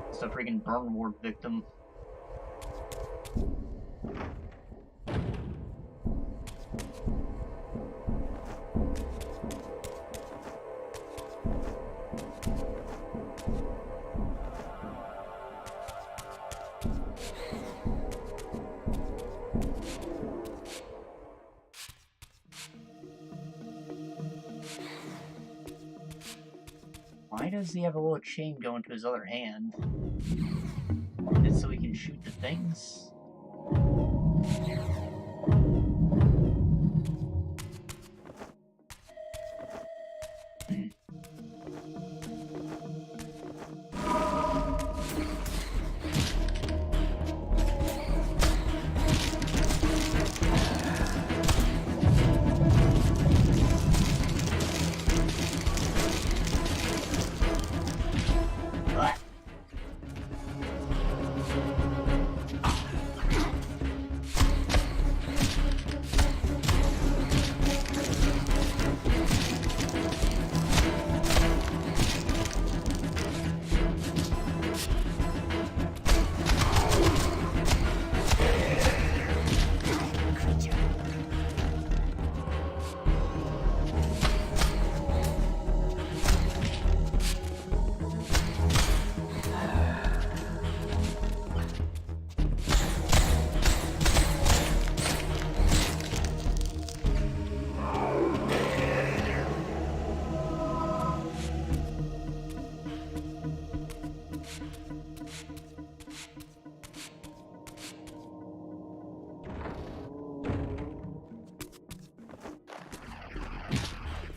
It's a freaking burn ward victim. Why does he have a little chain going to his other hand? Is it so he can shoot the things?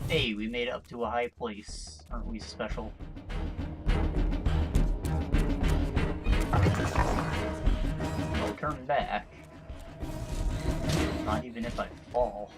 Hey, we made it up to a high place. Aren't we special? No turn back. Not even if I fall.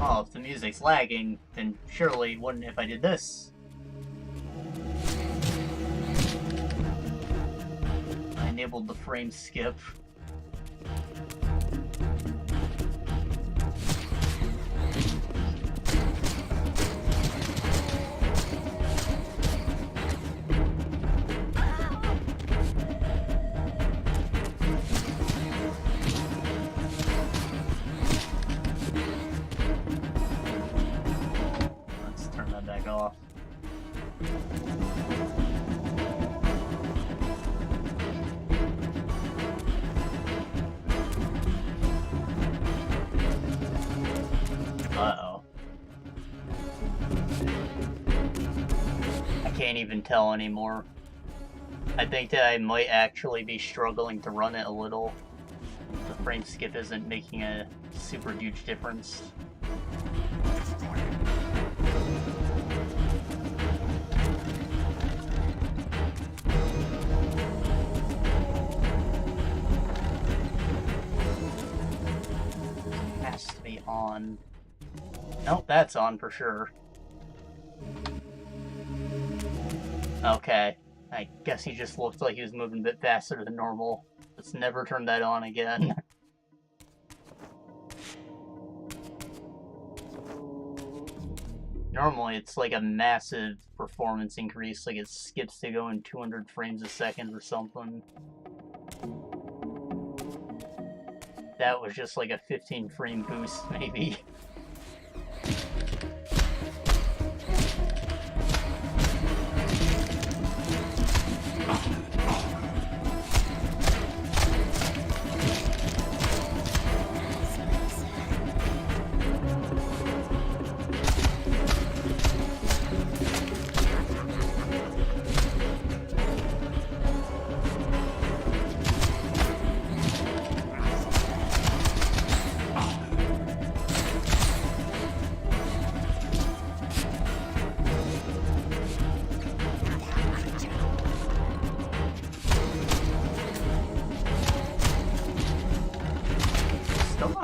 Oh, if the music's lagging, then surely it wouldn't if I did this. I enabled the frame skip. Off. Uh-oh. I can't even tell anymore. I think that I might actually be struggling to run it a little. The frame skip isn't making a super huge difference. Has to be on. Nope, that's on for sure. Okay. I guess he just looked like he was moving a bit faster than normal. Let's never turn that on again. Normally it's like a massive performance increase, like it skips to going 200 frames a second or something. That was just like a 15 frame boost, maybe.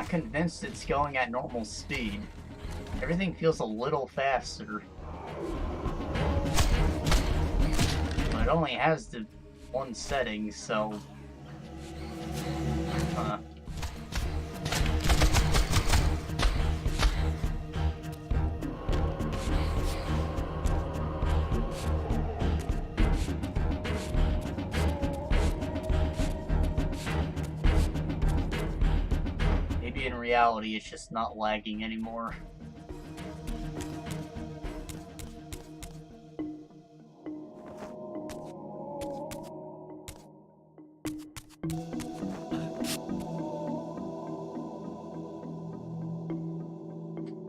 Convinced it's going at normal speed. Everything feels a little faster. But it only has the one setting, so... in reality, it's just not lagging anymore.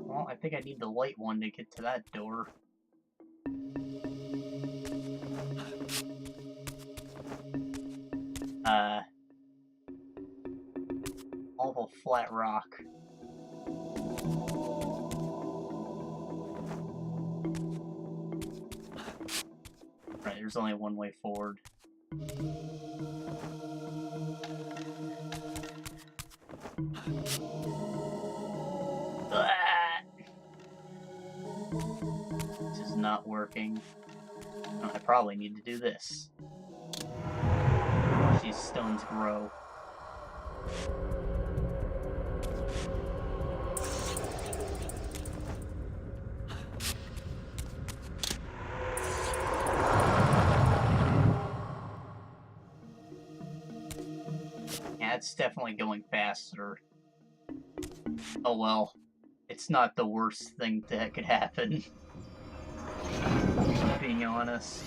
Well, I think I need the light one to get to that door. All the flat rock. Right, there's only one way forward. This is not working. Oh, I probably need to do this. Watch these stones grow. Yeah, it's definitely going faster. Oh well. It's not the worst thing that could happen. Being honest.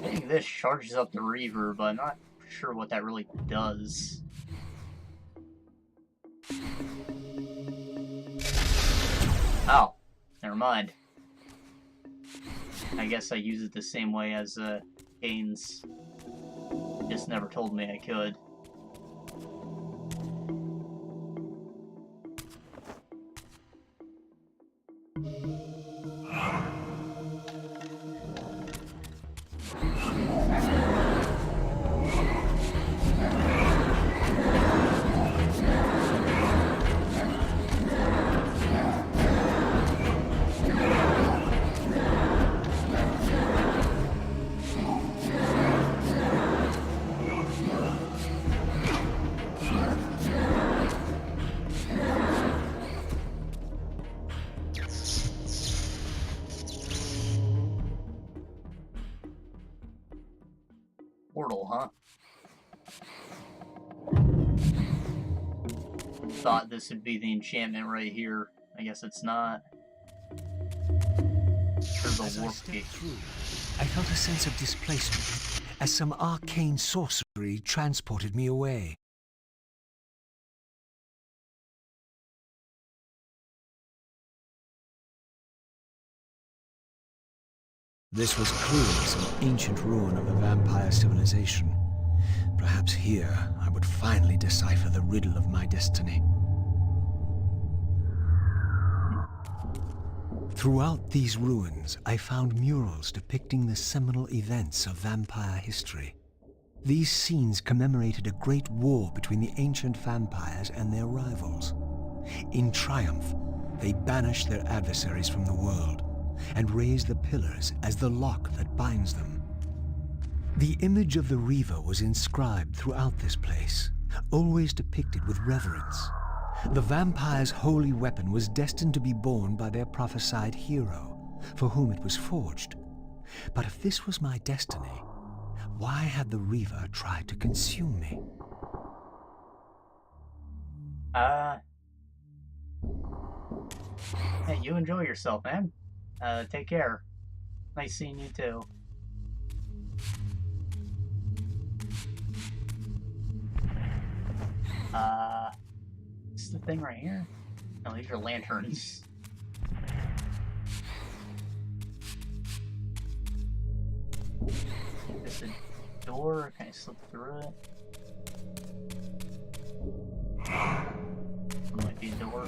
I think this charges up the Reaver, but I'm not sure what that really does. Oh, never mind. I guess I use it the same way as Kain's. Just never told me I could. Portal, huh? Thought this would be the enchantment right here. I guess it's not. There's a warp gate. I felt a sense of displacement as some arcane sorcery transported me away. This was clearly some ancient ruin of a vampire civilization. Perhaps here I would finally decipher the riddle of my destiny. Throughout these ruins, I found murals depicting the seminal events of vampire history. These scenes commemorated a great war between the ancient vampires and their rivals. In triumph, they banished their adversaries from the world and raised the pillars as the lock that binds them. The image of the Reaver was inscribed throughout this place, always depicted with reverence. The vampire's holy weapon was destined to be borne by their prophesied hero, for whom it was forged. But if this was my destiny, why had the Reaver tried to consume me? Hey, you enjoy yourself, man. Take care. Nice seeing you too. This is the thing right here? No, these are lanterns. This is a door. Can I slip through it? It might be a door.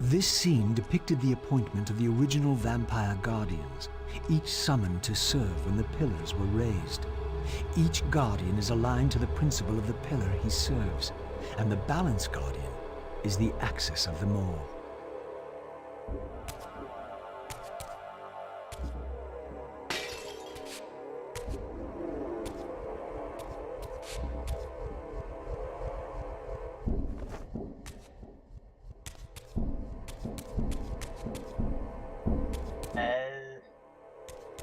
This scene depicted the appointment of the original vampire guardians, each summoned to serve when the pillars were raised. Each guardian is aligned to the principle of the pillar he serves, and the balance guardian is the axis of them all.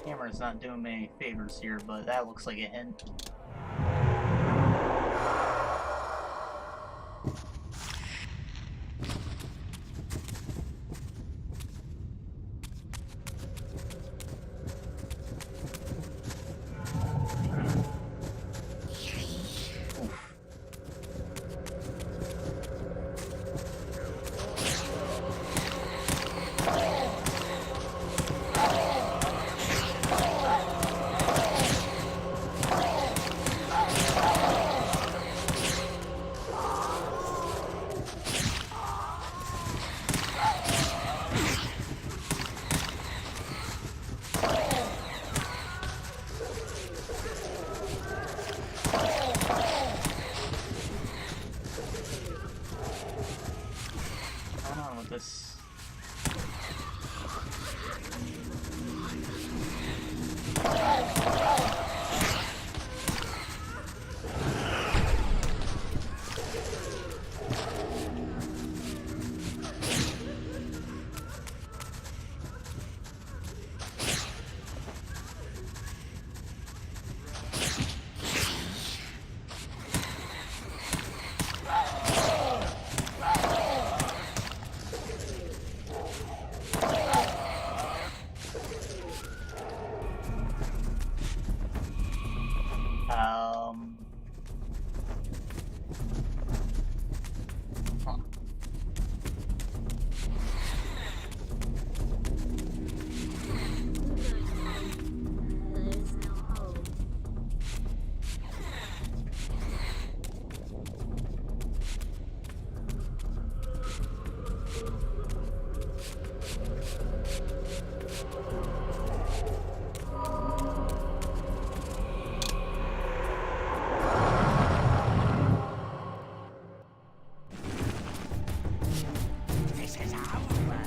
Camera's not doing me any favors here, but that looks like a hint. There's no hope. This is our world.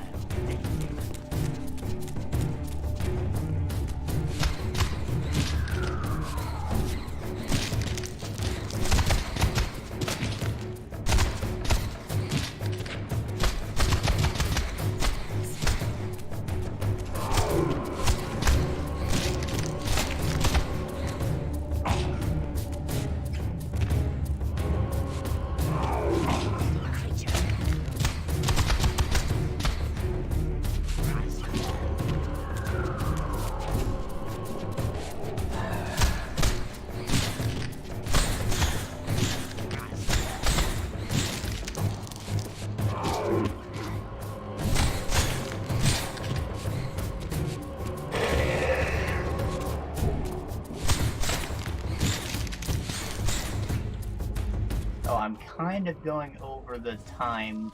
Oh, I'm kind of going over the time,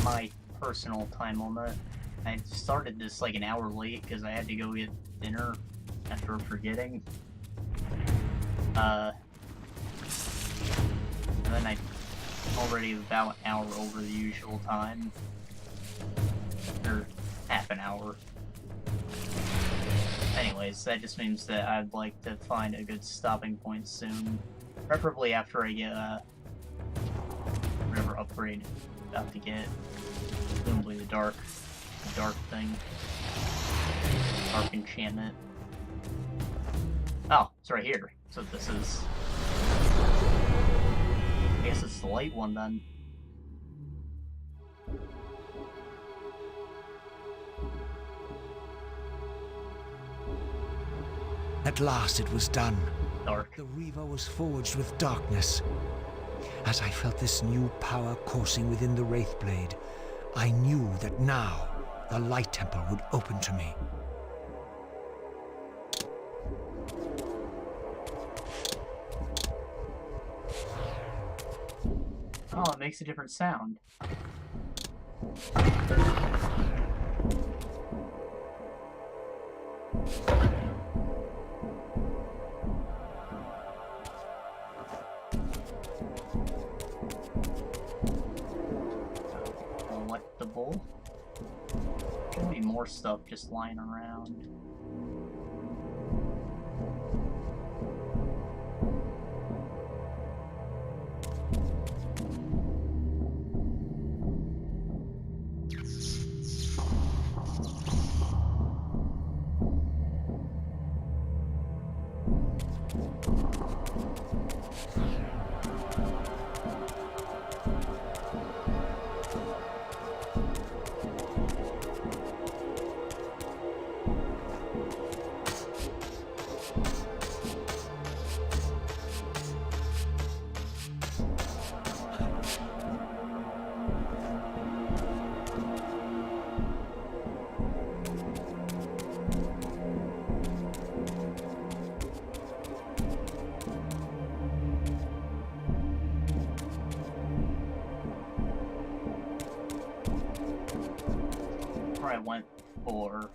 my personal time limit. I started this like an hour late because I had to go get dinner after forgetting. And then I already about an hour over the usual time. Or half an hour. Anyways, that just means that I'd like to find a good stopping point soon. Preferably after I get, whatever upgrade I'm about to get. Presumably the dark thing. Dark enchantment. Oh, it's right here. So this is... I guess it's the light one then. At last it was done. Dark. The Reaver was forged with darkness. As I felt this new power coursing within the Wraithblade, I knew that now the Light Temple would open to me. Oh, it makes a different sound. Collectible. Should be more stuff just lying around. I went for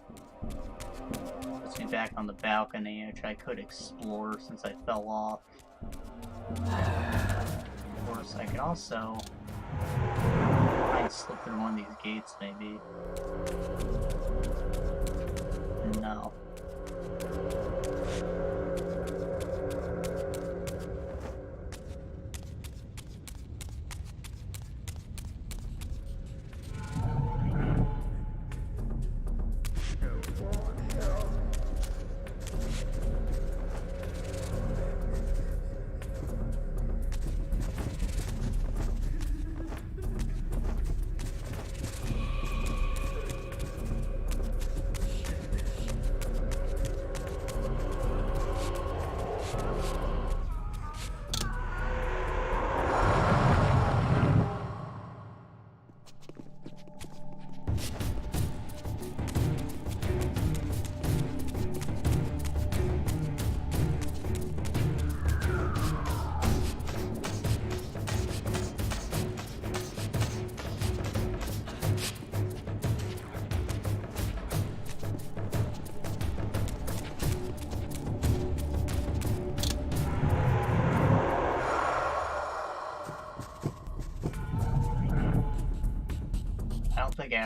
puts me back on the balcony, which I could explore since I fell off. Of course, I could also try and slip through one of these gates, maybe. No.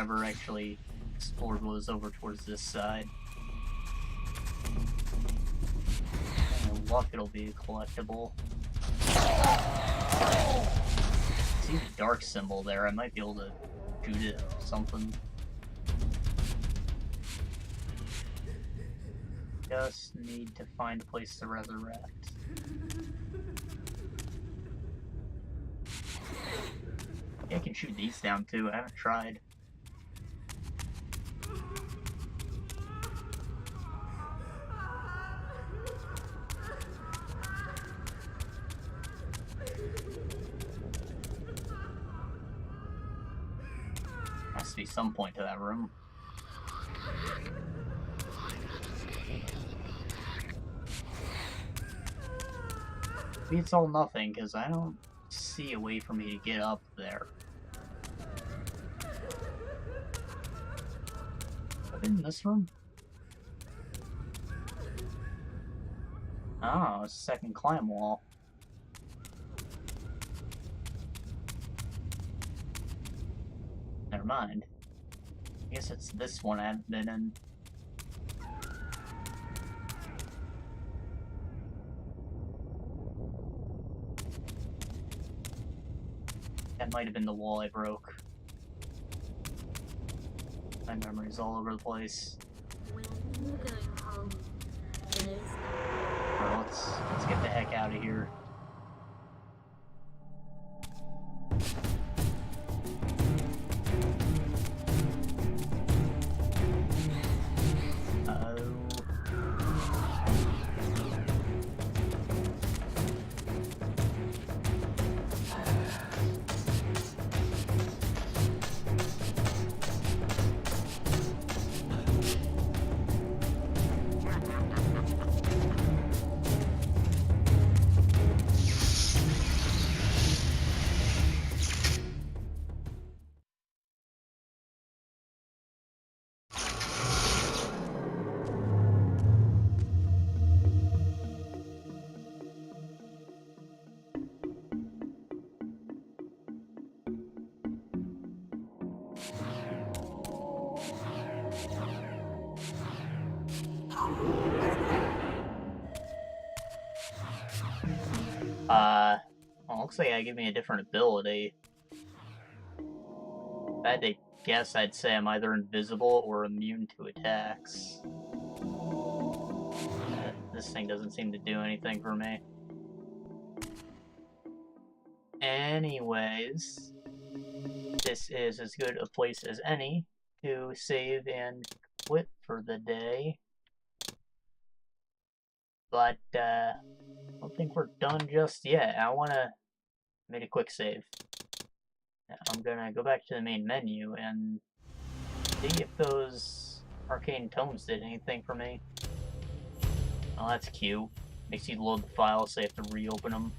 ever actually explored was over towards this side. And luck it'll be a collectible. See the dark symbol there, I might be able to shoot it or something. Just need to find a place to resurrect. Yeah, I can shoot these down too, I haven't tried. Has to be some point to that room. Maybe it's all nothing, because I don't see a way for me to get up there. I've been in this room? Oh, it's a second climb wall. Never mind. I guess it's this one I haven't been in. That might have been the wall I broke. My memory's all over the place. When you're going home, there's no... Alright, let's get the heck out of here. Well, looks like it gave me a different ability. If I had to guess, I'd say I'm either invisible or immune to attacks. This thing doesn't seem to do anything for me. Anyways, this is as good a place as any to save and quit for the day. But, I don't think we're done just yet. I wanna make a quick save. I'm gonna go back to the main menu and see if those arcane tomes did anything for me. Oh, that's cute. Makes you load the files so you have to reopen them.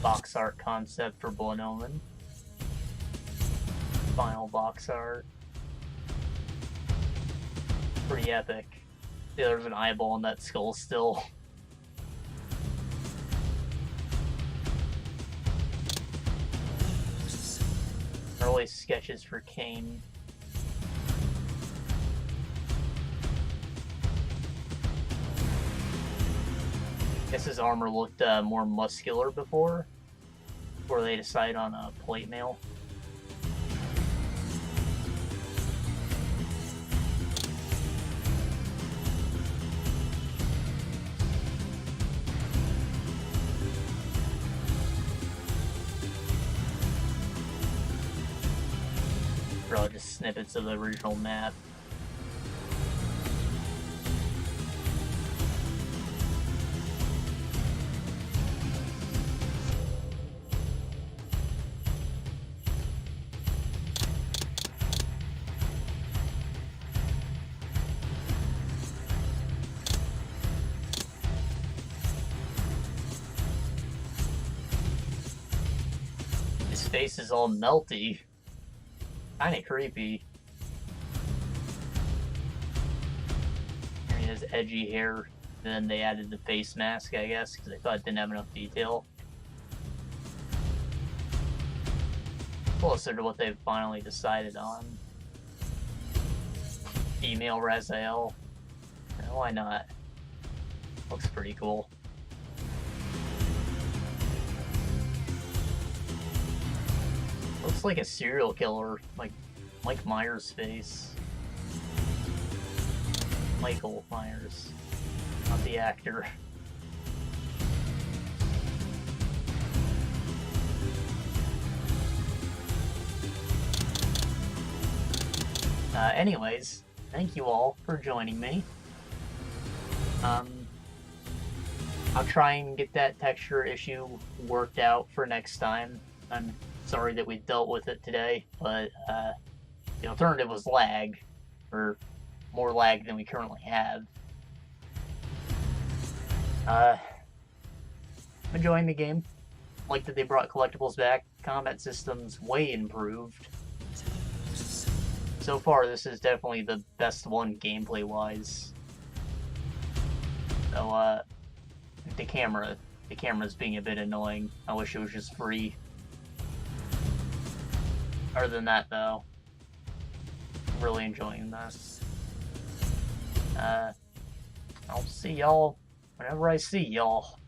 Box art concept for Blood Omen. Final box art. Pretty epic. Yeah, there's an eyeball in that skull still. Early sketches for Kain. Guess his armor looked more muscular before they decide on a plate mail. Probably just snippets of the original map. His face is all melty. Kinda creepy. his edgy hair. And then they added the face mask, I guess, because they thought it didn't have enough detail. Closer to what they've finally decided on. Female Raziel. Why not? Looks pretty cool. Looks like a serial killer, like Mike Myers' face. Michael Myers, not the actor. Anyways, thank you all for joining me. I'll try and get that texture issue worked out for next time. I'm sorry that we dealt with it today, but the alternative was lag, or more lag than we currently have. I'm enjoying the game. Like that they brought collectibles back. Combat systems way improved. So far, this is definitely the best one gameplay-wise. So, the camera's being a bit annoying. I wish it was just free. Other than that, though, I'm really enjoying this. I'll see y'all whenever I see y'all.